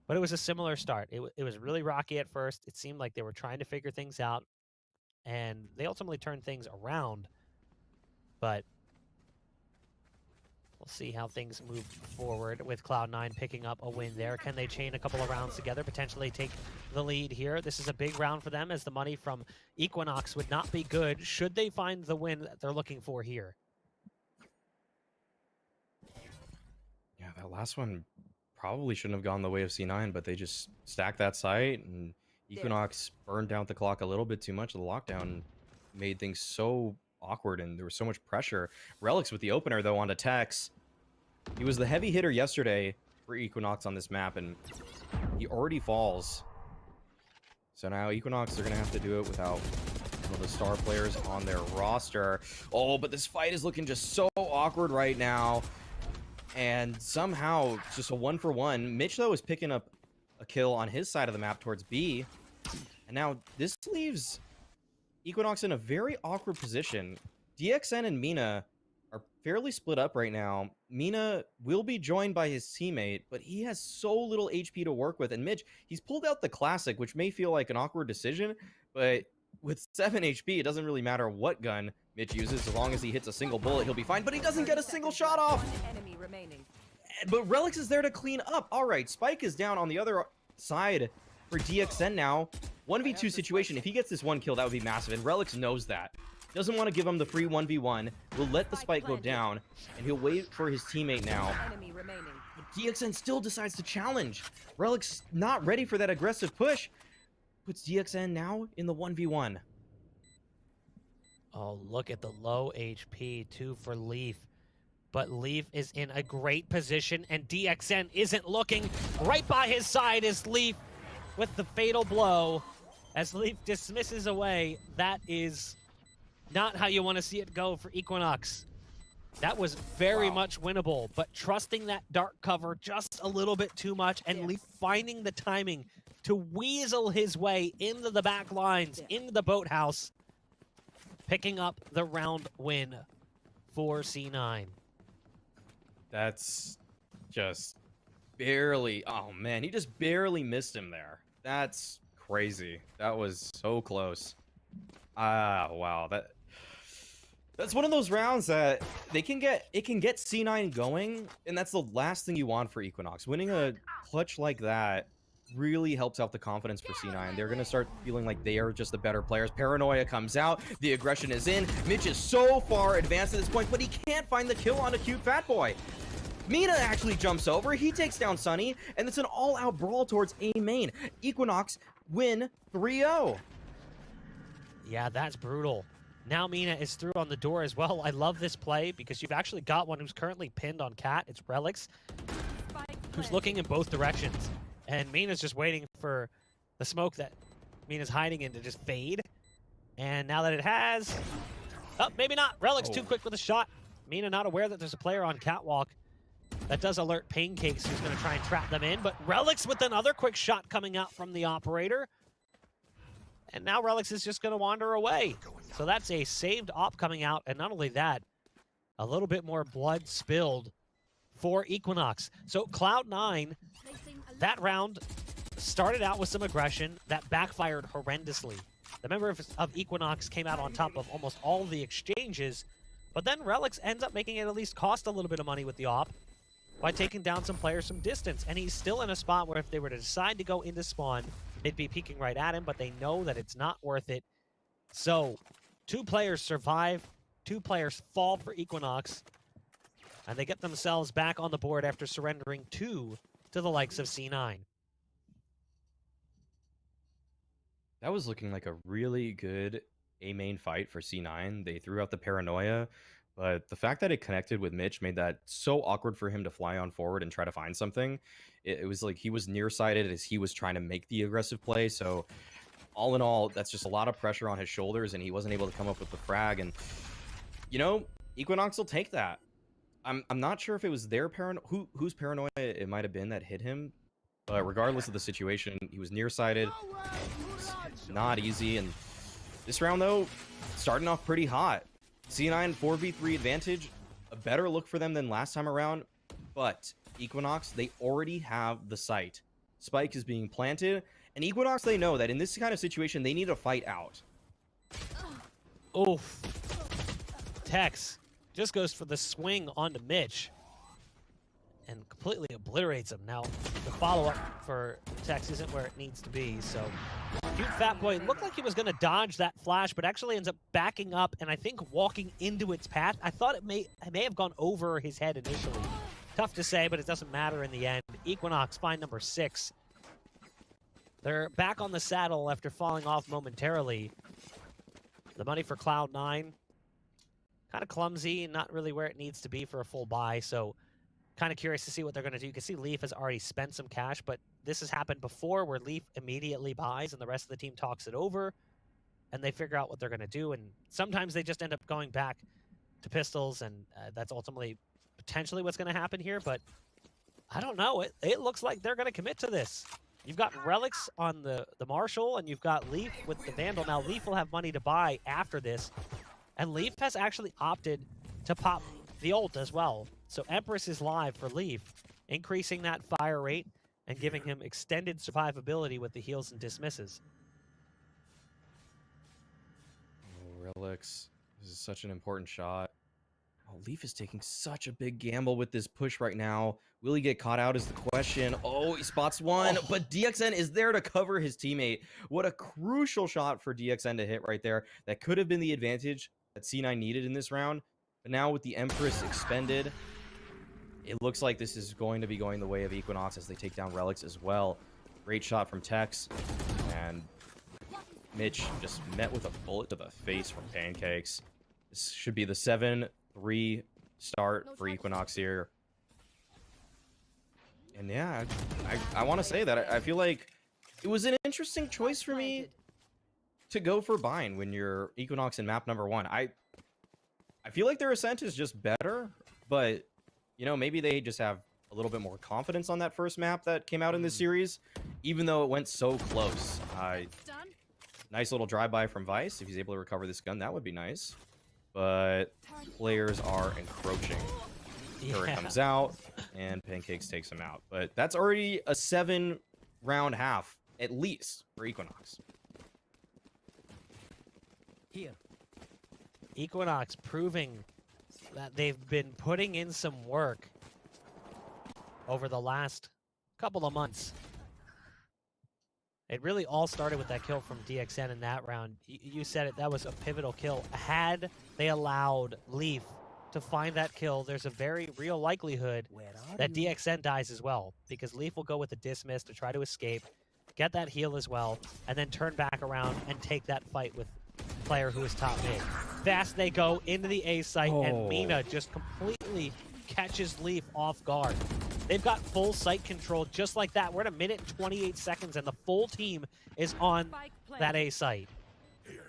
But it was a similar start. It was really rocky at first. It seemed like they were trying to figure things out, and they ultimately turned things around. But we'll see how things move forward with Cloud9 picking up a win there. Can they chain a couple of rounds together, potentially take the lead here? This is a big round for them, as the money from Equinox would not be good should they find the win that they're looking for here. Yeah, that last one probably shouldn't have gone the way of C9, but they just stacked that site, and Equinox burned down the clock a little bit too much. The lockdown made things so awkward, and there was so much pressure. Relics with the opener, though, onto Tex. He was the heavy hitter yesterday for Equinox on this map, and he already falls. So now Equinox, they're going to have to do it without one of the star players on their roster. Oh, but this fight is looking just so awkward right now. And somehow, just a 1-for-1. Mitch, though, is picking up a kill on his side of the map towards B. And now this leaves Equinox in a very awkward position. DXN and Mina are fairly split up right now. Mina will be joined by his teammate, but he has so little HP to work with. And Mitch, he's pulled out the classic, which may feel like an awkward decision, but with 7 HP, it doesn't really matter what gun Mitch uses. As long as he hits a single bullet, he'll be fine. But he doesn't get a single shot off. But Relics is there to clean up. All right, Spike is down on the other side for DXN now. 1v2 situation. If he gets this one kill, that would be massive. And Relics knows that. Doesn't want to give him the free 1v1. Will let the Spike go down. And he'll wait for his teammate now. But DXN still decides to challenge. Relics not ready for that aggressive push. Puts DXN now in the 1v1. Oh, look at the low HP, too, for Leaf. But Leaf is in a great position, and DXN isn't looking. Right by his side is Leaf with the fatal blow. As Leaf dismisses away, that is not how you want to see it go for Equinox. That was very much winnable, but trusting that dark cover just a little bit too much, and Leaf finding the timing to weasel his way into the back lines, into the boathouse, picking up the round win for C9. That's just barely... Oh, man, he just barely missed him there. That's crazy. That was so close. Wow. That's one of those rounds that it can get C9 going, and that's the last thing you want for Equinox. Winning a clutch like that really helps out the confidence for C9. They're going to start feeling like they are just the better players. Paranoia comes out. The aggression is in. Mitch is so far advanced at this point, but he can't find the kill on a cute fat boy. Mina actually jumps over. He takes down Sunny, and it's an all-out brawl towards A main. Equinox win 3-0. Yeah, that's brutal. Now Mina is through on the door as well. I love this play because you've actually got one who's currently pinned on Cat. It's Relics, who's looking in both directions. And Mina's just waiting for the smoke that Mina's hiding in to just fade. And now that it has... Oh, maybe not. Relics too quick with a shot. Mina not aware that there's a player on Catwalk. That does alert Pancakes, who's going to try and trap them in. But Relics with another quick shot coming out from the operator. And now Relics is just going to wander away. So that's a saved op coming out. And not only that, a little bit more blood spilled for Equinox. So Cloud9, that round started out with some aggression that backfired horrendously. The member of Equinox came out on top of almost all the exchanges, but then Relics ends up making it at least cost a little bit of money with the op by taking down some players from distance. And he's still in a spot where if they were to decide to go into spawn, they'd be peeking right at him, but they know that it's not worth it. So 2 players survive, 2 players fall for Equinox, and they get themselves back on the board after surrendering 2 to the likes of C9. That was looking like a really good A main fight for C9. They threw out the paranoia, but the fact that it connected with Mitch made that so awkward for him to fly on forward and try to find something. It was like he was nearsighted as he was trying to make the aggressive play. So all in all, that's just a lot of pressure on his shoulders, and he wasn't able to come up with the frag. And, you know, Equinox will take that. I'm not sure if it was their whose paranoia it might have been that hit him, But regardless of the situation, he was nearsighted. It's not easy. And this round, though, starting off pretty hot. C9 4v3 advantage, a better look for them than last time around. But Equinox, they already have the site. Spike is being planted. And Equinox, they know that in this kind of situation, they need to fight out. Oof. Tex just goes for the swing onto Mitch and completely obliterates him. Now, the follow-up for Tex isn't where it needs to be, so Cute Fat Boy looked like he was going to dodge that flash, but actually ends up backing up and I think walking into its path. I thought it may have gone over his head initially. Tough to say, but it doesn't matter in the end. Equinox find number 6. They're back on the saddle after falling off momentarily. The money for Cloud9, kind of clumsy, not really where it needs to be for a full buy, so kind of curious to see what they're going to do. You can see Leaf has already spent some cash, but this has happened before where Leaf immediately buys and the rest of the team talks it over, and they figure out what they're going to do, and sometimes they just end up going back to pistols, and that's ultimately potentially what's going to happen here, but I don't know. It looks like they're going to commit to this. You've got Relics on the Marshall, and you've got Leaf with the Vandal. Now, Leaf will have money to buy after this, and Leaf has actually opted to pop the ult as well. So Empress is live for Leaf, increasing that fire rate and giving him extended survivability with the heals and dismisses. Oh, Relics. This is such an important shot. Oh, Leaf is taking such a big gamble with this push right now. Will he get caught out is the question. Oh, he spots one, but DXN is there to cover his teammate. What a crucial shot for DXN to hit right there. That could have been the advantage that C9 needed in this round. But now with the Empress expended, it looks like this is going to be going the way of Equinox as they take down Relics as well. Great shot from Tex. And Mitch just met with a bullet to the face from Pancakes. This should be the 7-3 start for Equinox here. And yeah, I want to say that I feel like it was an interesting choice for me to go for Bind when you're Equinox in map number 1. I feel like their Ascent is just better, but you know, maybe they just have a little bit more confidence on that first map that came out in this series, even though it went so close. Nice little drive-by from Vice. If he's able to recover this gun, that would be nice. But players are encroaching. Turret comes out, and Pancakes takes him out. But that's already a 7-round half, at least, for Equinox. Here. Equinox proving that they've been putting in some work over the last couple of months. It really all started with that kill from DXN in that round. You said it, that was a pivotal kill. Had they allowed Leaf to find that kill, there's a very real likelihood that DXN dies as well, because Leaf will go with the dismiss to try to escape, get that heal as well, and then turn back around and take that fight with player who is top mid. Fast they go into the A site, and Mina just completely catches Leaf off guard. They've got full site control just like that. We're at 1 minute and 28 seconds, and the full team is on that A site.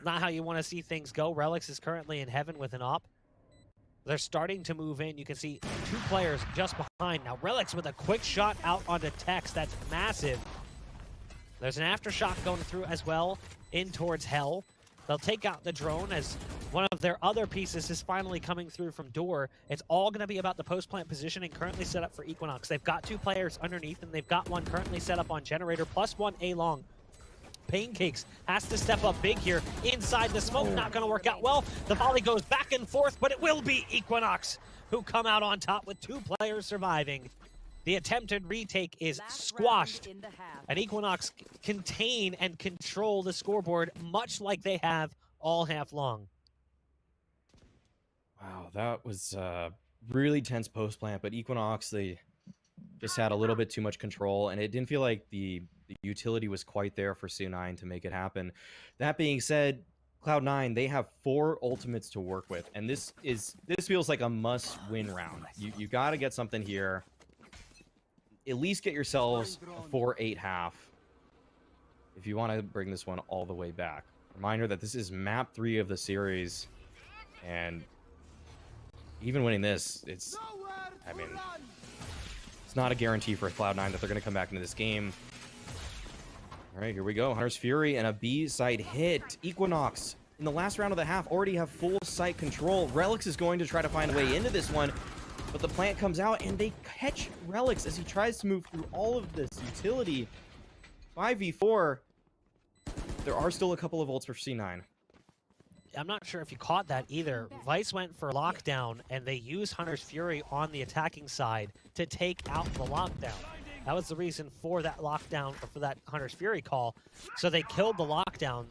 Not how you want to see things go. Relics is currently in heaven with an op. They're starting to move in. You can see 2 players just behind. Now, Relics with a quick shot out onto Tex. That's massive. There's an aftershock going through as well in towards Hell. They'll take out the drone as one of their other pieces is finally coming through from door. It's all going to be about the post-plant positioning currently set up for Equinox. They've got 2 players underneath, and they've got one currently set up on Generator, plus 1 A-long. Pancakes has to step up big here inside the smoke. Not going to work out well. The volley goes back and forth, but it will be Equinox who come out on top with 2 players surviving. The attempted retake is squashed, and Equinox contain and control the scoreboard much like they have all half long. Wow, that was really tense post plant, but Equinox, they just had a little bit too much control, and it didn't feel like the utility was quite there for C9 to make it happen. That being said, Cloud9, they have 4 ultimates to work with, and this feels like a must-win round. You got to get something here. At least get yourselves a 4-8 half if you want to bring this one all the way back. Reminder that this is map 3 of the series, and even winning this, it's, I mean, it's not a guarantee for Cloud9 that they're going to come back into this game. All right, here we go. Hunter's Fury and a B side hit. Equinox in the last round of the half already have full site control. Relix is going to try to find a way into this one, but the plant comes out and they catch Relix as he tries to move through all of this utility. 5v4. There are still a couple of ults for C9. I'm not sure if you caught that either. Vice went for lockdown, and they used Hunter's Fury on the attacking side to take out the lockdown. That was the reason for that lockdown, or for that Hunter's Fury call. So they killed the lockdown.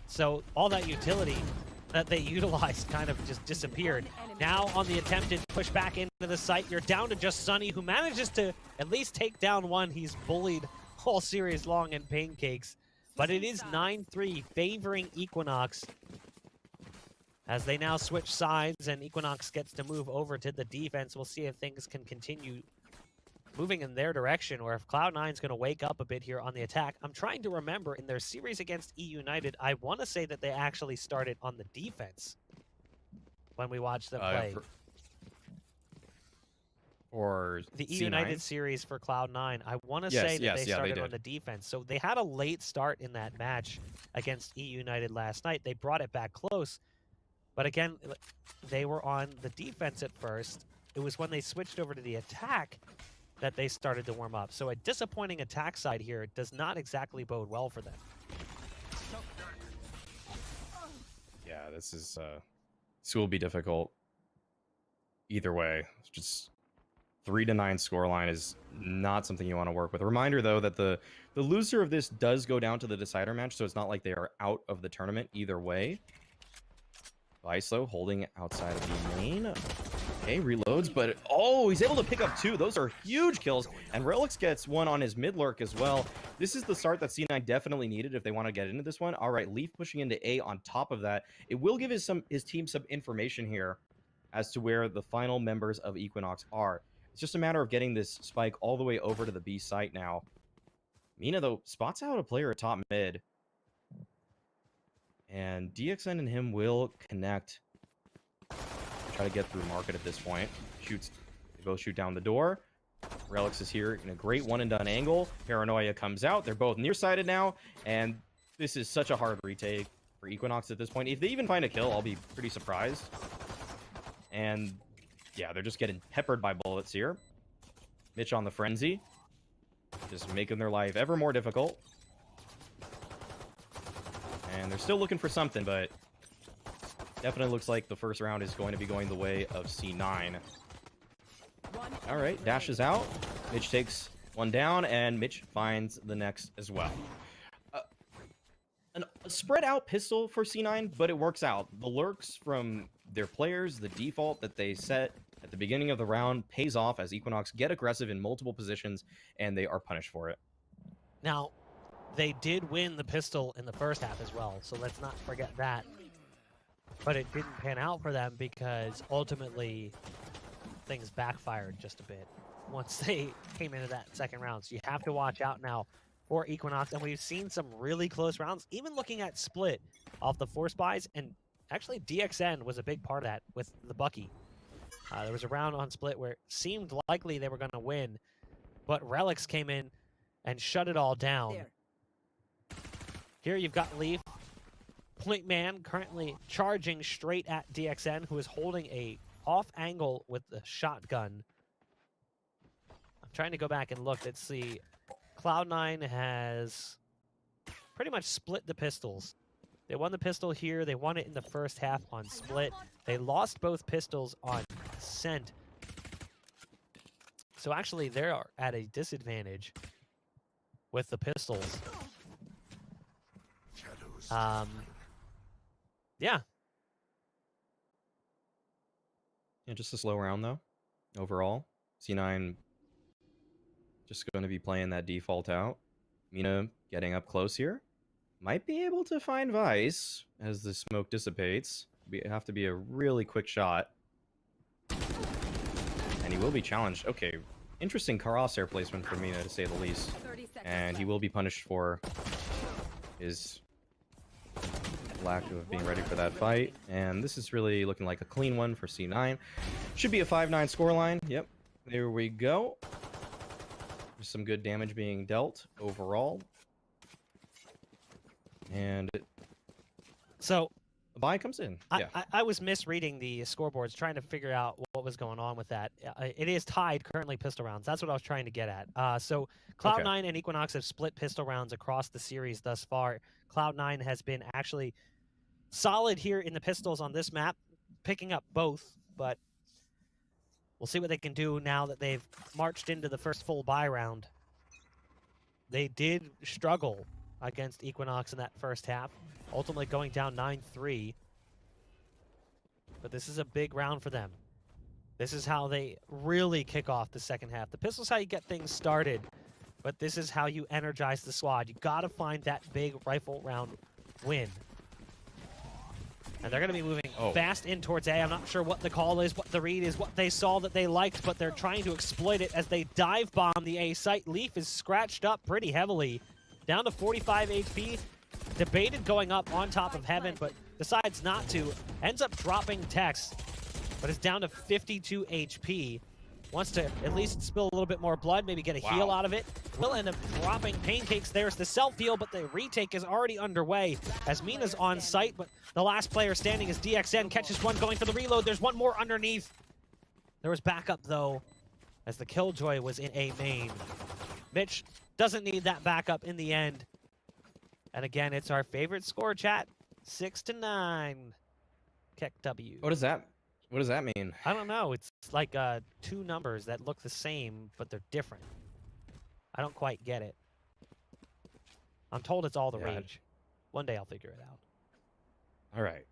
So all that utility that they utilized kind of just disappeared. Now on the attempted push back into the site, you're down to just Sunny, who manages to at least take down one. He's bullied all series long in pancakes. But it is 9-3 favoring Equinox, as they now switch sides and Equinox gets to move over to the defense. We'll see if things can continue moving in their direction, or if Cloud9 is going to wake up a bit here on the attack. I'm trying to remember, in their series against E United, I want to say that they actually started on the defense when we watched them play. Or the E C9? United series for Cloud9, I want to say that they started on the defense. So they had a late start in that match against E United last night. They brought it back close, but again, they were on the defense at first. It was when they switched over to the attack that they started to warm up. So a disappointing attack side here does not exactly bode well for them. Yeah, this will be difficult either way. It's just 3-9 scoreline is not something you want to work with. A reminder, though, that the loser of this does go down to the decider match, so it's not like they are out of the tournament either way. Viso holding outside of the main. Okay, reloads, but oh, he's able to pick up two. Those are huge kills, and Relix gets one on his mid lurk as well. This is the start that C9 definitely needed if they want to get into this one. All right, Leaf pushing into A on top of that. It will give his team some information here as to where the final members of Equinox are. It's just a matter of getting this spike all the way over to the B site now. Mina, though, spots out a player at top mid. And DXN and him will connect. Try to get through market at this point. Shoots. They both shoot down the door. Relix is here in a great one-and-done angle. Paranoia comes out. They're both nearsighted now. And this is such a hard retake for Equinox at this point. If they even find a kill, I'll be pretty surprised. And yeah, they're just getting peppered by bullets here. Mitch on the frenzy. Just making their life ever more difficult. And they're still looking for something, but definitely looks like the first round is going to be going the way of C9. All right, dashes out. Mitch takes one down, and Mitch finds the next as well. A spread out pistol for C9, but it works out. The lurks from their players, the default that they set at the beginning of the round pays off as Equinox get aggressive in multiple positions, and they are punished for it. Now, they did win the pistol in the first half as well, so let's not forget that. But it didn't pan out for them because ultimately things backfired just a bit once they came into that second round. So you have to watch out now for Equinox, and we've seen some really close rounds, even looking at Split off the force buys, and actually DXN was a big part of that with the Bucky. There was a round on Split where it seemed likely they were going to win, but Relix came in and shut it all down. Here you've got Leaf. Point Man currently charging straight at DXN, who is holding a off angle with the shotgun. I'm trying to go back and look. Let's see. Cloud9 has pretty much split the pistols. They won the pistol here. They won it in the first half on Split. They lost both pistols on Ascent. So actually, they're at a disadvantage with the pistols. Yeah. Yeah, just a slow round, though, overall. C9 just going to be playing that default out. Mina getting up close here. Might be able to find Vice as the smoke dissipates. Have to be a really quick shot. And he will be challenged. Okay, interesting crosshair placement for Mina, to say the least. And he will be punished for his lack of being ready for that fight. And this is really looking like a clean one for C9. Should be a 5-9 scoreline. Yep, there we go. some good damage being dealt overall. And So a buy comes in. Yeah. I was misreading the scoreboards, trying to figure out what was going on with that. It is tied currently pistol rounds. That's what I was trying to get at. So Cloud9 and Equinox have split pistol rounds across the series thus far. Cloud9 has been actually solid here in the pistols on this map, picking up both, but we'll see what they can do now that they've marched into the first full buy round. They did struggle against Equinox in that first half, ultimately going down 9-3. But this is a big round for them. This is how they really kick off the second half. The pistol's how you get things started, but this is how you energize the squad. You gotta find that big rifle round win. And they're going to be moving fast in towards A. I'm not sure what the call is, what the read is, what they saw that they liked, but they're trying to exploit it as they dive bomb the A site. Leaf is scratched up pretty heavily, down to 45 HP. Debated going up on top of Heaven, but decides not to. Ends up dropping Tex, but is down to 52 HP. Wants to at least spill a little bit more blood, maybe get a heal out of it. Will end up dropping Pancakes. There's the self-heal, but the retake is already underway as Mina's on site, but the last player standing is DXN. Catches one going for the reload. There's one more underneath. There was backup, though, as the Killjoy was in A main. Mitch doesn't need that backup in the end. And again, it's our favorite score, chat. 6-9. Keck W. What does that mean? I don't know. It's like two numbers that look the same, but they're different. I don't quite get it. I'm told it's all the rage. One day I'll figure it out. All right.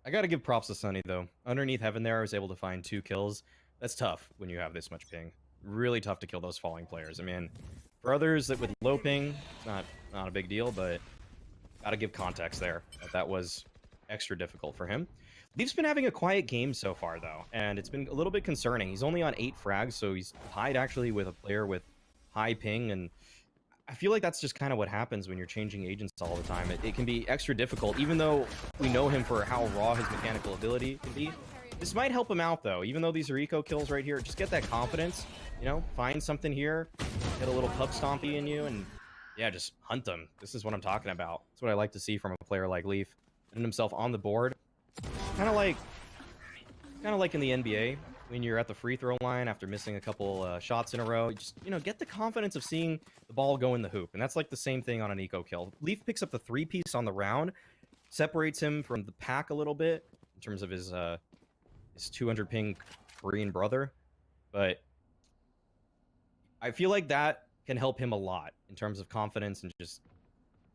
I got to give props to Sunny, though. Underneath Heaven there, I was able to find 2 kills. That's tough when you have this much ping. Really tough to kill those falling players. I mean, for others that with low ping, it's not a big deal, but got to give context there. That was extra difficult for him. Leaf's been having a quiet game so far, though, and it's been a little bit concerning. He's only on 8 frags, so he's tied actually with a player with high ping, and I feel like that's just kind of what happens when you're changing agents all the time. It can be extra difficult, even though we know him for how raw his mechanical ability can be. This might help him out, though, even though these are eco kills right here. Just get that confidence, you know, find something here, get a little pub stompy in you, and yeah, just hunt them. This is what I'm talking about. That's what I like to see from a player like Leaf. Putting himself on the board. Kind of like in the NBA when you're at the free throw line after missing a couple shots in a row. You just, you know, get the confidence of seeing the ball go in the hoop, and that's like the same thing on an eco kill. Leaf picks up the 3-piece on the round, separates him from the pack a little bit in terms of his 200 ping Korean brother, but I feel like that can help him a lot in terms of confidence and just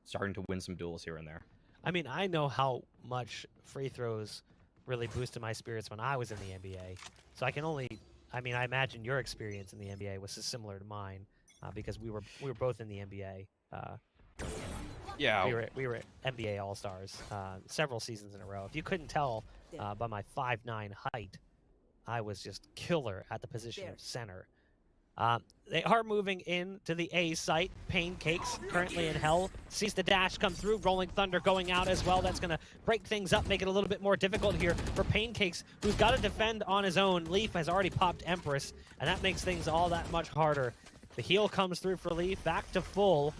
starting to win some duels here and there. I mean, I know how much free throws really boosted my spirits when I was in the NBA. So I can only, I mean, I imagine your experience in the NBA was similar to mine because we were both in the NBA. Yeah, we were NBA All-Stars several seasons in a row. If you couldn't tell by my 5'9" height, I was just killer at the position of center. They are moving into the A site. Pancakes currently in hell. Sees the dash come through. Rolling Thunder going out as well. That's going to break things up, make it a little bit more difficult here for Pancakes, who's got to defend on his own. Leaf has already popped Empress, and that makes things all that much harder. The heal comes through for Leaf. Back to full.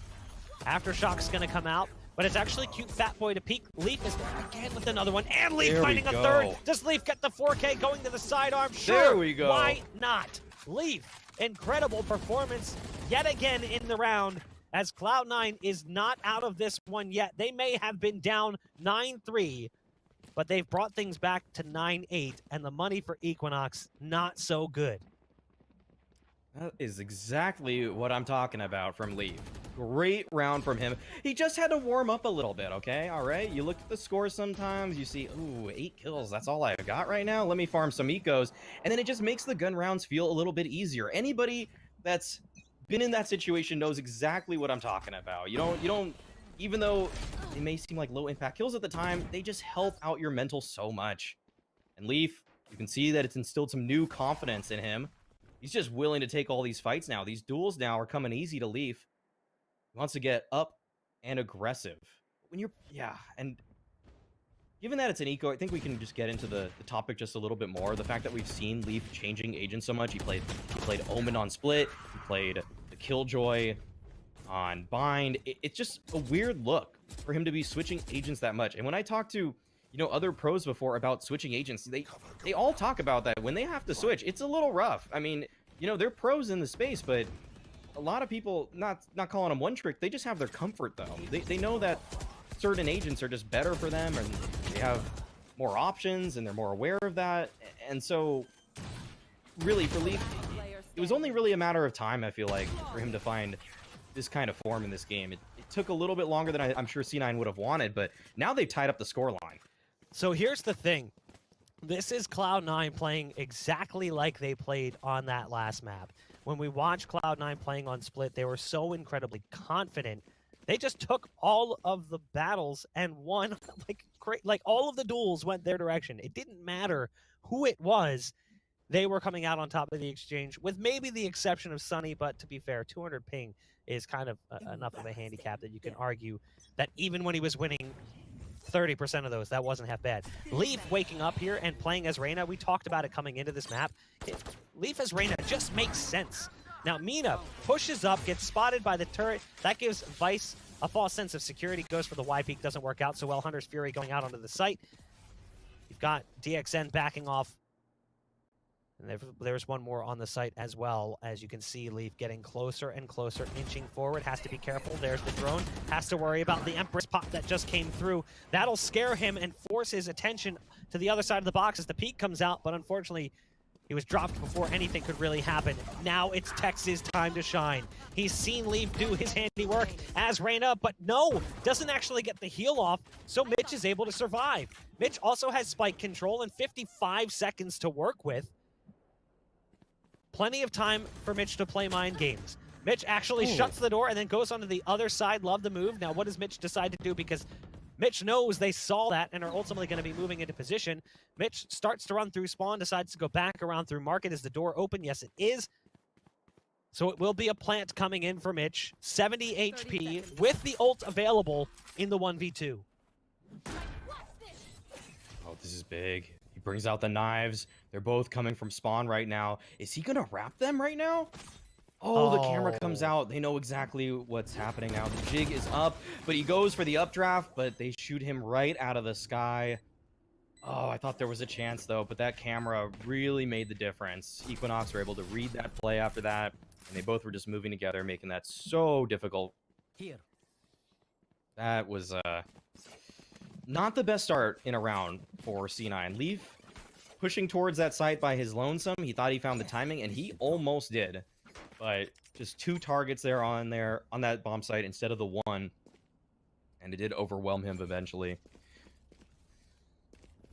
Aftershock's going to come out, but it's actually Cute Fat Boy to peek. Leaf is again with another one, and Leaf finding a third. Does Leaf get the 4K going to the sidearm? Sure. There we go. Why not? Leaf. Incredible performance yet again in the round as Cloud9 is not out of this one yet. They may have been down 9-3, but they've brought things back to 9-8, and the money for Equinox not so good. That is exactly what I'm talking about from Leaf. Great round from him. He just had to warm up a little bit, okay? All right? You look at the score sometimes, you see, ooh, 8 kills. That's all I've got right now. Let me farm some ecos. And then it just makes the gun rounds feel a little bit easier. Anybody that's been in that situation knows exactly what I'm talking about. You don't, even though they may seem like low impact kills at the time, they just help out your mental so much. And Leaf, you can see that it's instilled some new confidence in him. He's just willing to take all these fights now. These duels now are coming easy to Leaf. He wants to get up and aggressive. When you're, yeah, and given that it's an eco, I think we can just get into the topic just a little bit more. The fact that we've seen Leaf changing agents so much. He played Omen on Split. He played the Killjoy on Bind. It's just a weird look for him to be switching agents that much. And when I talk to, other pros before about switching agents, they all talk about that. When they have to switch, it's a little rough. I mean, they're pros in the space, but a lot of people, not calling them one trick, they just have their comfort, though. They know that certain agents are just better for them, and they have more options, and they're more aware of that. And so, really, for Leaf, it was only really a matter of time, I feel like, for him to find this kind of form in this game. It took a little bit longer than I'm sure C9 would have wanted, but now they've tied up the scoreline. So here's the thing. This is Cloud9 playing exactly like they played on that last map. When we watched Cloud9 playing on Split, they were so incredibly confident. They just took all of the battles and won. Like all of the duels went their direction. It didn't matter who it was. They were coming out on top of the exchange, with maybe the exception of Sunny, but to be fair, 200 ping is kind of enough of a handicap that you can argue that even when he was winning 30% of those, that wasn't half bad. Leaf waking up here and playing as Reyna, we talked about it coming into this map. Leaf as Reyna just makes sense. Now Mina pushes up, gets spotted by the turret. That gives Vice a false sense of security, goes for the Y peak, doesn't work out so well. Hunter's Fury going out onto the site. You've got DXN backing off. And there's one more on the site as well. As you can see, Leaf getting closer and closer, inching forward. Has to be careful. There's the drone. Has to worry about the Empress pop that just came through. That'll scare him and force his attention to the other side of the box as the peak comes out. But unfortunately, he was dropped before anything could really happen. Now it's Tex's time to shine. He's seen Leaf do his handiwork as Reyna, but no, doesn't actually get the heal off, so Mitch is able to survive. Mitch also has spike control and 55 seconds to work with. Plenty of time for Mitch to play mind games. Mitch actually shuts the door and then goes onto the other side. Love the move. Now what does Mitch decide to do? Because Mitch knows they saw that and are ultimately going to be moving into position. Mitch starts to run through spawn, decides to go back around through market. Is the door open? Yes, it is. So it will be a plant coming in for Mitch. 70 HP with the ult available in the 1v2. Oh, this is big. He brings out the knives. They're both coming from spawn right now. Is he going to wrap them right now? Oh, the camera comes out. They know exactly what's happening now. The jig is up, but he goes for the updraft, but they shoot him right out of the sky. Oh, I thought there was a chance, though, but that camera really made the difference. Equinox were able to read that play after that, and they both were just moving together, making that so difficult. That was not the best start in a round for C9. Leaf pushing towards that site by his lonesome. He thought he found the timing, and he almost did. But just 2 targets there on that bomb site instead of the 1. And it did overwhelm him eventually.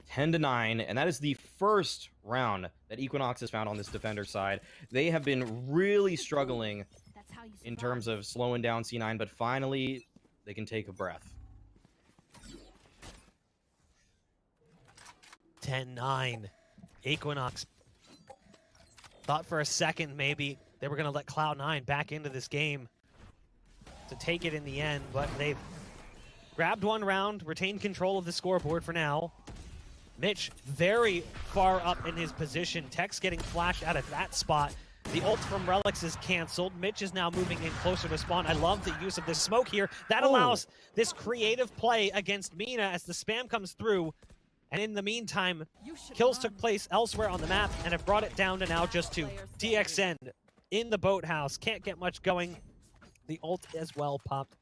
10-9, and that is the first round that Equinox has found on this defender side. They have been really struggling in terms of slowing down C9, but finally they can take a breath. 10-9. Equinox thought for a second maybe they were going to let Cloud9 back into this game to take it in the end, but they've grabbed one round, retained control of the scoreboard for now. Mitch very far up in his position. Tex getting flashed out of that spot. The ult from Relics is canceled. Mitch is now moving in closer to spawn. I love the use of this smoke here. That allows this creative play against Mina as the spam comes through. And in the meantime, kills took place elsewhere on the map and have brought it down to now just 2. DXN in the boathouse. Can't get much going. The ult as well popped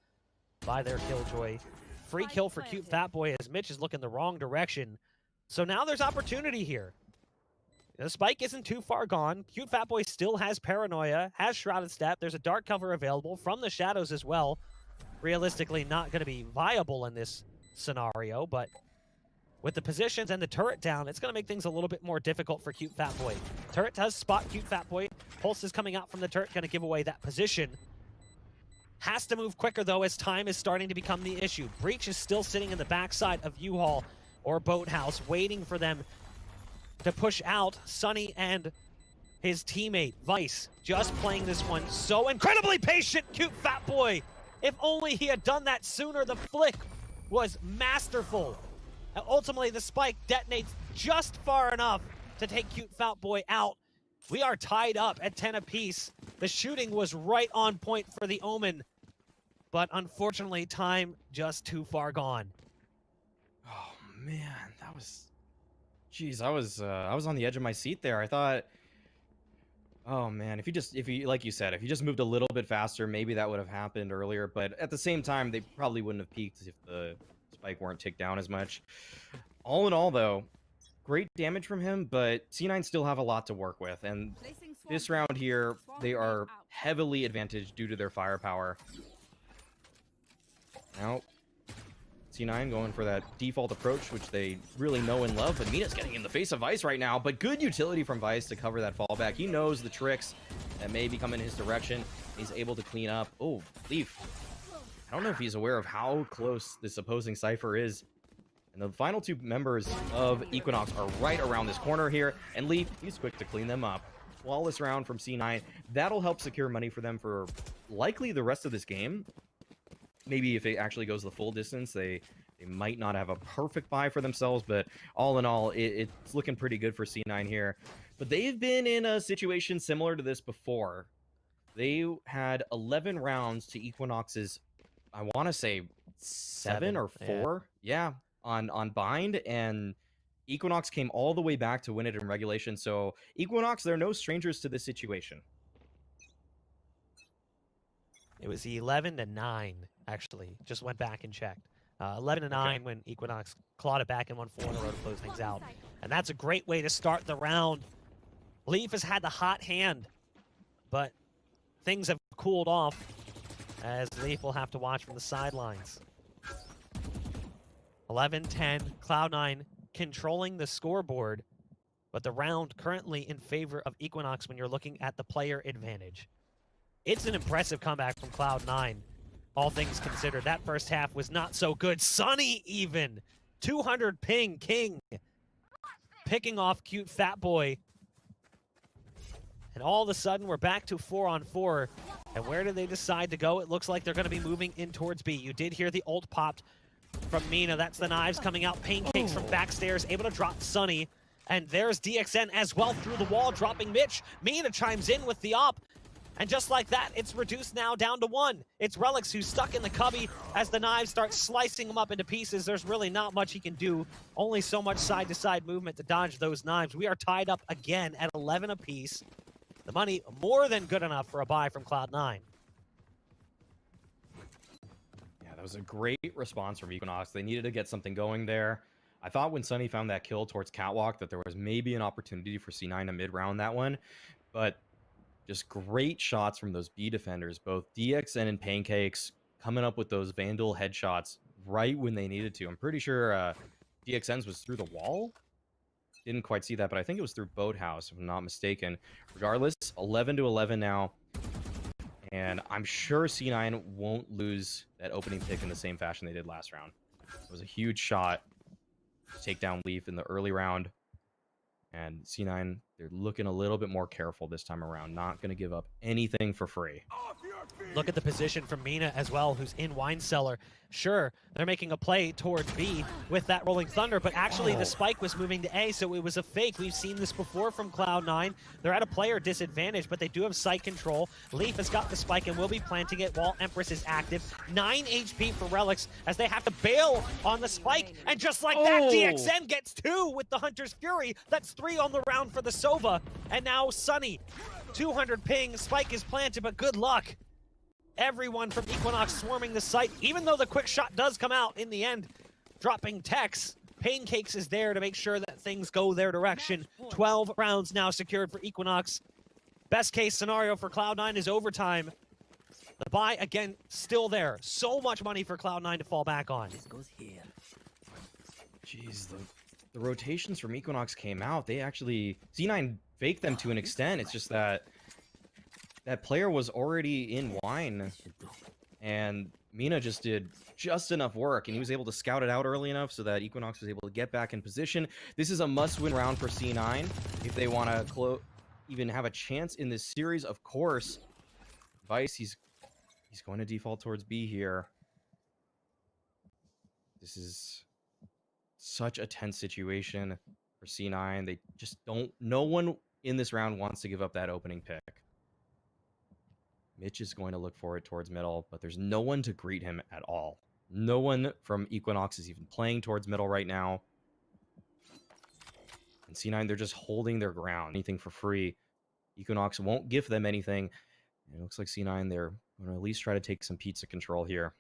by their Killjoy. Free kill for Cute Fat Boy as Mitch is looking the wrong direction. So now there's opportunity here. The spike isn't too far gone. Cute Fat Boy still has Paranoia, has Shrouded Step. There's a dark cover available from the shadows as well. Realistically not going to be viable in this scenario, but with the positions and the turret down, it's going to make things a little bit more difficult for Cute Fat Boy. Turret does spot Cute Fat Boy. Pulse is coming out from the turret, going to give away that position. Has to move quicker, though, as time is starting to become the issue. Breach is still sitting in the backside of U-Haul or Boathouse, waiting for them to push out. Sunny and his teammate, Vice, just playing this one so incredibly patient. Cute Fat Boy. If only he had done that sooner. The flick was masterful. Ultimately, the spike detonates just far enough to take Cute Fat Boy out. We are tied up at 10 apiece. The shooting was right on point for the Omen, but unfortunately, time just too far gone. Oh man, that was. Jeez, I was on the edge of my seat there. I thought, oh man, if you like you said, if you just moved a little bit faster, maybe that would have happened earlier. But at the same time, they probably wouldn't have peaked if the spike weren't ticked down as much. All in all, though, great damage from him, but C9 still have a lot to work with, and this round here, they are heavily advantaged due to their firepower. Now, C9 going for that default approach, which they really know and love, but Mina's getting in the face of Vice right now, but good utility from Vice to cover that fallback. He knows the tricks that may be coming in his direction. He's able to clean up. Oh, Leaf. I don't know if he's aware of how close this opposing Cypher is. And the final two members of Equinox are right around this corner here, and Leaf, he's quick to clean them up. Flawless round from C9. That'll help secure money for them for likely the rest of this game. Maybe if it actually goes the full distance, they might not have a perfect buy for themselves, but all in all, it's looking pretty good for C9 here. But they've been in a situation similar to this before. They had 11 rounds to Equinox's, I want to say, 7 or 4. Yeah, on bind, and Equinox came all the way back to win it in regulation. So Equinox, they're no strangers to this situation. It was 11-9, actually. Just went back and checked. 11-9 when Equinox clawed it back and won 4 in a row to close things out. And that's a great way to start the round. Leaf has had the hot hand, but things have cooled off as Leaf will have to watch from the sidelines. 11-10, Cloud9 controlling the scoreboard, but the round currently in favor of Equinox when you're looking at the player advantage. It's an impressive comeback from Cloud9, all things considered. That first half was not so good. Sunny even, 200 ping, King, picking off cute fat boy. And all of a sudden, we're back to 4-on-4. And where do they decide to go? It looks like they're going to be moving in towards B. You did hear the ult popped from Mina. That's the knives coming out. Pancakes from backstairs, able to drop Sunny. And there's DXN as well through the wall, dropping Mitch. Mina chimes in with the op. And just like that, it's reduced now down to 1. It's Relics who's stuck in the cubby as the knives start slicing him up into pieces. There's really not much he can do. Only so much side-to-side movement to dodge those knives. We are tied up again at 11 apiece. The money more than good enough for a buy from Cloud9. Yeah, that was a great response from Equinox. They needed to get something going there. I thought when Sunny found that kill towards Catwalk that there was maybe an opportunity for C9 to mid-round that one, but just great shots from those B defenders, both DXN and Pancakes coming up with those Vandal headshots right when they needed to. I'm pretty sure DXN's was through the wall. Didn't quite see that, but I think it was through Boathouse, if I'm not mistaken. Regardless, 11-11 now. And I'm sure C9 won't lose that opening pick in the same fashion they did last round. It was a huge shot to take down Leaf in the early round. And C9, they're looking a little bit more careful this time around. Not going to give up anything for free. Look at the position from Mina as well, who's in Wine Cellar. Sure, they're making a play towards B with that Rolling Thunder, but actually the spike was moving to A, so it was a fake. We've seen this before from Cloud9. They're at a player disadvantage, but they do have site control. Leaf has got the spike and will be planting it while Empress is active. 9 HP for Relics as they have to bail on the spike, and just like that, DXN gets 2 with the Hunter's Fury. That's 3 on the round for the Sova, and now Sunny. 200 ping, spike is planted, but good luck. Everyone from Equinox swarming the site, even though the quick shot does come out in the end, dropping Tex. Pancakes is there to make sure that things go their direction. 12 rounds now secured for Equinox. Best case scenario for Cloud9 is overtime. The buy, again, still there. So much money for Cloud9 to fall back on. This goes here. Jeez, the rotations from Equinox came out. They actually, C9 faked them to an extent. It's just that that player was already in Wine, and Mina just did just enough work, and he was able to scout it out early enough so that Equinox was able to get back in position. This is a must-win round for C9 if they want to even have a chance in this series. Of course, Vice, he's going to default towards B here. This is such a tense situation for C9. They just don't, no one in this round wants to give up that opening pick. Mitch is going to look for it towards middle, but there's no one to greet him at all. No one from Equinox is even playing towards middle right now. And C9, they're just holding their ground. Anything for free. Equinox won't give them anything. It looks like C9, they're going to at least try to take some pizza control here.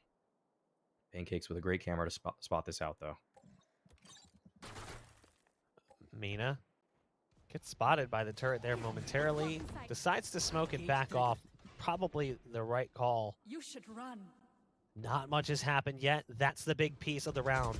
Pancakes with a great camera to spot this out, though. Mina gets spotted by the turret there momentarily. Decides to smoke and back off. Probably the right call. You should run. Not much has happened yet. That's the big piece of the round.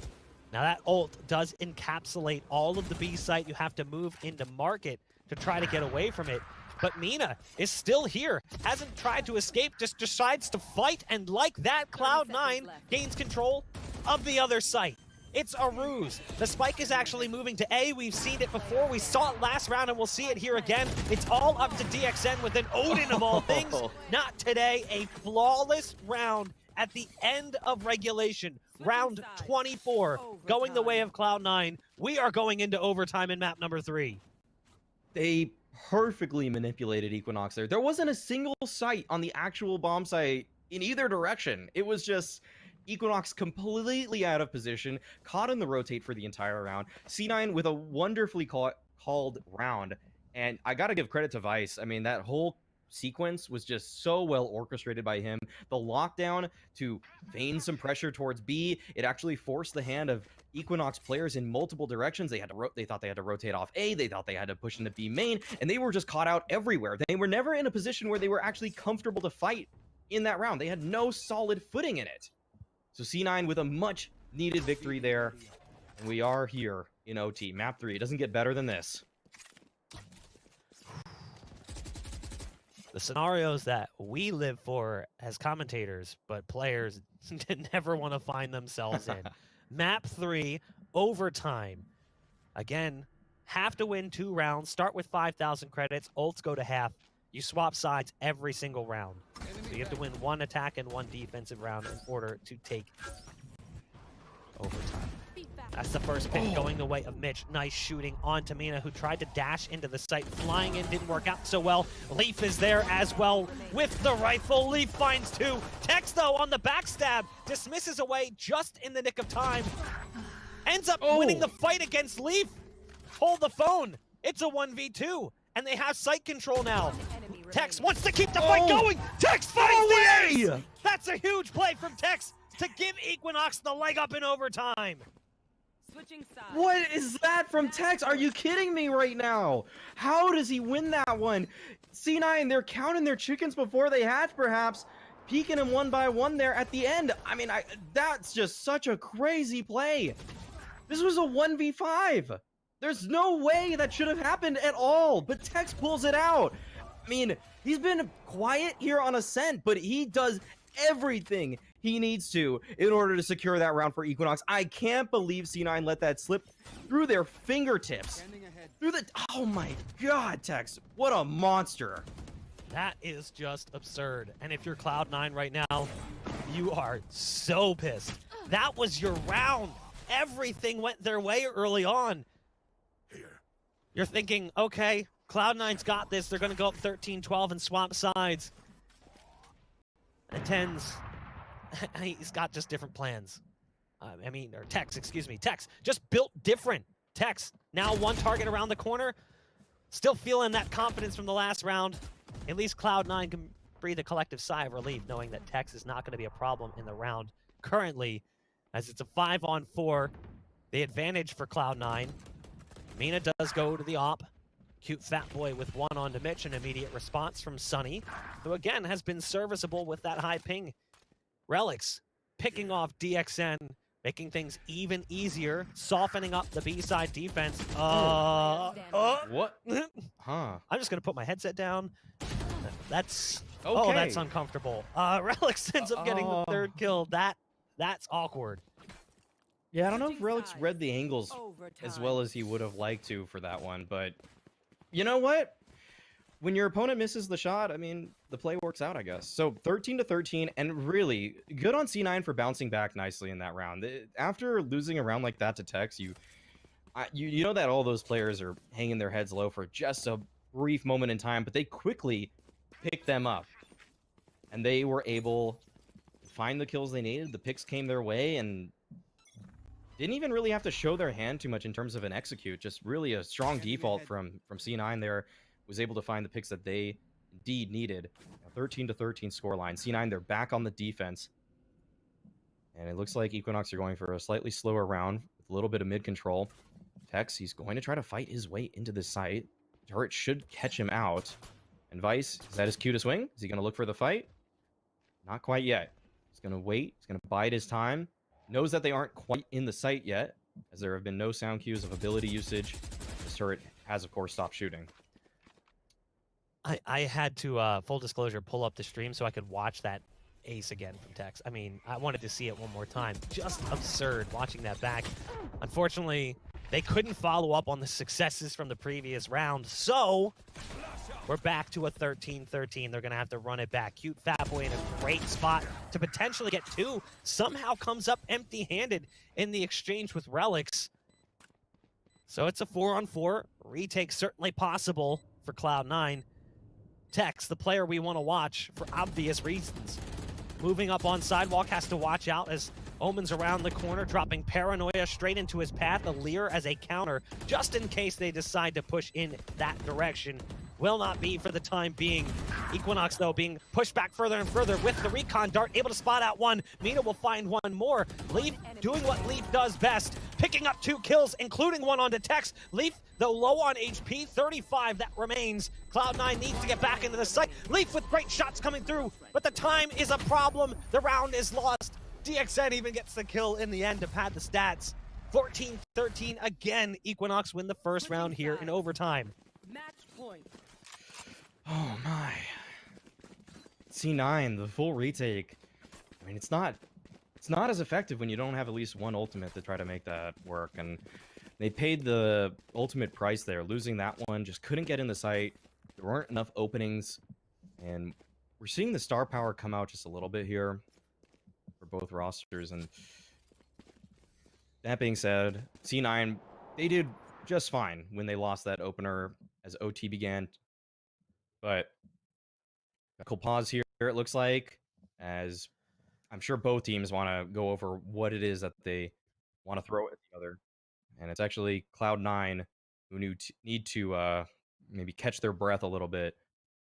Now that ult does encapsulate all of the B site. You have to move into market to try to get away from it. But Mina is still here. Hasn't tried to escape, just decides to fight. And like that, Cloud9 gains control of the other site. It's a ruse. The spike is actually moving to A. We've seen it before. We saw it last round, and we'll see it here again. It's all up to DXN with an Odin of all things. Not today. A flawless round at the end of regulation. Round 24, going the way of Cloud9. We are going into overtime in map number 3. They perfectly manipulated Equinox there. There wasn't a single site on the actual bomb site in either direction. It was just Equinox completely out of position, caught in the rotate for the entire round. C9 with a wonderfully called round. And I got to give credit to Vice. I mean, that whole sequence was just so well orchestrated by him. The lockdown to feign some pressure towards B, it actually forced the hand of Equinox players in multiple directions. They thought they had to rotate off A, they thought they had to push into B main, and they were just caught out everywhere. They were never in a position where they were actually comfortable to fight in that round. They had no solid footing in it. So C9 with a much needed victory there. And we are here in OT. Map 3. It doesn't get better than this. The scenarios that we live for as commentators, but players never want to find themselves in. Map 3, overtime. Again, have to win 2 rounds. Start with 5,000 credits. Ults go to half. You swap sides every single round. So you have to win 1 attack and 1 defensive round in order to take overtime. That's the first pick going the way of Mitch. Nice shooting on Mina, who tried to dash into the site. Flying in didn't work out so well. Leaf is there as well with the rifle. Leaf finds 2. Tex, though, on the backstab, dismisses away just in the nick of time. Ends up winning the fight against Leaf. Hold the phone. It's a 1v2. And they have site control now. Tex wants to keep the fight going. Tex finds the ace! That's a huge play from Tex to give Equinox the leg up in overtime. What is that from Tex? Are you kidding me right now? How does he win that one? C9, they're counting their chickens before they hatch, perhaps. Peeking him one by one there at the end. I mean, that's just such a crazy play. This was a 1v5. There's no way that should have happened at all, but Tex pulls it out. I mean, he's been quiet here on Ascent, but he does everything he needs to in order to secure that round for Equinox. I can't believe C9 let that slip through their fingertips. Oh my god, Tex, what a monster. That is just absurd. And if you're Cloud9 right now, you are so pissed. That was your round. Everything went their way early on. You're thinking, okay, Cloud9's got this. They're going to go up 13-12 and swap sides. And Tens, he's got just different plans. Tex, excuse me. Tex, just built different. Tex, now 1 target around the corner. Still feeling that confidence from the last round. At least Cloud9 can breathe a collective sigh of relief knowing that Tex is not going to be a problem in the round currently, as it's a 5-on-4. The advantage for Cloud9. Mina does go to the op. Cute fat boy with 1 on to Mitch. An immediate response from Sunny, who again has been serviceable with that high ping. Relics picking off DXN, making things even easier, softening up the B-side defense. What? Huh. I'm just going to put my headset down. That's... Okay. Oh, that's uncomfortable. Relics ends up getting the 3rd kill. That's awkward. Yeah, I don't know if Relics read the angles as well as he would have liked to for that one, but you know what? When your opponent misses the shot, I mean, the play works out, I guess. So 13-13, and really good on C9 for bouncing back nicely in that round. After losing a round like that to Tex, you know that all those players are hanging their heads low for just a brief moment in time, but they quickly picked them up. And they were able to find the kills they needed. The picks came their way and didn't even really have to show their hand too much in terms of an execute. Just really a strong default from C9 there. Was able to find the picks that they indeed needed. 13-13 scoreline. C9, they're back on the defense. And it looks like Equinox are going for a slightly slower round with a little bit of mid control. Tex, he's going to try to fight his way into this site. Turret should catch him out. And Vice, is that his cue to swing? Is he going to look for the fight? Not quite yet. He's going to wait. He's going to bide his time. Knows that they aren't quite in the site yet, as there have been no sound cues of ability usage. This turret has, of course, stopped shooting. I had to, full disclosure, pull up the stream so I could watch that ace again from Tex. I mean, I wanted to see it one more time. Just absurd watching that back. Unfortunately, they couldn't follow up on the successes from the previous round, so we're back to a 13-13. They're going to have to run it back. Cute Fat Boy in a great spot to potentially get 2. Somehow comes up empty-handed in the exchange with Relics. So it's a 4-on-4. Retake certainly possible for Cloud9. Tex, the player we want to watch for obvious reasons. Moving up on sidewalk, has to watch out as Omen's around the corner, dropping Paranoia straight into his path. A Leer as a counter, just in case they decide to push in that direction. Will not be for the time being. Equinox, though, being pushed back further and further with the recon dart, able to spot out one. Mina will find one more. Leaf doing what Leaf does best, picking up 2 kills, including one onto Tex. Leaf, though low on HP, 35 that remains. Cloud9 needs to get back into the site. Leaf with great shots coming through, but the time is a problem. The round is lost. DXN even gets the kill in the end to pad the stats. 14-13 again. Equinox win the first round here in overtime. Match point. Oh my. C9, the full retake. I mean, it's not as effective when you don't have at least one ultimate to try to make that work. And they paid the ultimate price there. Losing that one, just couldn't get in the site. There weren't enough openings. And we're seeing the star power come out just a little bit here for both rosters. And that being said, C9, they did just fine when they lost that opener as OT began. But a cool pause here, it looks like, as I'm sure both teams want to go over what it is that they want to throw at the other. And it's actually Cloud9 who need to maybe catch their breath a little bit,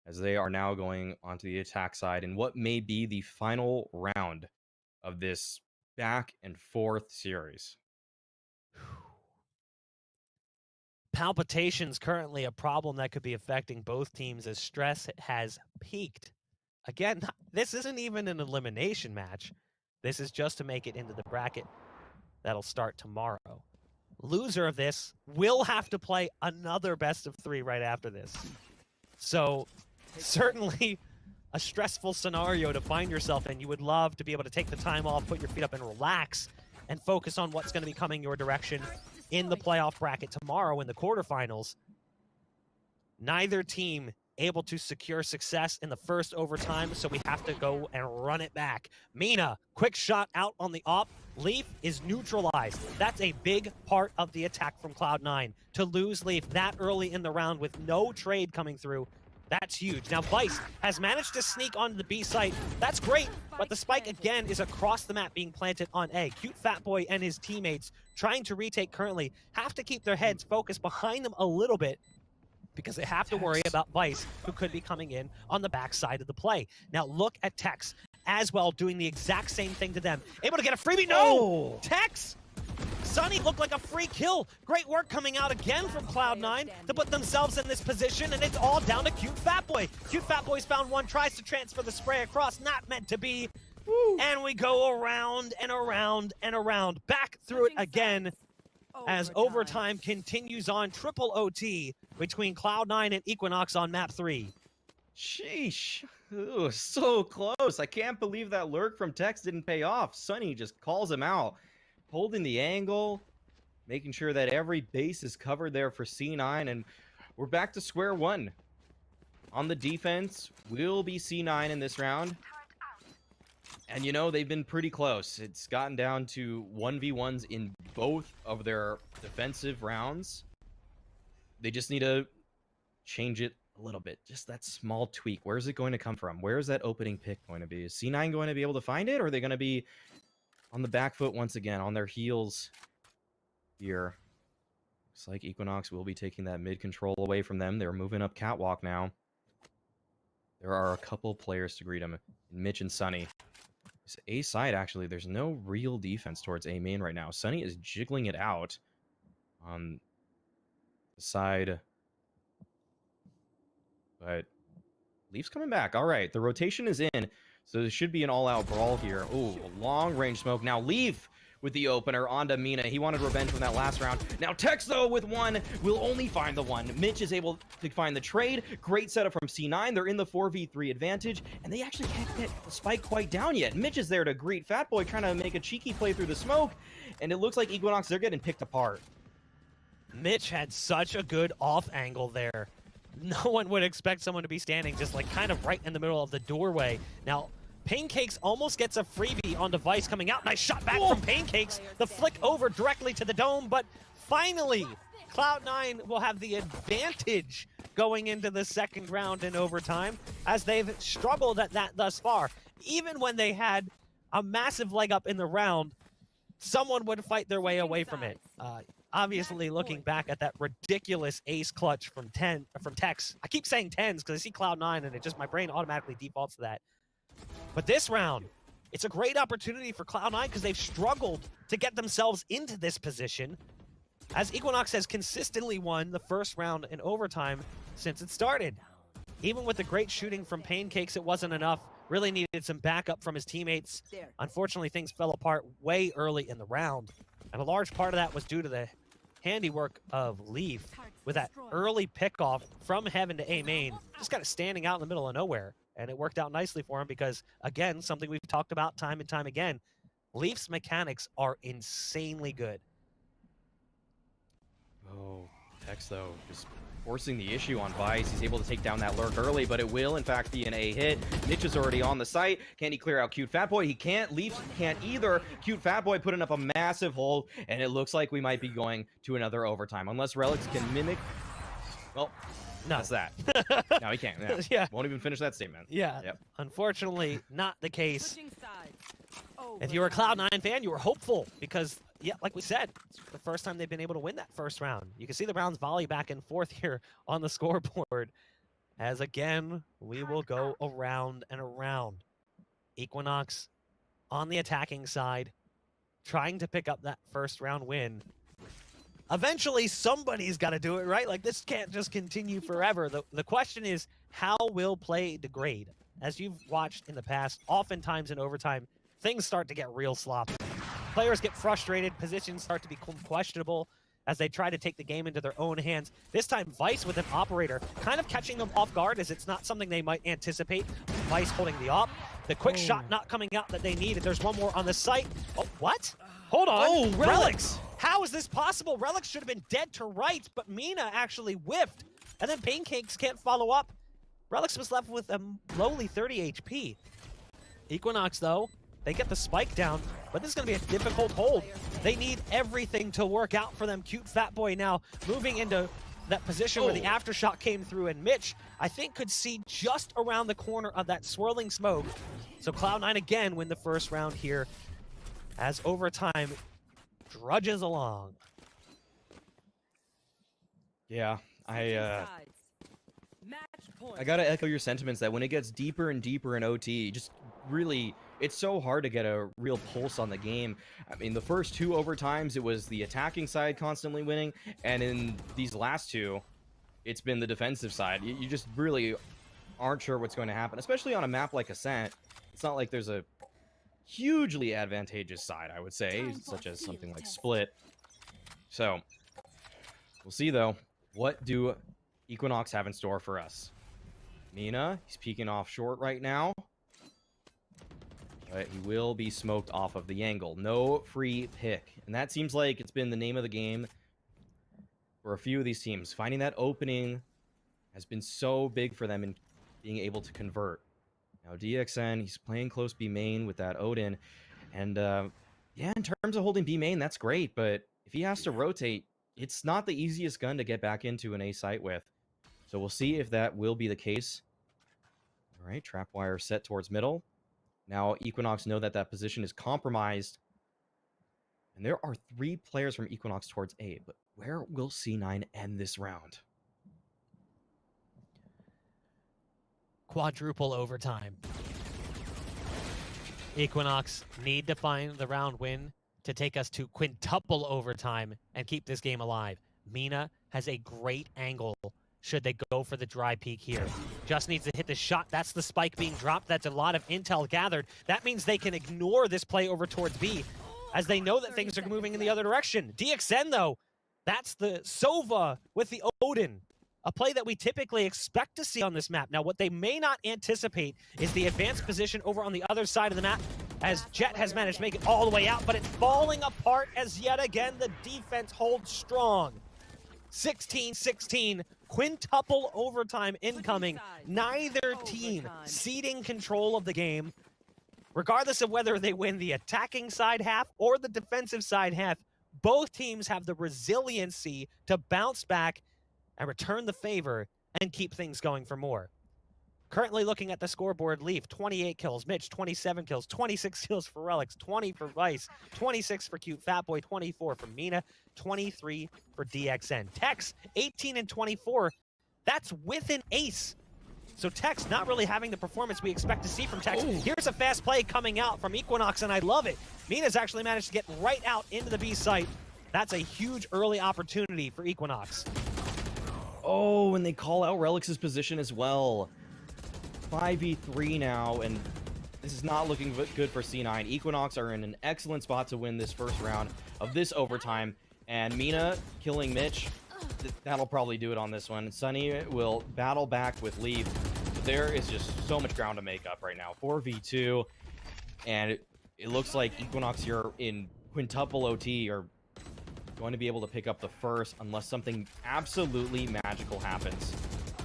as they are now going onto the attack side in what may be the final round of this back and forth series. Palpitations currently a problem that could be affecting both teams as stress has peaked. Again, this isn't even an elimination match. This is just to make it into the bracket that'll start tomorrow. Loser of this will have to play another best of 3 right after this. So certainly a stressful scenario to find yourself in. You would love to be able to take the time off, put your feet up and relax and focus on what's going to be coming your direction in the playoff bracket tomorrow in the quarterfinals. Neither team able to secure success in the first overtime, so we have to go and run it back. Mina, quick shot out on the op. Leaf is neutralized. That's a big part of the attack from Cloud9. To lose Leaf that early in the round with no trade coming through, that's huge. Now Vice has managed to sneak onto the B site. That's great, but the spike again is across the map being planted on A. Cute Fat Boy and his teammates trying to retake currently have to keep their heads focused behind them a little bit, because they have to worry about Vice, who could be coming in on the backside of the play. Now look at Tex as well, doing the exact same thing to them. Able to get a freebie? No! Tex! Sunny looked like a free kill. Great work coming out again from Cloud9 to put themselves in this position, and it's all down to Cute Fat Boy. Cute Fat Boy's found one, tries to transfer the spray across, not meant to be. Woo. And we go around and around and around. Back through it again as overtime continues on. Triple OT between Cloud9 and Equinox on map 3. Sheesh. Ooh, so close. I can't believe that lurk from Tex didn't pay off. Sunny just calls him out, holding the angle, making sure that every base is covered there for C9, and we're back to square one. On the defense will be C9 in this round. And you know, they've been pretty close. It's gotten down to 1v1s in both of their defensive rounds. They just need to change it a little bit. Just that small tweak. Where is it going to come from? Where is that opening pick going to be? Is C9 going to be able to find it, or are they going to be on the back foot once again, on their heels here? Looks like Equinox will be taking that mid control away from them. They're moving up catwalk now. There are a couple players to greet them, Mitch and Sunny. This A side, actually, there's no real defense towards A main right now. Sunny is jiggling it out on the side. But Leaf's coming back. All right, the rotation is in, so there should be an all-out brawl here. Ooh, a long-range smoke. Now Leaf with the opener onto Mina. He wanted revenge from that last round. Now Tex, though, with one, will only find the one. Mitch is able to find the trade. Great setup from C9. They're in the 4v3 advantage, and they actually can't get the spike quite down yet. Mitch is there to greet Fatboy, trying to make a cheeky play through the smoke, and it looks like Equinox, they're getting picked apart. Mitch had such a good off angle there. No one would expect someone to be standing just like kind of right in the middle of the doorway. Now, Pancakes almost gets a freebie on device coming out. Nice shot back from Pancakes. The flick over directly to the dome, but finally, Cloud9 will have the advantage going into the second round in overtime, as they've struggled at that thus far. Even when they had a massive leg up in the round, someone would fight their way away from it. Obviously, looking back at that ridiculous ace clutch from Tex. I keep saying 10s because I see Cloud9 and my brain automatically defaults to that. But this round, it's a great opportunity for Cloud9 because they've struggled to get themselves into this position, as Equinox has consistently won the first round in overtime since it started. Even with the great shooting from Pancakes, it wasn't enough. Really needed some backup from his teammates. Unfortunately, things fell apart way early in the round. And a large part of that was due to the handiwork of Leaf with that early pickoff from Heaven to A main, just kind of standing out in the middle of nowhere. And it worked out nicely for him because, again, something we've talked about time and time again, Leaf's mechanics are insanely good. Oh, Tex, though, just forcing the issue on Vice. He's able to take down that lurk early, but it will, in fact, be an A hit. Mitch is already on the site. Can he clear out Cute Fatboy? He can't. Leafs can't either. Cute Fatboy putting up a massive hole, and it looks like we might be going to another overtime. Unless Relics can mimic... Well, no. That's that. No, he can't. No. Yeah. Won't even finish that statement. Yeah. Yep. Unfortunately, not the case. If you were a Cloud9 fan, you were hopeful because, yeah, like we said, it's the first time they've been able to win that first round. You can see the rounds volley back and forth here on the scoreboard. As again, we will go around and around. Equinox on the attacking side, trying to pick up that first round win. Eventually, somebody's got to do it, right? Like, this can't just continue forever. The question is, how will play degrade? As you've watched in the past, oftentimes in overtime, things start to get real sloppy. Players get frustrated, positions start to become questionable as they try to take the game into their own hands. This time, Vice with an operator, kind of catching them off guard as it's not something they might anticipate. Vice holding the op. The quick shot not coming out that they needed. There's one more on the site. Oh, what? Hold on. Oh, Relics! How is this possible? Relics should have been dead to rights, but Mina actually whiffed. And then Pancakes can't follow up. Relics was left with a lowly 30 HP. Equinox, though, they get the spike down, but this is going to be a difficult hold. They need everything to work out for them. Cute Fatboy now moving into that position where the aftershock came through, and Mitch, I think, could see just around the corner of that swirling smoke. So Cloud9 again win the first round here as overtime drudges along. Yeah, I gotta echo your sentiments that when it gets deeper and deeper in OT, just really, it's so hard to get a real pulse on the game. I mean, the first two overtimes, it was the attacking side constantly winning, and in these last two, it's been the defensive side. You just really aren't sure what's going to happen, especially on a map like Ascent. It's not like there's a hugely advantageous side, I would say, such as something like Split. So, we'll see, though. What do Equinox have in store for us? Mina, he's peeking off short right now. But he will be smoked off of the angle. No free pick. And that seems like it's been the name of the game for a few of these teams. Finding that opening has been so big for them in being able to convert. Now DXN, he's playing close B main with that Odin. And yeah, in terms of holding B main, that's great. But if he has to rotate, it's not the easiest gun to get back into an A site with. So we'll see if that will be the case. All right, trapwire set towards middle. Now Equinox know that that position is compromised. And there are 3 players from Equinox towards A, but where will C9 end this round? Quadruple overtime. Equinox need to find the round win to take us to quintuple overtime and keep this game alive. Mina has a great angle should they go for the dry peek here. Just needs to hit the shot. That's the spike being dropped. That's a lot of intel gathered. That means they can ignore this play over towards B, as they know that things are moving in the other direction. DXN, though, that's the Sova with the Odin. A play that we typically expect to see on this map. Now, what they may not anticipate is the advanced position over on the other side of the map, as Jet has managed to make it all the way out, but it's falling apart as yet again the defense holds strong. 16-16, quintuple overtime incoming. Neither team ceding control of the game. Regardless of whether they win the attacking side half or the defensive side half, both teams have the resiliency to bounce back and return the favor and keep things going for more. Currently looking at the scoreboard, Leaf, 28 kills, Mitch, 27 kills, 26 kills for Relics, 20 for Vice, 26 for Cute Fatboy, 24 for Mina, 23 for DXN. Tex, 18 and 24, that's with an ace. So Tex not really having the performance we expect to see from Tex. Oh. Here's a fast play coming out from Equinox, and I love it. Mina's actually managed to get right out into the B site. That's a huge early opportunity for Equinox. Oh, and they call out Relix's position as well. 5v3 now, and this is not looking good for C9. Equinox are in an excellent spot to win this first round of this overtime, and Mina killing Mitch, that'll probably do it on this one. Sunny will battle back with Leaf. There is just so much ground to make up right now. 4v2, and it looks like Equinox, you're in quintuple OT, are going to be able to pick up the first unless something absolutely magical happens.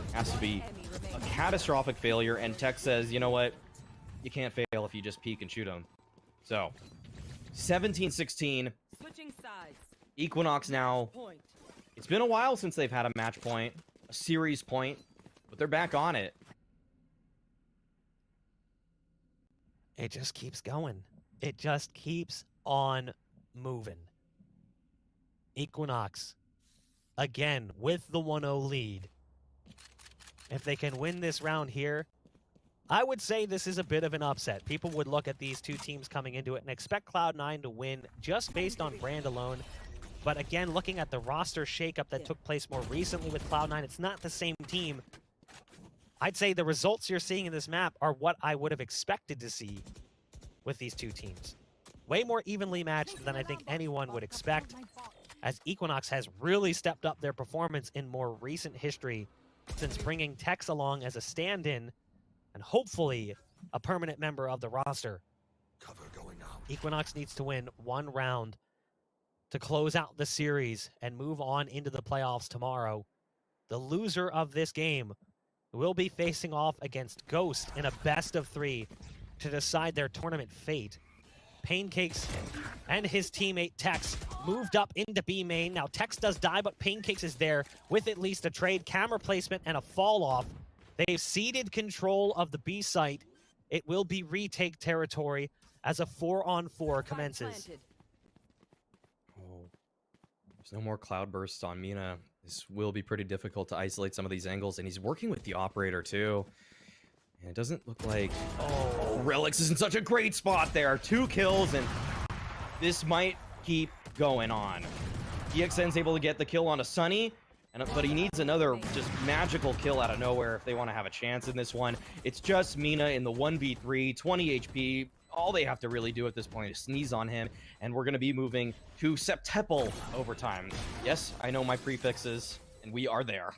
It has to be a catastrophic failure, and Tex says, you know what? You can't fail if you just peek and shoot them. So, 17-16. Switching sides. Equinox now. Point. It's been a while since they've had a match point, a series point, but they're back on it. It just keeps going. It just keeps on moving. Equinox, again, with the 1-0 lead. If they can win this round here, I would say this is a bit of an upset. People would look at these two teams coming into it and expect Cloud9 to win just based on brand alone. But again, looking at the roster shakeup that took place more recently with Cloud9, it's not the same team. I'd say the results you're seeing in this map are what I would have expected to see with these two teams. Way more evenly matched than I think anyone would expect, as Equinox has really stepped up their performance in more recent history since bringing Tex along as a stand-in and hopefully a permanent member of the roster. Cover going out. Equinox needs to win one round to close out the series and move on into the playoffs tomorrow. The loser of this game will be facing off against Ghost in a best-of-3 to decide their tournament fate. Pancakes and his teammate Tex moved up into B main. Now Tex does die, but Pancakes is there with at least a trade, camera placement, and a fall-off. They've ceded control of the B site. It will be retake territory as a 4-on-4 commences. Oh, there's no more cloudbursts on Mina. This will be pretty difficult to isolate some of these angles, and he's working with the operator too. And it doesn't look like... Oh, Relix is in such a great spot there. 2 kills, and this might keep going on. DXN's able to get the kill on a Sunny, but he needs another just magical kill out of nowhere if they want to have a chance in this one. It's just Mina in the 1v3, 20 HP. All they have to really do at this point is sneeze on him, and we're going to be moving to septuple overtime. Yes, I know my prefixes, and we are there.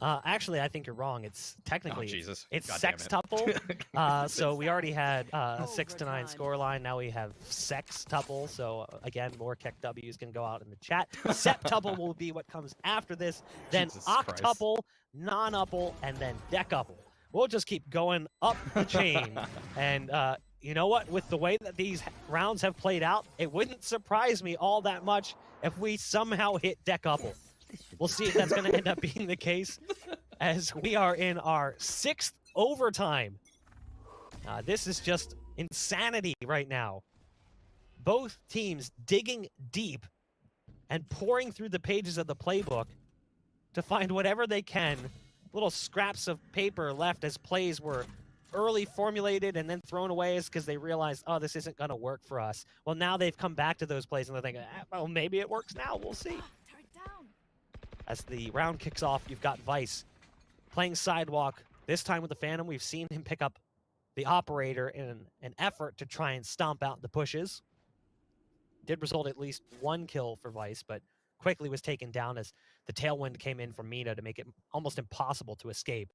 Actually, I think you're wrong. It's technically it's God damn it. sextuple. So we already had a 6-9 scoreline. Now we have sextuple. So again, more Keck W's can go out in the chat. Septuple will be what comes after this. Then Jesus octuple, non-uple, and then decuple. We'll just keep going up the chain. And you know what? With the way that these rounds have played out, it wouldn't surprise me all that much if we somehow hit decuple. We'll see if that's going to end up being the case. as we are in our 6th overtime. This is just insanity right now. Both teams digging deep and pouring through the pages of the playbook to find whatever they can. Little scraps of paper left as plays were early formulated and then thrown away because they realized, oh, this isn't going to work for us. Well, now they've come back to those plays and they're thinking, well, maybe it works now. We'll see. As the round kicks off, you've got Vice playing sidewalk. This time with the Phantom, we've seen him pick up the operator in an effort to try and stomp out the pushes. Did result at least 1 kill for Vice, but quickly was taken down as the tailwind came in from Mina to make it almost impossible to escape.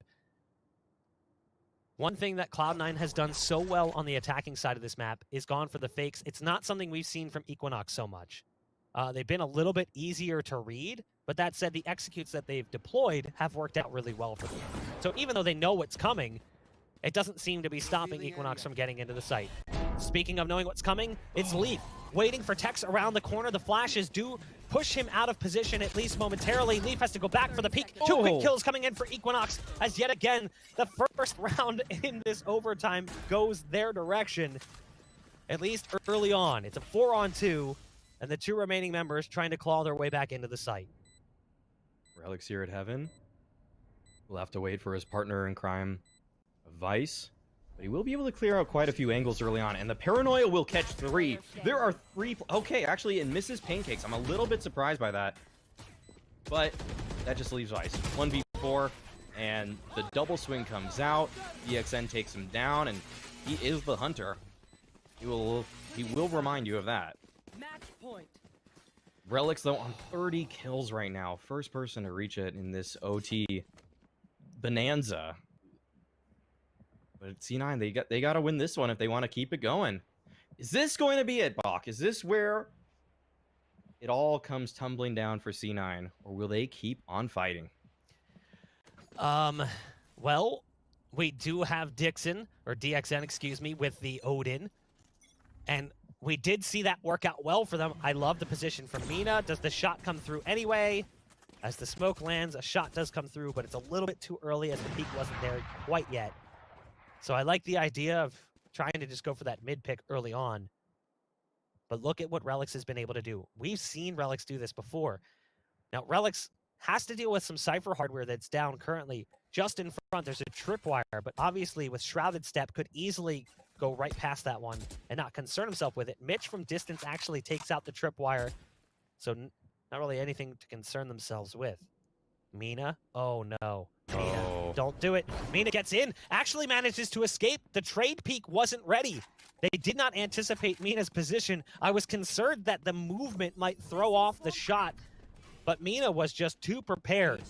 One thing that Cloud9 has done so well on the attacking side of this map is gone for the fakes. It's not something we've seen from Equinox so much. They've been a little bit easier to read, but that said, the executes that they've deployed have worked out really well for them. So even though they know what's coming, it doesn't seem to be stopping Equinox from getting into the site. Speaking of knowing what's coming, it's Leaf waiting for Tex around the corner. The flashes do push him out of position, at least momentarily. Leaf has to go back for the peek. 2 quick kills coming in for Equinox, as yet again, the first round in this overtime goes their direction, at least early on. It's a 4-on-2, and the 2 remaining members trying to claw their way back into the site. Relic's here at Heaven. We'll have to wait for his partner in crime, Vice. But he will be able to clear out quite a few angles early on, and the Paranoia will catch 3. There are 3... Okay, actually, it misses Pancakes. I'm a little bit surprised by that. But that just leaves Vice. 1v4, and the double swing comes out. DXN takes him down, and he is the hunter. He will remind you of that. Match point. Relics, though, on 30 kills right now. First person to reach it in this OT bonanza. But C9, they got to win this one if they want to keep it going. Is this going to be it, Bach? Is this where it all comes tumbling down for C9? Or will they keep on fighting? Well, we do have Dixon, or DXN, excuse me, with the Odin. And we did see that work out well for them. I love the position from Mina. Does the shot come through anyway? As the smoke lands, a shot does come through, but it's a little bit too early as the peak wasn't there quite yet. So I like the idea of trying to just go for that mid pick early on. But look at what Relics has been able to do. We've seen Relics do this before. Now, Relics has to deal with some Cypher hardware that's down currently. Just in front, there's a tripwire, but obviously with Shrouded Step could easily go right past that one and not concern himself with it. Mitch from distance actually takes out the tripwire, so not really anything to concern themselves with. Mina? Oh no. Mina, don't do it. Mina gets in, actually manages to escape. The trade peak wasn't ready. They did not anticipate Mina's position. I was concerned that the movement might throw off the shot, but Mina was just too prepared.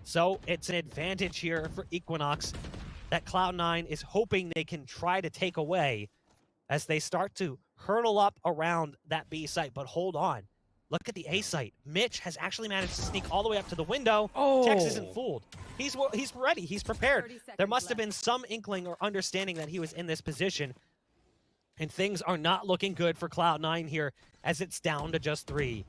So it's an advantage here for Equinox that Cloud9 is hoping they can try to take away as they start to hurdle up around that B site. But hold on. Look at the A site. Mitch has actually managed to sneak all the way up to the window. Tex isn't fooled. He's ready. He's prepared. There must have been some inkling or understanding that he was in this position. And things are not looking good for Cloud9 here as it's down to just 3.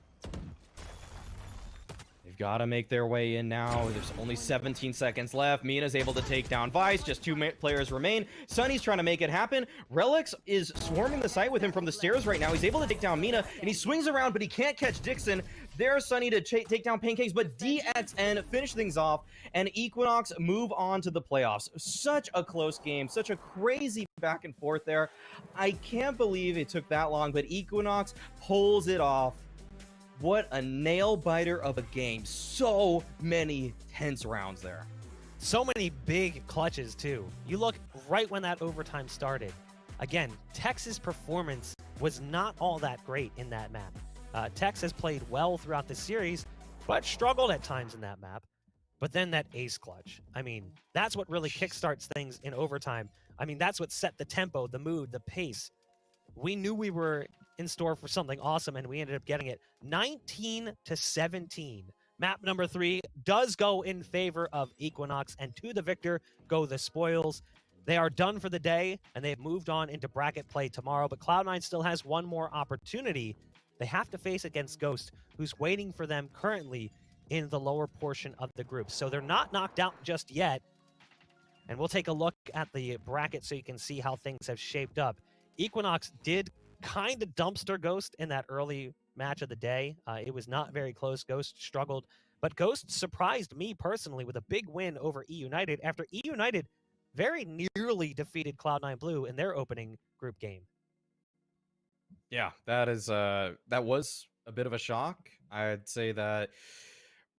They've got to make their way in now. There's only 17 seconds left. Mina's able to take down Vice. Just 2 players remain. Sunny's trying to make it happen. Relics is swarming the site with him from the stairs right now. He's able to take down Mina, and he swings around, but he can't catch Dixon. There's Sunny to take down Pancakes, but DXN finish things off, and Equinox move on to the playoffs. Such a close game. Such a crazy back and forth there. I can't believe it took that long, but Equinox pulls it off. What a nail-biter of a game. So many tense rounds there. So many big clutches, too. You look right when that overtime started. Again, Tex's performance was not all that great in that map. Tex has played well throughout the series, but struggled at times in that map. But then that ace clutch. I mean, that's what really kickstarts things in overtime. I mean, that's what set the tempo, the mood, the pace. We knew we were in store for something awesome, and we ended up getting it 19-17. Map number 3 does go in favor of Equinox, and to the victor go the spoils. They are done for the day, and they've moved on into bracket play tomorrow, but Cloud9 still has one more opportunity. They have to face against Ghost, who's waiting for them currently in the lower portion of the group. So they're not knocked out just yet. And we'll take a look at the bracket so you can see how things have shaped up. Equinox did kind of dumpster Ghost in that early match of the day. It was not very close. Ghost struggled. But Ghost surprised me personally with a big win over E United after E United very nearly defeated Cloud9 Blue in their opening group game. Yeah, that was a bit of a shock. I'd say that